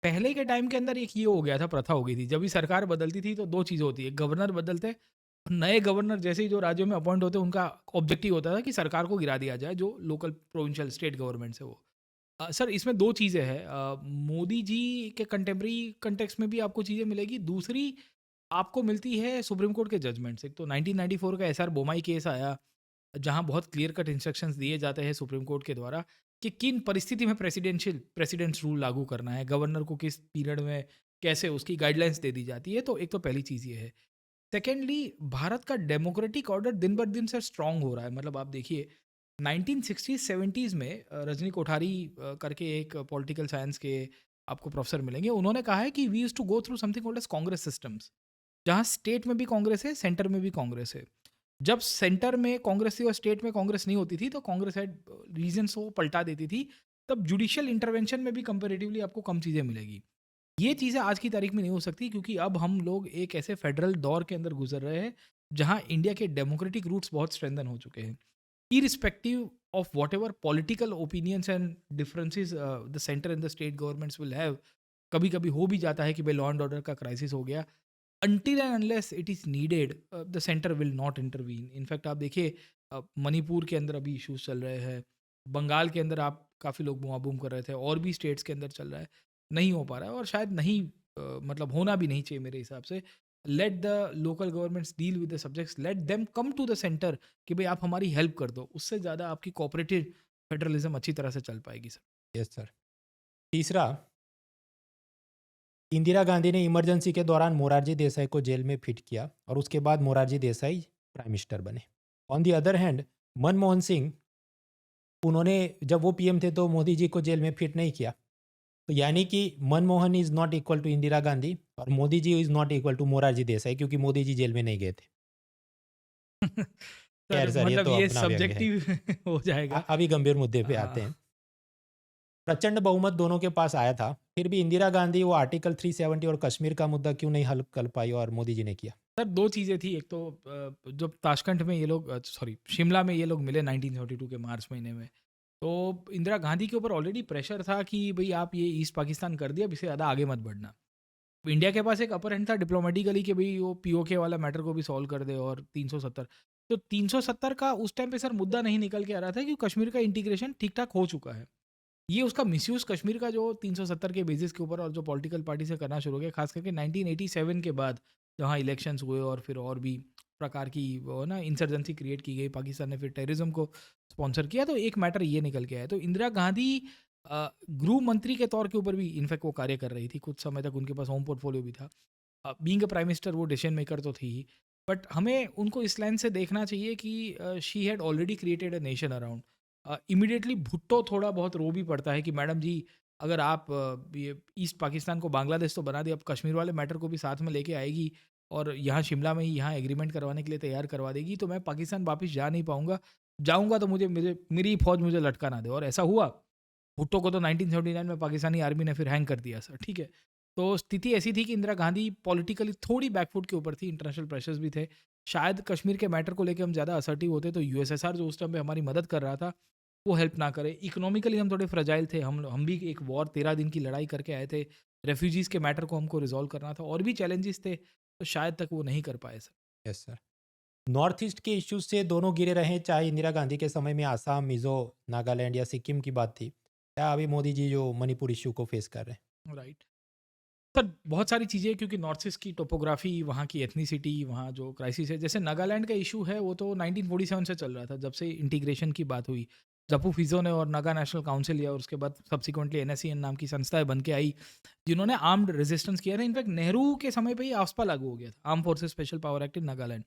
पहले के टाइम के अंदर एक ये हो गया था, प्रथा हो गई थी। जब भी सरकार बदलती थी तो दो चीज़ होती है, गवर्नर बदलते, नए गवर्नर जैसे ही जो राज्यों में अपॉइंट होते उनका ऑब्जेक्टिव होता था कि सरकार को गिरा दिया जाए, जो लोकल प्रोविंशियल स्टेट गवर्नमेंट है वो। सर इसमें दो चीज़ें हैं। मोदी जी के कंटेम्प्रेरी कंटेक्स्ट में भी आपको चीज़ें मिलेगी। दूसरी आपको मिलती है सुप्रीम कोर्ट के जजमेंट्स। एक तो 1994 का एसआर बोमाई केस आया, जहां बहुत क्लियर कट इंस्ट्रक्शंस दिए जाते हैं सुप्रीम कोर्ट के द्वारा कि किन परिस्थिति में प्रेसिडेंट्स रूल लागू करना है, गवर्नर को किस पीरियड में कैसे, उसकी गाइडलाइंस दे दी जाती है। तो एक तो पहली चीज़ ये है। सेकेंडली, भारत का डेमोक्रेटिक ऑर्डर दिन ब दिन सर स्ट्रांग हो रहा है। मतलब आप देखिए 1960s-70s में रजनी कोठारी करके एक पॉलिटिकल साइंस के आपको प्रोफेसर मिलेंगे, उन्होंने कहा है कि we used to go through something called as Congress systems, जहाँ स्टेट में भी कांग्रेस है, सेंटर में भी कांग्रेस है। जब सेंटर में कांग्रेस थी और स्टेट में कांग्रेस नहीं होती थी तो कांग्रेस हेड रीजन्स को पलटा देती थी। तब जुडिशियल इंटरवेंशन में भी कंपैरेटिवली आपको कम चीज़ें मिलेगी। ये चीज़ें आज की तारीख में नहीं हो सकती, क्योंकि अब हम लोग एक ऐसे फेडरल दौर के अंदर गुजर रहे हैं जहां इंडिया के डेमोक्रेटिक रूट्स बहुत स्ट्रेंथन हो चुके हैं। Irrespective of what ever political opinions and differences the centre and the state governments will have, कभी कभी हो भी जाता है कि भाई लॉ एंड ऑर्डर का क्राइसिस हो गया, until and unless it is needed, the center will not intervene. In fact आप देखिए मणिपुर के अंदर अभी इश्यूज चल रहे हैं, बंगाल के अंदर आप काफ़ी लोग बुआ-बूम कर रहे थे, और भी स्टेट्स के अंदर चल रहा है, नहीं हो पा रहा है और शायद नहीं मतलब होना भी नहीं चाहिए मेरे हिसाब से। Let the local governments deal with the subjects, let them come to the centre कि भाई आप हमारी हेल्प कर दो। उससे ज़्यादा आपकी कोऑपरेटिव फेडरलिज्म अच्छी तरह से चल पाएगी सर। Yes sir. तीसरा, इंदिरा गांधी ने इमरजेंसी के दौरान मोरारजी देसाई को जेल में फिट किया और उसके बाद मोरारजी देसाई प्राइम मिनिस्टर बने। On the other hand Manmohan Singh, उन्होंने जब वो पीएम थे तो मोदी जी को जेल में फिट नहीं किया, तो यानी कि Manmohan is not equal to Indira Gandhi और Modi ji is not equal to Morarji Desai, क्योंकि मोदी जी जेल में नहीं गए थे। खैर सर, ये मतलब तो ये अपना व्यंग्य है। सब्जेक्टिव हो जाएगा। अभी गंभीर मुद्दे पे हाँ। आते हैं। प्रचंड बहुमत दोनों के पास आया था, फिर भी इंदिरा गांधी वो आर्टिकल 370 और कश्मीर का मुद्दा क्यों नहीं हल कर पाई और मोदी जी ने किया? सर दो चीज़ें थी। एक तो जब ताशकंद में ये लोग शिमला में ये लोग मिले 1932 के मार्च महीने में, तो इंदिरा गांधी के ऊपर ऑलरेडी प्रेशर था कि भाई आप ये ईस्ट पाकिस्तान कर दिया, अब इससे ज़्यादा आगे मत बढ़ना। इंडिया के पास एक अपर हैंड था डिप्लोमेटिकली कि भाई वो पीओके वाला मैटर को भी सॉल्व कर दे और 370, तो 370 का उस टाइम पे सर मुद्दा नहीं निकल के आ रहा था कि कश्मीर का इंटीग्रेशन ठीक ठाक हो चुका है। ये उसका मिसयूज़ कश्मीर का जो 370 के बेसिस के ऊपर और जो पॉलिटिकल पार्टी से करना शुरू हो गया, खास करके 1987 के बाद जहाँ इलेक्शंस हुए और फिर और भी प्रकार की वो ना इंसर्जेंसी क्रिएट की गई, पाकिस्तान ने फिर टेररिज्म को स्पॉन्सर किया, तो एक मैटर ये निकल के आया। तो इंदिरा गांधी गृह मंत्री के तौर के ऊपर भी इनफैक्ट वो कार्य कर रही थी, कुछ समय तक उनके पास होम पोर्टफोलियो भी था। बीइंग अ प्राइम मिनिस्टर वो डिसीजन मेकर तो थी ही, बट हमें उनको इस लाइन से देखना चाहिए कि she had already created a nation around. Immediately Bhutto थोड़ा बहुत रो भी पड़ता है कि मैडम जी अगर आप ये ईस्ट पाकिस्तान को बांग्लादेश तो बना दिया, अब कश्मीर वाले मैटर को भी साथ में लेके आएगी और यहाँ शिमला में ही यहाँ एग्रीमेंट करवाने के लिए तैयार करवा देगी, तो मैं पाकिस्तान वापस जा नहीं पाऊंगा, जाऊंगा तो मेरी फौज मुझे लटका ना दे। और ऐसा हुआ। भुट्टो को तो 1979 में पाकिस्तानी आर्मी ने फिर हैंग कर दिया सर, ठीक है। तो स्थिति ऐसी थी कि इंदिरा गांधी पॉलिटिकली थोड़ी बैकफुट के ऊपर थी, इंटरनेशनल प्रेशर्स भी थे। शायद कश्मीर के मैटर को लेकर हम ज़्यादा असर्टिव होते तो यूएसएसआर जो उस टाइम पे हमारी मदद कर रहा था वो हेल्प ना करे। इकोनॉमिकली हम थोड़े फ्रजाइल थे, हम भी एक वॉर 13 दिन की लड़ाई करके आए थे, रेफ्यूजीज़ के मैटर को हमको रिजॉल्व करना था और भी चैलेंजेस थे, तो शायद तक वो नहीं कर पाए sir. Yes sir. North east के इश्यूज से दोनों घिरे रहे, चाहे इंदिरा गांधी के समय में आसाम, मिजो, नागालैंड या सिक्किम की बात थी, या अभी मोदी जी जो मणिपुर इश्यू को फेस कर रहे हैं। राइट सर, बहुत सारी चीज़ें, क्योंकि नॉर्थ ईस्ट की टोपोग्राफी, वहाँ की एथनिसिटी, वहाँ जो क्राइसिस है, जैसे नागालैंड का इशू है वो तो 1947 से चल रहा था, जब से इंटीग्रेशन की बात हुई, जपू फिजो ने और नागा नेशनल काउंसिल या और उसके बाद सब्सिक्वेंटली एनएससीएन नाम की संस्थाएं बन के आई जिन्होंने आर्म्ड रेजिस्टेंस किया था। इनफैक्ट नेहरू के समय पे ही आफ्सपा लागू हो गया था, arm forces special power act in Nagaland.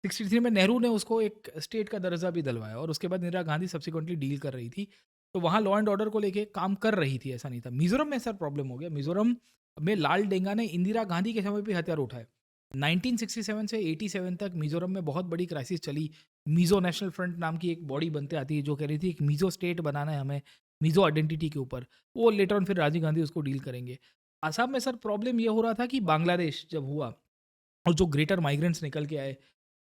63 में नेहरू ने उसको एक स्टेट का दर्जा भी दिलवाया और उसके बाद इंदिरा गांधी सब्सिक्वेंटली डील कर रही थी, तो वहाँ लॉ एंड ऑर्डर को लेके काम कर रही थी, ऐसा नहीं था। मिजोरम में सर प्रॉब्लम हो गया। मिजोरम में लाल डेंगा ने इंदिरा गांधी के समय पे हथियार उठाए। 1967 से 87 तक मिजोरम में बहुत बड़ी क्राइसिस चली। मिजो नेशनल फ्रंट नाम की एक बॉडी बनते आती है जो कह रही थी एक मिजो स्टेट बनाना है हमें, मिजो आइडेंटिटी के ऊपर। वो लेटर ऑन फिर राजीव गांधी उसको डील करेंगे। आसाम में सर प्रॉब्लम ये हो रहा था कि बांग्लादेश जब हुआ और जो ग्रेटर माइग्रेंट्स निकल के आए,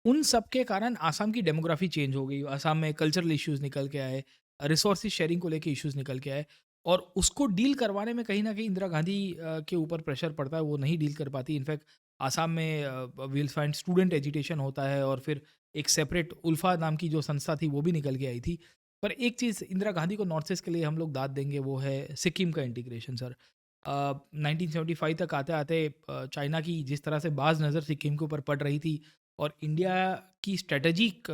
उन सब के कारण आसाम की डेमोग्राफी चेंज हो गई। आसाम में कल्चरल इश्यूज निकल के आए, रिसोर्सेज शेयरिंग को लेके इश्यूज निकल के आए, और उसको डील करवाने में कहीं ना कहीं इंदिरा गांधी के ऊपर प्रेशर पड़ता है, वो नहीं डील कर पाती। इनफैक्ट आसाम में विल फाइंड स्टूडेंट एजिटेशन होता है और फिर एक सेपरेट उल्फा नाम की जो संस्था थी वो भी निकल के आई थी। पर एक चीज़ इंदिरा गांधी को नॉर्थ ईस्ट के लिए हम लोग दाद देंगे, वो है सिक्किम का इंटीग्रेशन सर। 1975 तक आते आते चाइना की जिस तरह से बाज नज़र सिक्किम के ऊपर पड़ रही थी और इंडिया की स्ट्रेटजिक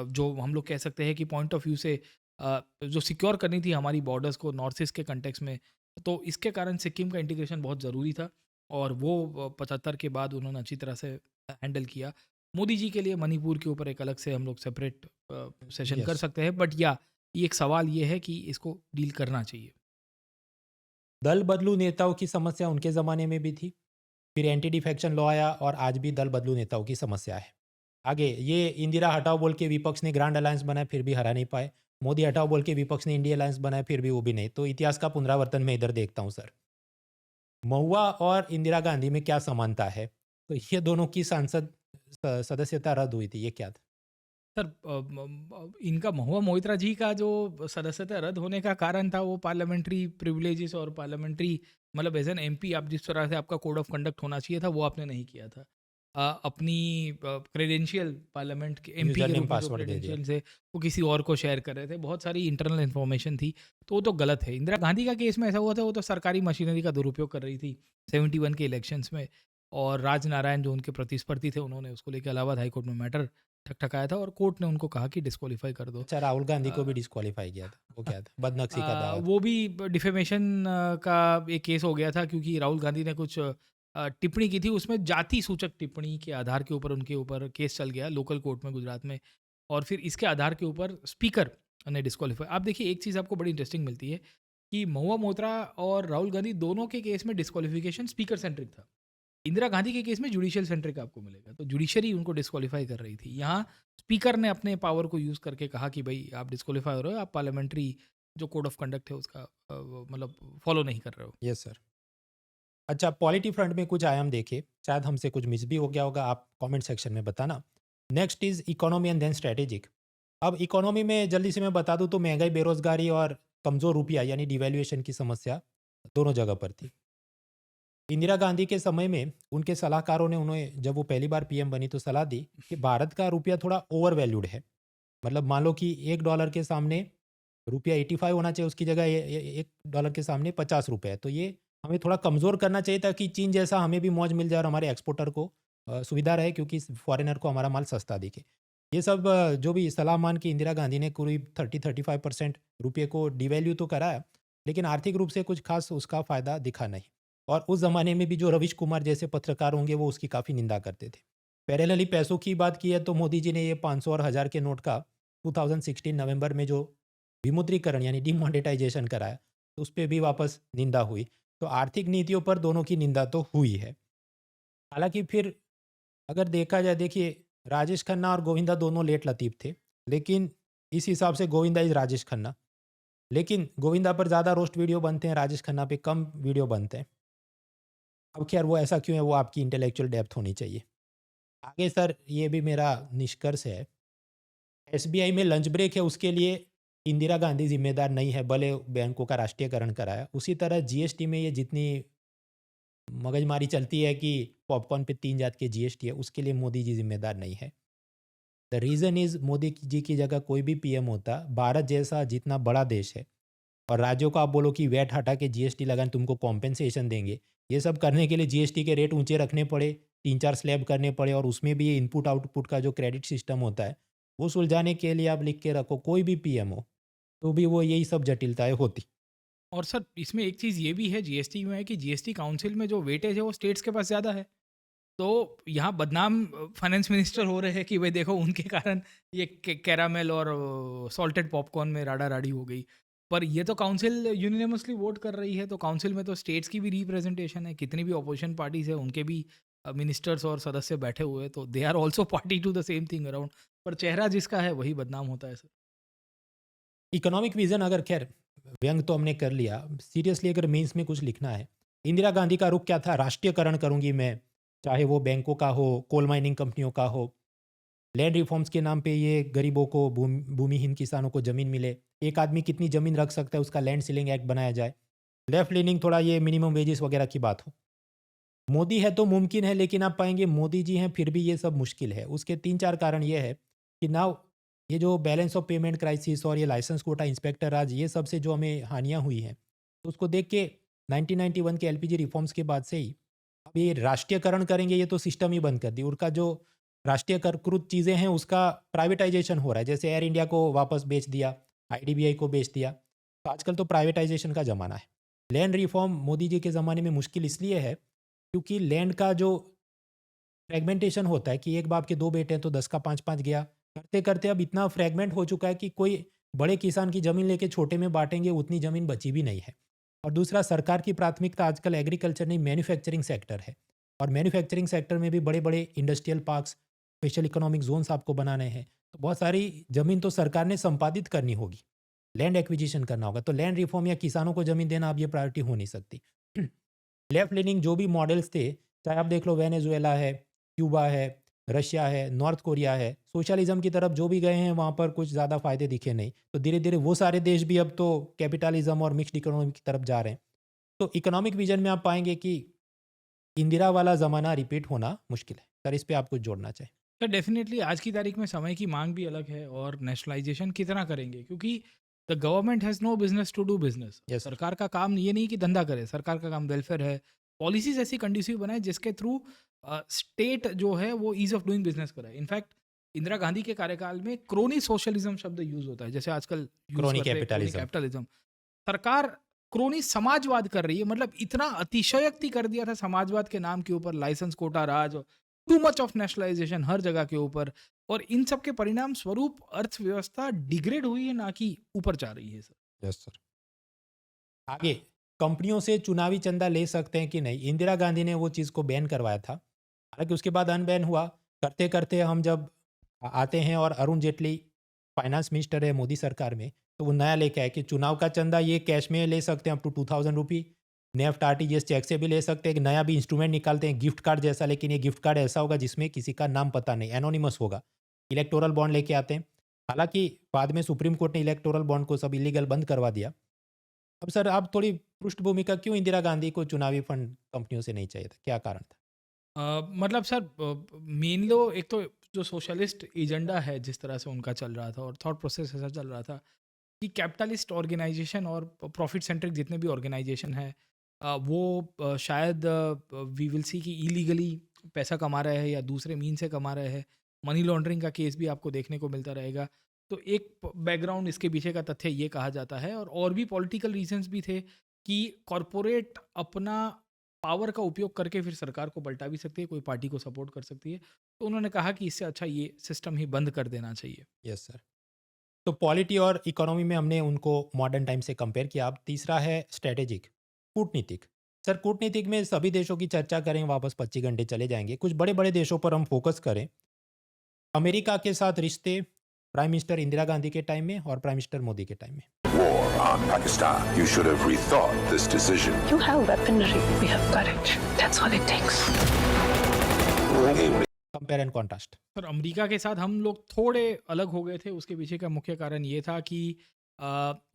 जो हम लोग कह सकते हैं कि पॉइंट ऑफ व्यू से जो सिक्योर करनी थी हमारी बॉर्डर्स को नॉर्थ ईस्ट के कंटेक्स में, तो इसके कारण सिक्किम का इंटीग्रेशन बहुत ज़रूरी था और वो 75 के बाद उन्होंने अच्छी तरह से हैंडल किया। मोदी जी के लिए मणिपुर के ऊपर एक अलग से हम लोग सेपरेट सेशन कर सकते हैं, बट या ये एक सवाल ये है कि इसको डील करना चाहिए। दल बदलू नेताओं की समस्या उनके ज़माने में भी थी, फिर एंटी डिफेक्शन लॉ आया और आज भी दल बदलू नेताओं की समस्या है। आगे ये इंदिरा हटाओ बोल के विपक्ष ने ग्रांड अलायंस बनाया फिर भी हरा नहीं पाए, मोदी हटाओ बोल के विपक्ष ने इंडिया अलायंस बनाया फिर भी वो भी नहीं। तो इतिहास का पुनरावर्तन मैं इधर देखता हूँ सर। महुआ और इंदिरा गांधी में क्या समानता है? तो ये दोनों की सांसद सदस्यता रद्द हुई थी, ये क्या था? सर इनका महुआ मोइत्रा जी का जो सदस्यता रद्द होने का कारण था वो पार्लियामेंट्री प्रिविलेजेस और पार्लियामेंट्री मतलब एज एन एमपी आप जिस तरह से आपका कोड ऑफ कंडक्ट होना चाहिए था वो आपने नहीं किया था। अपनी क्रेडेंशियल पार्लियामेंट के एमपी के रूप में जो क्रेडेंशियल से वो किसी और को शेयर कर रहे थे, बहुत सारी इंटरनल इन्फॉर्मेशन थी, तो वो तो गलत है। इंदिरा गांधी का केस में ऐसा हुआ था, वो तो सरकारी मशीनरी का दुरुपयोग कर रही थी 71 के इलेक्शंस में, और राज नारायण जो उनके प्रतिस्पर्धी थे उन्होंने उसको लेकर इलाहाबाद हाईकोर्ट में मैटर ठकठकाया था और कोर्ट ने उनको कहा कि डिस्क्वालीफाई कर दो। अच्छा, राहुल गांधी को भी डिस्क्वालीफाई किया था, वो क्या था, बदनक्सी का दावा था। वो भी डिफेमेशन का एक केस हो गया था क्योंकि राहुल गांधी ने कुछ टिप्पणी की थी, उसमें जाति सूचक टिप्पणी के आधार के ऊपर उनके ऊपर केस चल गया लोकल कोर्ट में गुजरात में, और फिर इसके आधार के ऊपर स्पीकर ने डिस्क्वालीफाई। आप देखिए एक चीज़ आपको बड़ी इंटरेस्टिंग मिलती है कि महुआ मोत्रा और राहुल गांधी दोनों के केस में डिस्क्वालिफिकेशन स्पीकर सेंट्रिक था। इंदिरा गांधी के केस में जुडिशियल सेंट्रिक आपको मिलेगा, तो जुडिशरी उनको डिस्क्वालीफाई कर रही थी। यहाँ स्पीकर ने अपने पावर को यूज़ करके कहा कि भाई आप डिस्क्वालीफाई हो रहे हो, आप पार्लियामेंट्री जो कोड ऑफ कंडक्ट है उसका मतलब फॉलो नहीं कर रहे हो। Yes sir. अच्छा, पॉलिटी फ्रंट में कुछ आयाम देखे, शायद हमसे कुछ मिस भी हो गया होगा, आप कमेंट सेक्शन में बताना। Next is economy and then strategic. अब इकोनॉमी में जल्दी से मैं बता दूं तो महंगाई, बेरोजगारी और कमज़ोर रुपया यानी डिवैल्यूएशन की समस्या दोनों जगह पर थी। इंदिरा गांधी के समय में उनके सलाहकारों ने उन्हें, जब वो पहली बार पीएम बनी, तो सलाह दी कि भारत का रुपया थोड़ा ओवर वैल्यूड है। मतलब मान लो कि $1 के सामने रुपया 85 होना चाहिए, उसकी जगह $1 के सामने 50 रुपये है। तो ये हमें थोड़ा कमज़ोर करना चाहिए ताकि चीन जैसा हमें भी मौज मिल जाए और हमारे एक्सपोर्टर को सुविधा रहे, क्योंकि फॉरेनर को हमारा माल सस्ता दिखे। ये सब जो भी सलाह मान के इंदिरा गांधी ने करीब 30-35% रुपये को डिवैल्यू तो कराया, लेकिन आर्थिक रूप से कुछ खास उसका फ़ायदा दिखा नहीं। और उस ज़माने में भी जो रवीश कुमार जैसे पत्रकार होंगे वो उसकी काफ़ी निंदा करते थे। पैरेलली पैसों की बात की है तो मोदी जी ने ये 500 और 1000 के नोट का 2016 नवंबर में जो विमुद्रीकरण यानी डिमोनेटाइजेशन कराया, तो उस पर भी वापस निंदा हुई। तो आर्थिक नीतियों पर दोनों की निंदा तो हुई है। हालांकि फिर अगर देखा जाए, देखिए राजेश खन्ना और गोविंदा दोनों लेट लतीफ़ थे, लेकिन इस हिसाब से गोविंदा इज़ राजेश खन्ना। लेकिन गोविंदा पर ज़्यादा रोस्ट वीडियो बनते हैं, राजेश खन्ना पे कम वीडियो बनते हैं। अब खैर वो ऐसा क्यों है, वो आपकी इंटेलेक्चुअल डेप्थ होनी चाहिए। आगे सर, ये भी मेरा निष्कर्ष है, एसबीआई में लंच ब्रेक है उसके लिए इंदिरा गांधी जिम्मेदार नहीं है, भले बैंकों का राष्ट्रीयकरण कराया। उसी तरह जीएसटी में ये जितनी मगजमारी चलती है कि पॉपकॉर्न पे 3 जात के जीएसटी है, उसके लिए मोदी जी जिम्मेदार नहीं है। The reason is, Modi ji की जगह कोई भी पीएम होता, भारत जैसा जितना बड़ा देश है, और राज्यों को आप बोलो कि वैट हटा के जीएसटी लगाएं, तुमको कॉम्पेंसेशन देंगे, ये सब करने के लिए जीएसटी के रेट ऊंचे रखने पड़े, 3-4 स्लैब करने पड़े, और उसमें भी ये इनपुट आउटपुट का जो क्रेडिट सिस्टम होता है वो सुलझाने के लिए आप लिख के रखो, कोई भी पीएम हो तो भी वो यही सब जटिलताएं होती। और सर इसमें एक चीज़ ये भी है जीएसटी में, है कि जीएसटी काउंसिल में जो वेटेज है वो स्टेट्स के पास ज़्यादा है। तो यहाँ बदनाम फाइनेंस मिनिस्टर हो रहे हैं कि भाई देखो उनके कारण ये कैरामेल और सॉल्टेड पॉपकॉर्न में राडा राडी हो गई। पर ये तो काउंसिल यूनिनमसली वोट कर रही है, तो काउंसिल में तो स्टेट्स की भी रिप्रेजेंटेशन है, कितनी भी अपोजिशन पार्टीज है उनके भी मिनिस्टर्स और सदस्य बैठे हुए हैं, तो they are also party to the same thing around. पर चेहरा जिसका है वही बदनाम होता है सर। इकोनॉमिक विजन, अगर खैर व्यंग तो हमने कर लिया, सीरियसली अगर मेंस में कुछ लिखना है, इंदिरा गांधी का रुख क्या था, राष्ट्रीयकरण करूंगी मैं, चाहे वो बैंकों का हो, कोल माइनिंग कंपनियों का हो, लैंड रिफॉर्म्स के नाम पे ये गरीबों को, भूमिहीन किसानों को ज़मीन मिले, एक आदमी कितनी ज़मीन रख सकता है उसका लैंड सीलिंग एक्ट बनाया जाए, लेफ्ट लीनिंग थोड़ा ये मिनिमम वेजेस वगैरह की बात हो। मोदी है तो मुमकिन है, लेकिन आप पाएंगे मोदी जी हैं फिर भी ये सब मुश्किल है। उसके 3-4 कारण ये है कि नाउ ये जो बैलेंस ऑफ पेमेंट क्राइसिस और ये लाइसेंस कोटा, इंस्पेक्टर राज, ये सब से जो हमें हानियाँ हुई हैं, तो उसको देख के 1991 के एलपीजी रिफॉर्म्स के बाद से ही अब ये राष्ट्रीयकरण करेंगे, ये तो सिस्टम ही बंद कर दी। उनका जो राष्ट्रीयकृत चीज़ें हैं उसका प्राइवेटाइजेशन हो रहा है, जैसे एयर इंडिया को वापस बेच दिया, आईडीबीआई को बेच दिया, तो आजकल तो प्राइवेटाइजेशन का ज़माना है। लैंड रिफॉर्म मोदी जी के ज़माने में मुश्किल इसलिए है क्योंकि लैंड का जो फ्रेगमेंटेशन होता है कि एक बाप के 2 बेटे हैं तो 10 का 5-5 गया, करते करते अब इतना फ्रेगमेंट हो चुका है कि कोई बड़े किसान की ज़मीन लेके छोटे में बांटेंगे उतनी ज़मीन बची भी नहीं है। और दूसरा, सरकार की प्राथमिकता आजकल एग्रीकल्चर नहीं, मैन्युफैक्चरिंग सेक्टर है, और मैन्युफैक्चरिंग सेक्टर में भी बड़े बड़े industrial parks, special economic zones आपको बनाने हैं, तो बहुत सारी ज़मीन तो सरकार ने संपादित करनी होगी, लैंड एक्विजिशन करना होगा। तो लैंड रिफॉर्म या किसानों को ज़मीन देना अब ये प्रायोरिटी हो नहीं सकती। लेफ्ट लीनिंग जो भी मॉडल्स थे, चाहे आप देख लो वेनेजुएला है, क्यूबा है, रशिया है, नॉर्थ कोरिया है, सोशलिज्म की तरफ जो भी गए हैं वहाँ पर कुछ ज़्यादा फ़ायदे दिखे नहीं, तो धीरे धीरे वो सारे देश भी अब तो कैपिटलिज्म और मिक्स्ड इकोनॉमी की तरफ जा रहे हैं। तो इकोनॉमिक विजन में आप पाएंगे कि इंदिरा वाला ज़माना रिपीट होना मुश्किल है। सर इस पर आप कुछ जोड़ना चाहें? सर डेफिनेटली आज की तारीख में समय की मांग भी अलग है, और नेशनलाइजेशन कितना करेंगे, क्योंकि the government has no business to do business. Yes, sir. सरकार का काम ये नहीं कि धंधा करे, सरकार का काम वेलफेयर है। पॉलिसीज ऐसी कंडीसिव बनाए जिसके थ्रू स्टेट जो है वो ईज ऑफ डूइंग बिजनेस कराए। इनफैक्ट इंदिरा गांधी के कार्यकाल में क्रोनी सोशलिज्म शब्द यूज होता है, जैसे आजकल use क्रोनी करते हैं, कैपिटलिज्म। कैपिटलिज्म। सरकार क्रोनी समाजवाद कर रही है, मतलब इतना अतिशयोक्ति कर दिया था समाजवाद के नाम के ऊपर, licence quota Raj, too much of nationalisation हर जगह के ऊपर, और इन सब के परिणाम स्वरूप अर्थव्यवस्था डिग्रेड हुई है, ना कि ऊपर जा रही है सर। Yes sir. आगे, कंपनियों से चुनावी चंदा ले सकते हैं कि नहीं, इंदिरा गांधी ने वो चीज़ को बैन करवाया था। हालांकि उसके बाद अनबैन हुआ, करते करते हम जब आते हैं और अरुण जेटली फाइनेंस मिनिस्टर है मोदी सरकार में, तो वो नया लेके आए कि चुनाव का चंदा ये कैश में ले सकते हैं up to 2000 rupee, NEFT RTGS cheque से भी ले सकते हैं। एक नया भी इंस्ट्रूमेंट निकालते हैं गिफ्ट कार्ड जैसा, लेकिन ये गिफ्ट कार्ड ऐसा होगा जिसमें किसी का नाम पता नहीं, एनोनिमस होगा। इलेक्टोरल बॉन्ड लेके आते हैं। हालांकि बाद में सुप्रीम कोर्ट ने इलेक्टोरल बॉन्ड को सब इलीगल बंद करवा दिया। अब सर आप थोड़ी पृष्ठभूमि का, क्यों इंदिरा गांधी को चुनावी फंड कंपनियों से नहीं चाहिए था, क्या कारण था? मतलब सर मेन लो एक तो जो सोशलिस्ट एजेंडा है जिस तरह से उनका चल रहा था, और थॉट प्रोसेस ऐसा चल रहा था कि कैपिटलिस्ट ऑर्गेनाइजेशन और प्रॉफिट सेंट्रिक जितने भी ऑर्गेनाइजेशन हैं वो शायद वी विल सी कि इलीगली पैसा कमा रहे हैं या दूसरे मीन से कमा रहे हैं। मनी लॉन्ड्रिंग का केस भी आपको देखने को मिलता रहेगा। तो एक बैकग्राउंड इसके पीछे का तथ्य ये कहा जाता है, और भी पॉलिटिकल रीजंस भी थे कि कॉरपोरेट अपना पावर का उपयोग करके फिर सरकार को पलटा भी सकती है, कोई पार्टी को सपोर्ट कर सकती है। तो उन्होंने कहा कि इससे अच्छा ये सिस्टम ही बंद कर देना चाहिए। Yes sir. तो पॉलिटी और इकोनॉमी में हमने उनको मॉडर्न टाइम से कंपेयर किया। अब तीसरा है स्ट्रेटेजिक, कूटनीतिक। सर कूटनीतिक में सभी देशों की चर्चा करें, वापस 25 घंटे चले जाएंगे। कुछ बड़े बड़े देशों पर हम फोकस करें। अमेरिका के साथ रिश्ते प्राइम मिनिस्टर इंदिरा गांधी के टाइम में और प्राइम मिनिस्टर मोदी के टाइम में। War on Pakistan. You should have rethought this decision. You have weaponry, we have courage. That's all it takes. Compare and contrast. Sir America के साथ हम लोग थोड़े अलग हो गए थे। उसके पीछे का मुख्य कारण ये था कि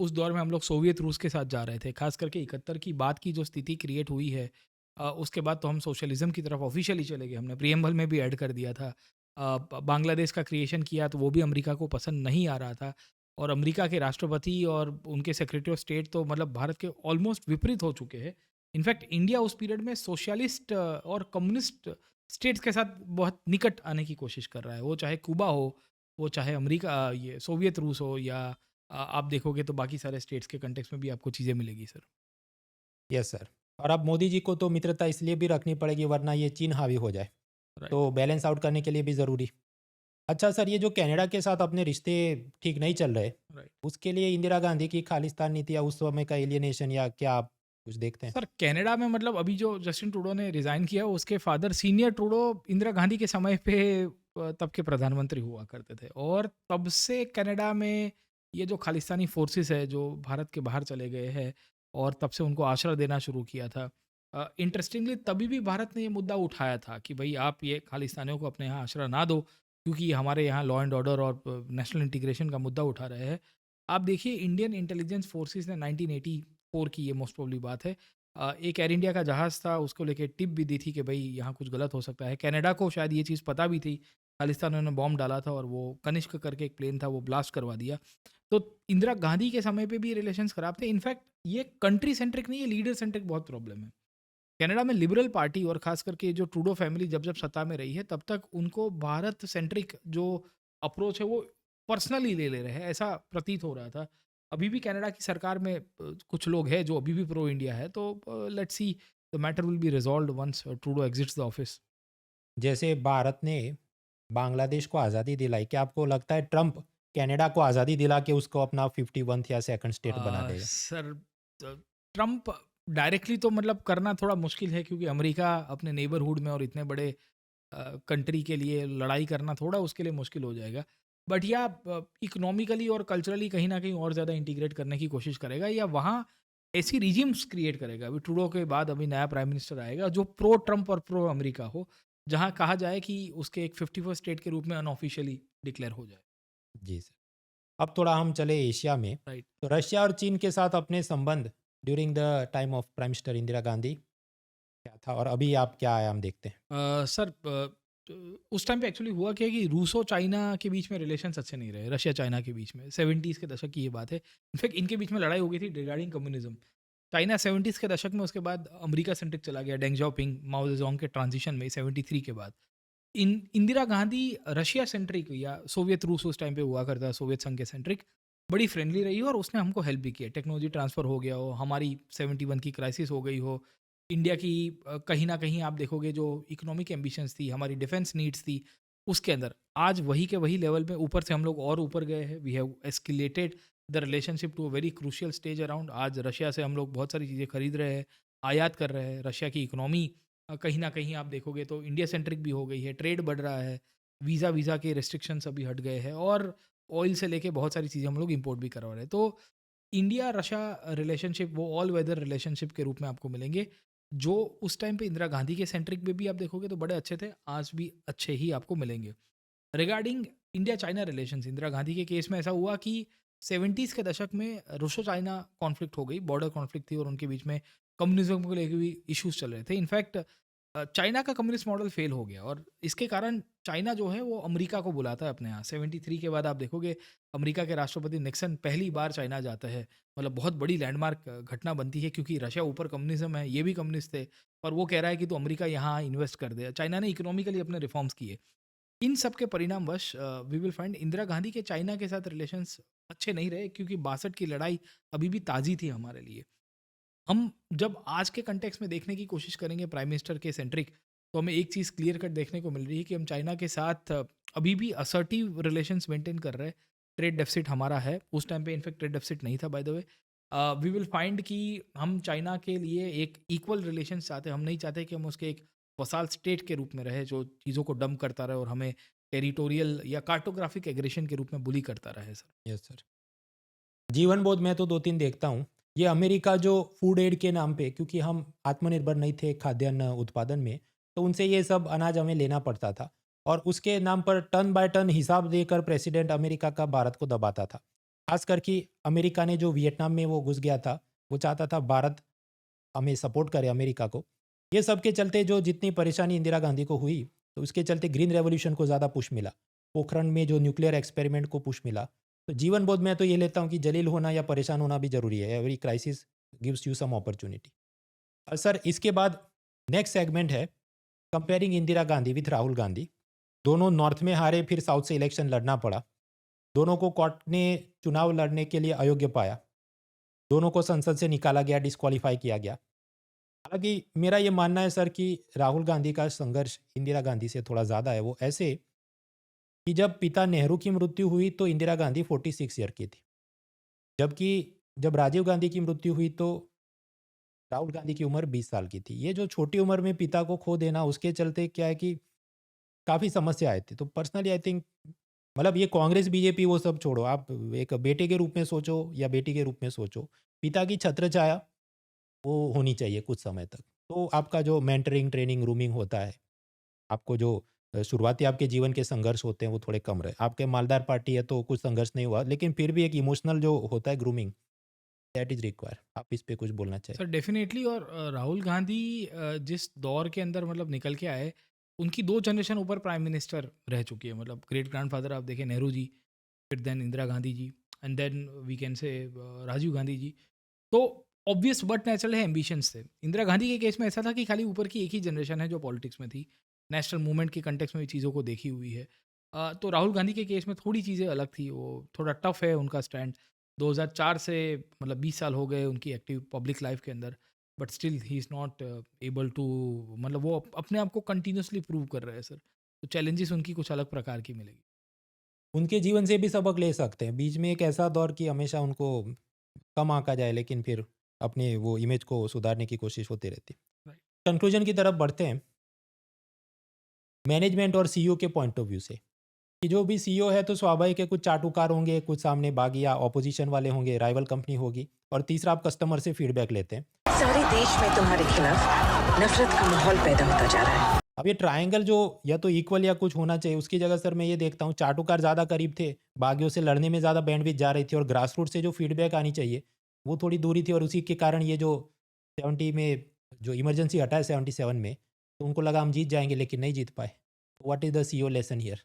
उस दौर में हम लोग सोवियत रूस के साथ जा रहे थे, खास करके 71 की बाद की जो स्थिति क्रिएट हुई है, उसके बाद तो हम सोशलिज्म की तरफ ऑफिशियली चले गए। हमने प्रीएम्बल में भी ऐड कर दिया था। बांग्लादेश का क्रिएशन किया तो वो भी अमेरिका को पसंद नहीं आ रहा था, और अमेरिका के राष्ट्रपति और उनके सेक्रेटरी ऑफ स्टेट तो मतलब भारत के ऑलमोस्ट विपरीत हो चुके हैं। इनफैक्ट इंडिया उस पीरियड में सोशलिस्ट और कम्युनिस्ट स्टेट्स के साथ बहुत निकट आने की कोशिश कर रहा है, वो चाहे क्यूबा हो, वो चाहे अमेरिका ये सोवियत रूस हो, या आप देखोगे तो बाकी सारे स्टेट्स के कंटेक्स्ट में भी आपको चीज़ें मिलेगी सर। Yes sir. और अब मोदी जी को तो मित्रता इसलिए भी रखनी पड़ेगी वरना ये चीन हावी हो जाए, तो बैलेंस आउट करने के लिए भी ज़रूरी। अच्छा सर, ये जो कनाडा के साथ अपने रिश्ते ठीक नहीं चल रहे, उसके लिए इंदिरा गांधी की खालिस्तान नीति या उस समय का एलियनेशन, या क्या आप कुछ देखते हैं? सर कनाडा में मतलब अभी जो जस्टिन ट्रूडो ने रिजाइन किया, उसके father senior Trudeau Indira Gandhi के समय पे तब के प्रधानमंत्री हुआ करते थे, और तब से कनाडा में ये जो खालिस्तानी फोर्सेस है जो भारत के बाहर चले गए हैं, और तब से उनको आश्रय देना शुरू किया था। इंटरेस्टिंगली तभी भी भारत ने ये मुद्दा उठाया था कि भाई आप ये खालिस्तानियों को अपने यहाँ आश्रय ना दो, क्योंकि ये हमारे यहाँ लॉ एंड ऑर्डर और नेशनल इंटीग्रेशन का मुद्दा उठा रहे हैं। आप देखिए इंडियन इंटेलिजेंस फोर्सेस ने 1984 की ये मोस्ट प्रोबेबली बात है, एक एयर इंडिया का जहाज़ था, उसको लेके टिप भी दी थी कि भाई यहाँ कुछ गलत हो सकता है। कनाडा को शायद ये चीज़ पता भी थी, खालिस्तानियों ने बॉम्ब डाला था और वो कनिष्क करके एक प्लेन था वो ब्लास्ट करवा दिया। तो इंदिरा गांधी के समय पे भी रिलेशंस खराब थे। इनफैक्ट ये कंट्री सेंट्रिक नहीं, ये लीडर सेंट्रिक बहुत प्रॉब्लम है। कनाडा में लिबरल पार्टी और खास करके जो ट्रूडो फैमिली जब जब सत्ता में रही है, तब तक उनको भारत सेंट्रिक जो अप्रोच है वो पर्सनली ले रहे हैं, ऐसा प्रतीत हो रहा था। अभी भी कनाडा की सरकार में कुछ लोग हैं जो अभी भी प्रो इंडिया है, तो let's see the matter will be resolved once Trudeau exits the office. जैसे भारत ने बांग्लादेश को आज़ादी दिलाई, क्या आपको लगता है ट्रंप कनाडा को आज़ादी दिला के उसको अपना 51th या सेकंड स्टेट बना देगा? सर ट्रंप डायरेक्टली तो मतलब करना थोड़ा मुश्किल है, क्योंकि अमेरिका अपने नेबरहुड में और इतने बड़े कंट्री के लिए लड़ाई करना थोड़ा उसके लिए मुश्किल हो जाएगा। बट या इकोनॉमिकली और कल्चरली कहीं ना कहीं और ज़्यादा इंटीग्रेट करने की कोशिश करेगा, या वहाँ ऐसी रिजिम्स क्रिएट करेगा। अभी ट्रूडो के बाद अभी नया प्राइम मिनिस्टर आएगा जो प्रो ट्रंप और प्रो अमेरिका हो, जहाँ कहा जाए कि उसके एक 51st स्टेट के रूप में अनऑफिशियली डिक्लेयर हो जाए। जी सर। अब थोड़ा हम चले एशिया में। राइट। तो रशिया और चीन के साथ अपने संबंध during the time of prime minister Indira Gandhi क्या था, और अभी आप क्या आयाम देखते हैं? सर उस टाइम पे एक्चुअली हुआ क्या कि रूसो चाइना के बीच में रिलेशंस अच्छे नहीं रहे, रशिया चाइना के बीच में। 70s के दशक की ये बात है। इनफैक्ट इनके बीच में लड़ाई हो गई थी रिगार्डिंग कम्युनिज्म। चाइना 70s के दशक में उसके बाद अमेरिका सेंट्रिक चला गया, डेंग जाओपिंग माओ जेडोंग के ट्रांजिशन में 73 के बाद। इंदिरा गांधी रशिया सेंट्रिक या सोवियत रूस उस टाइम पे हुआ करता है, सोवियत संघ के सेंट्रिक बड़ी फ्रेंडली रही हो और उसने हमको हेल्प भी किया। टेक्नोलॉजी ट्रांसफ़र हो गया हो, हमारी 71 की क्राइसिस हो गई हो, इंडिया की कहीं ना कहीं आप देखोगे जो इकोनॉमिक एम्बिशंस थी, हमारी डिफेंस नीड्स थी, उसके अंदर आज वही के वही लेवल में ऊपर से हम लोग और ऊपर गए हैं। We have escalated the relationship to a very crucial stage around. आज रशिया से हम लोग बहुत सारी चीज़ें खरीद रहे हैं, आयात कर रहे हैं। रशिया की इकोनॉमी कहीं ना कहीं आप देखोगे तो इंडिया सेंट्रिक भी हो गई है, ट्रेड बढ़ रहा है, वीज़ा के रिस्ट्रिक्शंस अभी हट गए हैं और ऑयल से लेके बहुत सारी चीज़ें हम लोग इंपोर्ट भी करवा रहे हैं। तो इंडिया रशिया रिलेशनशिप वो ऑल वेदर रिलेशनशिप के रूप में आपको मिलेंगे, जो उस टाइम पे इंदिरा गांधी के सेंट्रिक में भी आप देखोगे तो बड़े अच्छे थे, आज भी अच्छे ही आपको मिलेंगे। Regarding India China relations, Indira Gandhi के केस में ऐसा हुआ कि 70s के दशक में रूसो चाइना कॉन्फ्लिक्ट हो गई, बॉर्डर कॉन्फ्लिक्ट थी और उनके बीच में कम्युनिज्म को लेकर भी इश्यूज चल रहे थे। इनफैक्ट चाइना का कम्युनिस्ट मॉडल फेल हो गया और इसके कारण चाइना जो है वो अमेरिका को बुलाता है अपने यहाँ। 73 के बाद आप देखोगे अमेरिका के राष्ट्रपति निक्सन पहली बार चाइना जाता है, मतलब बहुत बड़ी लैंडमार्क घटना बनती है क्योंकि रशिया ऊपर कम्युनिज्म है, ये भी कम्युनिस्ट थे, और वो कह रहा है कि तो अमेरिका यहाँ इन्वेस्ट कर दे। चाइना ने इकोनॉमिकली अपने रिफॉर्म्स किए। इन सब के परिणामवश we will find Indira Gandhi के चाइना के साथ रिलेशंस अच्छे नहीं रहे क्योंकि 62 की लड़ाई अभी भी ताज़ी थी हमारे लिए। हम जब आज के कंटेक्स्ट में देखने की कोशिश करेंगे प्राइम मिनिस्टर के सेंट्रिक, तो हमें एक चीज़ क्लियर कट देखने को मिल रही है कि हम चाइना के साथ अभी भी असर्टिव रिलेशंस मेंटेन कर रहे हैं। ट्रेड डेफिसिट हमारा है, उस टाइम पे इनफैक्ट ट्रेड डेफिसिट नहीं था by the way. We will find कि हम चाइना के लिए एक इक्वल रिलेशंस चाहते हैं। हम नहीं चाहते कि हम उसके एक वसाल स्टेट के रूप में रहे जो चीज़ों को डंप करता रहे और हमें टेरिटोरियल या कार्टोग्राफिक एग्रेशन के रूप में बुली करता रहे सर। Yes sir. जीवन बोध मैं तो 2-3 देखता हूँ। ये अमेरिका जो फूड एड के नाम पे, क्योंकि हम आत्मनिर्भर नहीं थे खाद्यान्न उत्पादन में, तो उनसे ये सब अनाज हमें लेना पड़ता था और उसके नाम पर टन बाय टन हिसाब देकर प्रेसिडेंट अमेरिका का भारत को दबाता था। खास करके अमेरिका ने जो वियतनाम में वो घुस गया था, वो चाहता था भारत हमें सपोर्ट करे अमेरिका को। ये सब के चलते जो जितनी परेशानी इंदिरा गांधी को हुई, तो उसके चलते ग्रीन रेवोल्यूशन को ज़्यादा पुश मिला, पोखरण में जो न्यूक्लियर एक्सपेरिमेंट को पुश मिला। तो जीवन बोध में तो ये लेता हूँ कि जलील होना या परेशान होना भी ज़रूरी है। Every crisis gives you some opportunity. Sir इसके बाद नेक्स्ट सेगमेंट है कंपेयरिंग इंदिरा गांधी विथ राहुल गांधी। दोनों नॉर्थ में हारे, फिर साउथ से इलेक्शन लड़ना पड़ा। दोनों को कोर्ट ने चुनाव लड़ने के लिए अयोग्य पाया। दोनों को संसद से निकाला गया, डिस्क्वालीफाई किया गया। हालांकि मेरा ये मानना है सर कि राहुल गांधी का संघर्ष इंदिरा गांधी से थोड़ा ज़्यादा है। वो ऐसे कि जब पिता नेहरू की मृत्यु हुई तो इंदिरा गांधी 46 ईयर की थी, जबकि जब राजीव गांधी की मृत्यु हुई तो राहुल गांधी की उम्र 20 साल की थी। ये जो छोटी उम्र में पिता को खो देना, उसके चलते क्या है कि काफ़ी समस्या आई थी। तो पर्सनली आई थिंक, मतलब ये कांग्रेस बीजेपी वो सब छोड़ो, आप एक बेटे के रूप में सोचो या बेटी के रूप में सोचो, पिता की छत्र छाया वो होनी चाहिए कुछ समय तक। तो आपका जो मेंटरिंग ट्रेनिंग ग्रूमिंग होता है, आपको जो शुरुआती आपके जीवन के संघर्ष होते हैं वो थोड़े कम रहे। आपके मालदार पार्टी है तो कुछ संघर्ष नहीं हुआ, लेकिन फिर भी एक इमोशनल जो होता है ग्रूमिंग, दैट इज रिक्वायर। आप इस पे कुछ बोलना चाहिए सर डेफिनेटली। और राहुल गांधी जिस दौर के अंदर मतलब निकल के आए, उनकी 2 जनरेशन ऊपर प्राइम मिनिस्टर रह चुकी है। मतलब ग्रेट ग्रैंडफादर आप देखें नेहरू जी, फिर then Indira Gandhi ji, and then we can say Rajiv Gandhi ji. तो ऑब्वियस बट नेचुरल है एम्बिशंस थे। इंदिरा गांधी के केस में ऐसा था कि खाली ऊपर की एक ही जनरेशन है जो पॉलिटिक्स में थी, नेशनल मूवमेंट के कंटेक्स में भी चीज़ों को देखी हुई है। तो राहुल गांधी के केस में थोड़ी चीज़ें अलग थी, वो थोड़ा टफ है उनका स्टैंड। 2004 से मतलब 20 साल हो गए उनकी एक्टिव पब्लिक लाइफ के अंदर, but still he is not able to, मतलब वो अपने आप को कंटिन्यूसली प्रूव कर रहे हैं सर। तो चैलेंजेस उनकी कुछ अलग प्रकार की मिलेगी। उनके जीवन से भी सबक ले सकते हैं। बीच में एक ऐसा दौर कि हमेशा उनको कम आंका जाए, लेकिन फिर अपने वो इमेज को सुधारने की कोशिश होती रहती है। कंक्लूजन की तरफ बढ़ते हैं मैनेजमेंट और सीईओ के पॉइंट ऑफ व्यू से, कि जो भी सीईओ है तो स्वाभाविक है कुछ चाटुकार होंगे, कुछ सामने बागी या ऑपोजिशन वाले होंगे, राइवल कंपनी होगी, और तीसरा आप कस्टमर से फीडबैक लेते हैं। सारे देश में तुम्हारे खिलाफ नफरत का माहौल पैदा होता जा रहा है। अब ये ट्रायंगल जो या तो इक्वल या कुछ होना चाहिए, उसकी जगह सर मैं ये देखता हूँ चाटुकार ज़्यादा करीब थे, बागियों से लड़ने में ज़्यादा बैंडविड्थ जा रही थी, और ग्रास रूट से जो फीडबैक आनी चाहिए वो थोड़ी दूरी थी, और उसी के कारण ये जो 70 में जो इमरजेंसी हटा है 77 में, तो उनको लगा हम जीत जाएंगे, लेकिन नहीं जीत पाए। What is the CEO lesson here?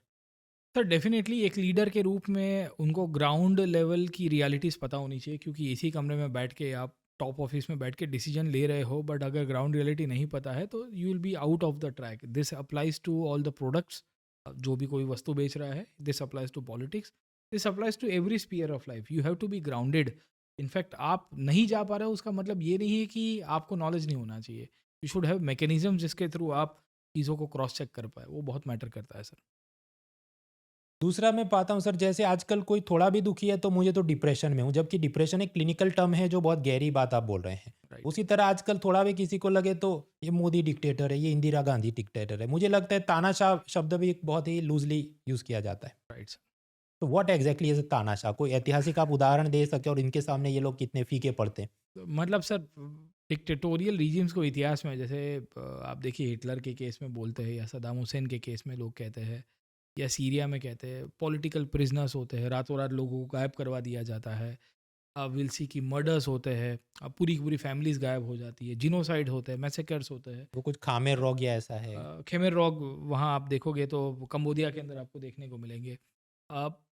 Sir definitely एक लीडर के रूप में उनको ग्राउंड लेवल की रियलिटीज़ पता होनी चाहिए, क्योंकि इसी कमरे में बैठ के आप टॉप ऑफिस में बैठ के डिसीजन ले रहे हो, बट अगर ग्राउंड रियलिटी नहीं पता है तो you will be out of the track. This applies to all the products. जो भी कोई वस्तु बेच रहा है, this applies to politics, this applies to every sphere of life. You have to be grounded. In fact आप नहीं जा पा रहे हो उसका मतलब ये नहीं है कि आपको नॉलेज नहीं होना चाहिए. यू शुड हैव मैकेनिज्म जिसके थ्रू आप चीज़ों को क्रॉस चेक कर पाए. वो बहुत मैटर करता है सर. दूसरा मैं पाता हूँ सर, जैसे आजकल कोई थोड़ा भी दुखी है तो मुझे तो डिप्रेशन में हूँ, जबकि डिप्रेशन एक क्लिनिकल टर्म है जो बहुत गहरी बात आप बोल रहे हैं. Right. उसी तरह आजकल थोड़ा भी किसी को लगे तो ये मोदी डिक्टेटर है, ये इंदिरा गांधी डिक्टेटर है. मुझे लगता है तानाशाह शब्द भी एक बहुत ही लूजली यूज किया जाता है. Right sir. तो व्हाट एग्जैक्टली इज तानाशाह? कोई ऐतिहासिक आप उदाहरण दे सके और इनके सामने ये लोग कितने फीके पड़ते हैं? मतलब सर डिक्टेटोरियल रीजिम्स को इतिहास में जैसे आप देखिए हिटलर के केस में बोलते हैं, या सदाम हुसैन के केस में लोग कहते हैं, या सीरिया में कहते हैं, पॉलिटिकल प्रिजनर्स होते हैं, रातों रात लोगों को गायब करवा दिया जाता है. विल सी की मर्डर्स होते हैं, पूरी की पूरी फैमिलीज गायब हो जाती है, जिनोसाइड होते हैं, मैसेकर्स होते हैं. वो कुछ खामेर रोग या ऐसा है? खेमेर रॉग वहाँ आप देखोगे तो कंबोडिया के अंदर आपको देखने को मिलेंगे.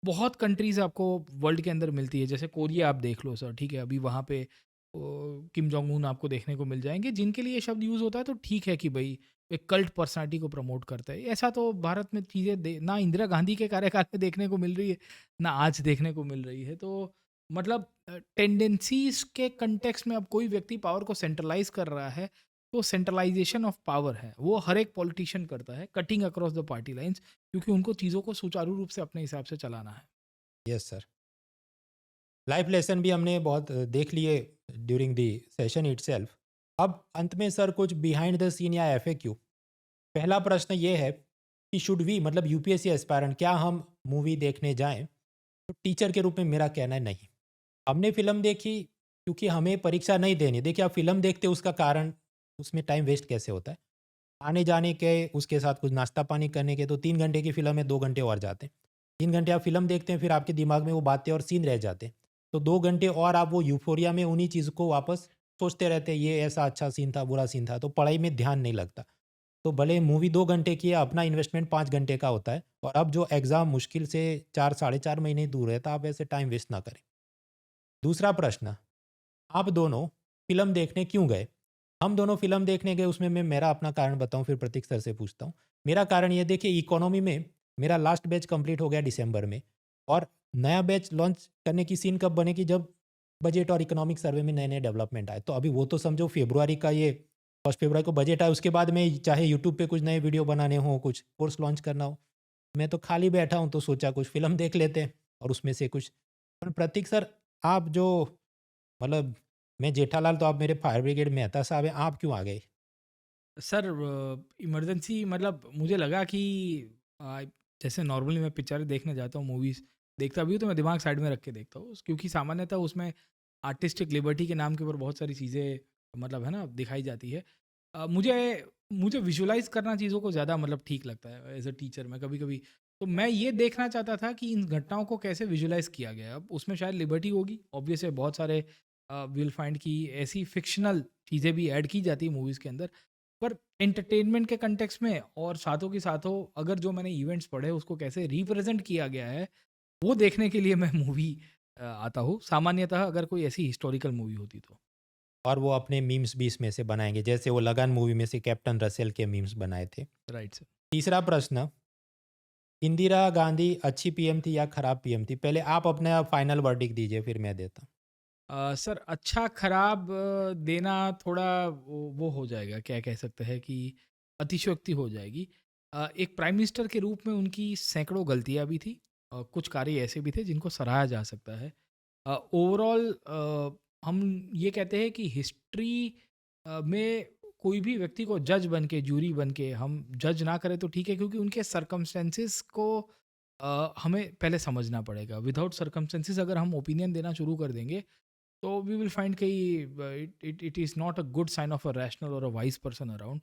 बहुत कंट्रीज़ आपको वर्ल्ड के अंदर मिलती है, जैसे कोरिया आप देख लो सर, ठीक है. अभी वहाँ पे किम जोंग उन आपको देखने को मिल जाएंगे, जिनके लिए ये शब्द यूज़ होता है तो ठीक है कि भाई एक कल्ट पर्सनालिटी को प्रमोट करता है. ऐसा तो भारत में चीज़ें ना इंदिरा गांधी के कार्यकाल में देखने को मिल रही है, ना आज देखने को मिल रही है. तो मतलब टेंडेंसीज के कंटेक्स्ट में अब कोई व्यक्ति पावर को सेंट्रलाइज कर रहा है तो सेंट्रलाइजेशन ऑफ पावर है वो हर एक पॉलिटिशियन करता है, cutting across the party lines, क्योंकि उनको चीज़ों को सुचारू रूप से अपने हिसाब से चलाना है. Yes sir. लाइफ लेसन भी हमने बहुत देख लिए ड्यूरिंग द सेशन इटसेल्फ. अब अंत में सर कुछ बिहाइंड द सीन या FAQ. पहला प्रश्न ये है कि शुड वी, मतलब यूपीएससी एस्पायरेंट, क्या हम मूवी देखने जाएं? तो टीचर के रूप में मेरा कहना है नहीं. हमने फिल्म देखी क्योंकि हमें परीक्षा नहीं देनी. देखिए आप फिल्म देखते उसका कारण, उसमें टाइम वेस्ट कैसे होता है. आने जाने के, उसके साथ कुछ नाश्ता पानी करने के, तो 3 घंटे की फिल्म में 2 घंटे और जाते हैं. 3 घंटे आप फिल्म देखते हैं, फिर आपके दिमाग में वो बातें और सीन रह जाते हैं. तो 2 घंटे और आप वो यूफोरिया में उन्हीं चीज़ को वापस सोचते रहते हैं, ये ऐसा अच्छा सीन था, बुरा सीन था, तो पढ़ाई में ध्यान नहीं लगता. तो भले मूवी 2 घंटे की है, अपना इन्वेस्टमेंट 5 घंटे का होता है, और अब जो एग्ज़ाम मुश्किल से 4 साढ़े 4 महीने दूर है, तो आप ऐसे टाइम वेस्ट ना करें. दूसरा प्रश्न, आप दोनों फिल्म देखने क्यों गए? हम दोनों फिल्म देखने गए, उसमें मैं मेरा अपना कारण बताऊं, फिर प्रतीक सर से पूछता हूं. मेरा कारण ये, देखिए इकोनॉमी में मेरा लास्ट बैच कंप्लीट हो गया दिसंबर में, और नया बैच लॉन्च करने की सीन कब बनेगी? जब बजट और इकोनॉमिक सर्वे में नए नए डेवलपमेंट आए. तो अभी वो तो समझो फरवरी का, ये 1 फरवरी को बजट आए, उसके बाद में चाहे यूट्यूब पे कुछ नए वीडियो बनाने हो, कुछ कोर्स लॉन्च करना हो, मैं तो खाली बैठा हूँ, तो सोचा कुछ फिल्म देख लेते हैं और उसमें से कुछ. पर प्रतीक सर, आप जो, मतलब मैं जेठालाल तो आप मेरे फायर ब्रिगेड मेहता साहब हैं, आप क्यों आ गए? सर इमरजेंसी, मतलब मुझे लगा कि जैसे नॉर्मली मैं पिक्चर देखने जाता हूँ, मूवीज़ देखता भी हूँ, तो मैं दिमाग साइड में रख के देखता हूँ, क्योंकि सामान्यतः उसमें आर्टिस्टिक लिबर्टी के नाम के ऊपर बहुत सारी चीज़ें, मतलब है ना, दिखाई जाती है. मुझे विजुलाइज करना चीज़ों को ज़्यादा मतलब ठीक लगता है एज अ टीचर. मैं कभी कभी तो मैं ये देखना चाहता था कि इन घटनाओं को कैसे विजुलाइज किया गया. अब उसमें शायद लिबर्टी होगी, ऑब्वियस है, बहुत सारे विल फाइंड की ऐसी फिक्शनल चीज़ें भी ऐड की जाती है मूवीज़ के अंदर, पर एंटरटेनमेंट के कंटेक्स्ट में और साथों के साथों अगर जो मैंने इवेंट्स पढ़े उसको कैसे रिप्रेजेंट किया गया है, वो देखने के लिए मैं मूवी आता हूँ सामान्यतः, अगर कोई ऐसी हिस्टोरिकल मूवी होती तो. और वो अपने मीम्स भी इसमें से बनाएंगे, जैसे वो लगान मूवी में से कैप्टन रसेल के मीम्स बनाए थे. Right sir. तीसरा प्रश्न, इंदिरा गांधी अच्छी पीएम थी या खराब पीएम थी? पहले आप अपना फाइनल वर्डिक्ट दीजिए, फिर मैं देता हूँ. सर अच्छा खराब देना थोड़ा वो हो जाएगा, क्या कह सकते हैं कि अतिशयोक्ति हो जाएगी. एक प्राइम मिनिस्टर के रूप में उनकी सैकड़ों गलतियां भी थी, कुछ कार्य ऐसे भी थे जिनको सराहा जा सकता है. ओवरऑल हम ये कहते हैं कि हिस्ट्री में कोई भी व्यक्ति को जज बन के, जूरी बन के हम जज ना करें तो ठीक है, क्योंकि उनके सरकमस्टेंसेस को हमें पहले समझना पड़ेगा. विदाउट सरकमस्टेंसेस अगर हम ओपिनियन देना शुरू कर देंगे तो वी विल फाइंड कि it is not a good sign of a rational और a wise person around.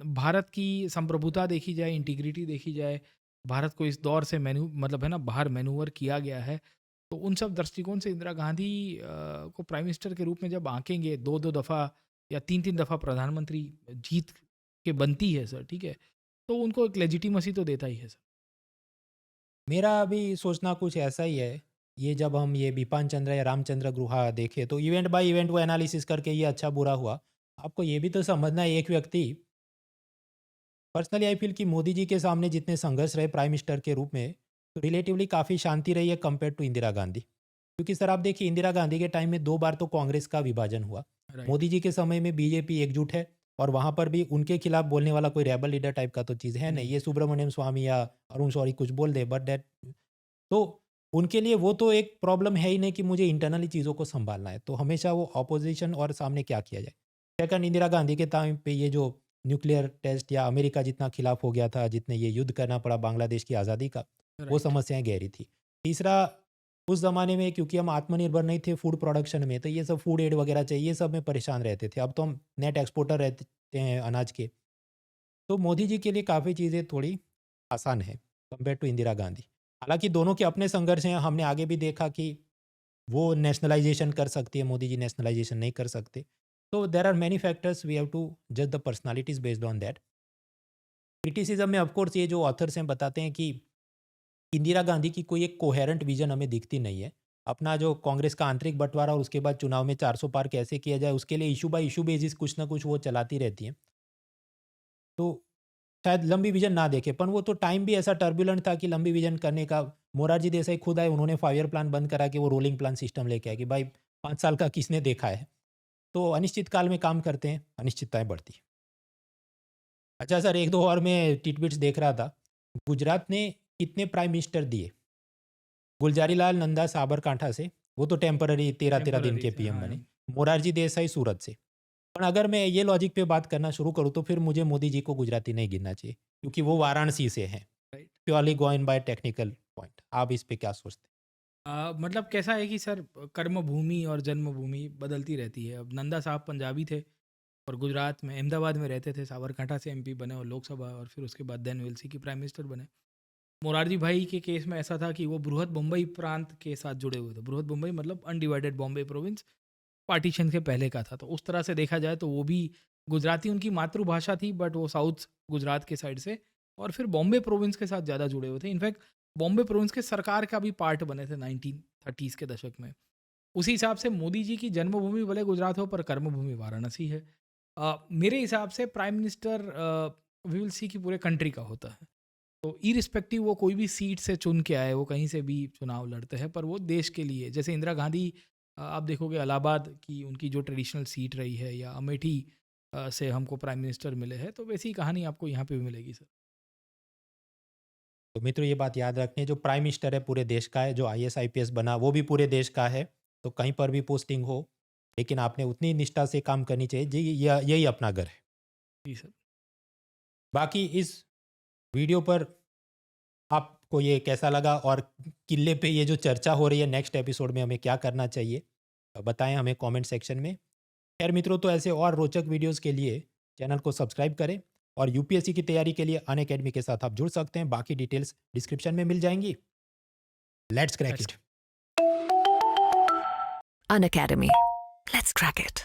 Bharat की संप्रभुता देखी जाए, इंटीग्रिटी देखी जाए, भारत को इस दौर से मतलब है ना बाहर मैनूवर किया गया है, तो उन सब दृष्टिकोण से इंदिरा गांधी को प्राइम मिनिस्टर के रूप में जब आंकेंगे, 2-2 दफ़ा या 3-3 दफ़ा प्रधानमंत्री जीत के बनती है सर, ठीक है, तो उनको एक लेजिटिमेसी तो देता ही है सर. मेरा अभी सोचना कुछ ऐसा ही है ये जब हम ये बिपान चंद्र या रामचंद्र गुहा देखे तो इवेंट बाय इवेंट वो एनालिसिस करके ये अच्छा बुरा हुआ। आपको ये भी तो समझना है, एक व्यक्ति पर्सनली आई फील कि मोदी जी के सामने जितने संघर्ष रहे प्राइम मिनिस्टर के रूप में, तो रिलेटिवली काफ़ी शांति रही है कंपेयर टू इंदिरा गांधी। क्योंकि सर आप देखिए इंदिरा गांधी के टाइम में 2 बार तो कांग्रेस का विभाजन हुआ। मोदी जी के समय में बीजेपी एकजुट है और वहाँ पर भी उनके खिलाफ बोलने वाला कोई रेबल लीडर टाइप का तो चीज़ है नहीं। ये सुब्रमण्यम स्वामी या अरुण शौरी कुछ बोल दे बट दैट, तो उनके लिए वो तो एक प्रॉब्लम है ही नहीं कि मुझे इंटरनली चीज़ों को संभालना है, तो हमेशा वो ऑपोजिशन और सामने क्या किया जाए। सेकंड, इंदिरा गांधी के टाइम पे ये जो न्यूक्लियर टेस्ट या अमेरिका जितना खिलाफ हो गया था, जितने ये युद्ध करना पड़ा बांग्लादेश की आज़ादी का, वो समस्याएं गहरी थी। तीसरा, उस ज़माने में क्योंकि हम आत्मनिर्भर नहीं थे फूड प्रोडक्शन में, तो ये सब फूड एड वगैरह चाहिए, ये सब में परेशान रहते थे। अब तो हम नेट एक्सपोर्टर रहते हैं अनाज के, तो मोदी जी के लिए काफ़ी चीज़ें थोड़ी आसान है कंपेयर टू इंदिरा गांधी। हालांकि दोनों के अपने संघर्ष हैं, हमने आगे भी देखा कि वो नेशनलाइजेशन कर सकती है, मोदी जी नेशनलाइजेशन नहीं कर सकते। तो there are many factors, we have to जज the personalities based on that. Criticism में ऑफकोर्स ये जो ऑथर्स हैं बताते हैं कि इंदिरा गांधी की कोई एक कोहेरेंट विजन हमें दिखती नहीं है। अपना जो कांग्रेस का आंतरिक बंटवारा और उसके बाद चुनाव में 400 पार कैसे किया जाए, उसके लिए इशू बाय इशू बेसिस कुछ ना कुछ वो चलाती रहती हैं। तो शायद लंबी विजन ना देखे, पर वो तो टाइम भी ऐसा टर्बुलेंट था कि लंबी विजन करने का मोरारजी देसाई खुद आए, उन्होंने 5 ईयर प्लान बंद करा कि वो रोलिंग प्लान सिस्टम लेके आए कि भाई 5 साल का किसने देखा है। तो अनिश्चित काल में काम करते हैं, अनिश्चितताएं बढ़ती हैं। अच्छा सर, 1-2 और मैं टिटबिट्स देख रहा था। गुजरात ने कितने प्राइम मिनिस्टर दिए? गुलजारी लाल नंदा साबरकांठा से, वो तो टेम्पररी 13 दिन के पीएम बने। मोरारजी देसाई सूरत से। पर अगर मैं ये लॉजिक पे बात करना शुरू करूँ तो फिर मुझे मोदी जी को गुजराती नहीं गिनना चाहिए, क्योंकि वो वाराणसी से हैं। Purely going by technical point. आप इस पे क्या सोचते हैं? मतलब कैसा है कि सर कर्मभूमि और जन्मभूमि बदलती रहती है। अब नंदा साहब पंजाबी थे और गुजरात में अहमदाबाद में रहते थे, साबरकांठा से एमपी बने और लोकसभा, और फिर उसके बाद देन वेल्सी की प्राइम मिनिस्टर बने। मोरारजी भाई के केस में ऐसा था कि वो बृहद मुंबई प्रांत के साथ जुड़े हुए थे। बृहद मुंबई मतलब अनडिवाइडेड बॉम्बे प्रोविंस, पार्टीशन के पहले का था। तो उस तरह से देखा जाए तो वो भी गुजराती उनकी मातृभाषा थी, बट वो साउथ गुजरात के साइड से, और फिर बॉम्बे प्रोविंस के साथ ज़्यादा जुड़े हुए थे। इनफैक्ट बॉम्बे प्रोविंस के सरकार का भी पार्ट बने थे 1930s के दशक में। उसी हिसाब से मोदी जी की जन्मभूमि भले गुजरात हो, पर कर्मभूमि वाराणसी है। मेरे हिसाब से prime minister we will see की पूरे कंट्री का होता है। तो इरिस्पेक्टिव वो कोई भी सीट से चुन के आए, वो कहीं से भी चुनाव लड़ते हैं, पर वो देश के लिए, जैसे इंदिरा गांधी आप देखोगे इलाहाबाद की उनकी जो ट्रेडिशनल सीट रही है, या अमेठी से हमको प्राइम मिनिस्टर मिले हैं, तो वैसी कहानी आपको यहाँ पे भी मिलेगी सर। तो मित्रों ये बात याद रखनी है, जो प्राइम मिनिस्टर है पूरे देश का है, जो IAS IPS बना वो भी पूरे देश का है। तो कहीं पर भी पोस्टिंग हो, लेकिन आपने उतनी निष्ठा से काम करनी चाहिए जी, यही अपना घर है। जी सर। बाकी इस वीडियो पर आपको ये कैसा लगा, और किले पे ये जो चर्चा हो रही है नेक्स्ट एपिसोड में हमें क्या करना चाहिए, बताएं हमें कमेंट सेक्शन में। खैर मित्रों, तो ऐसे और रोचक वीडियोस के लिए चैनल को सब्सक्राइब करें, और यूपीएससी की तैयारी के लिए अनअकैडमी के साथ आप जुड़ सकते हैं। बाकी डिटेल्स डिस्क्रिप्शन में मिल जाएंगी। Let's crack it. Unacademy. Let's crack it.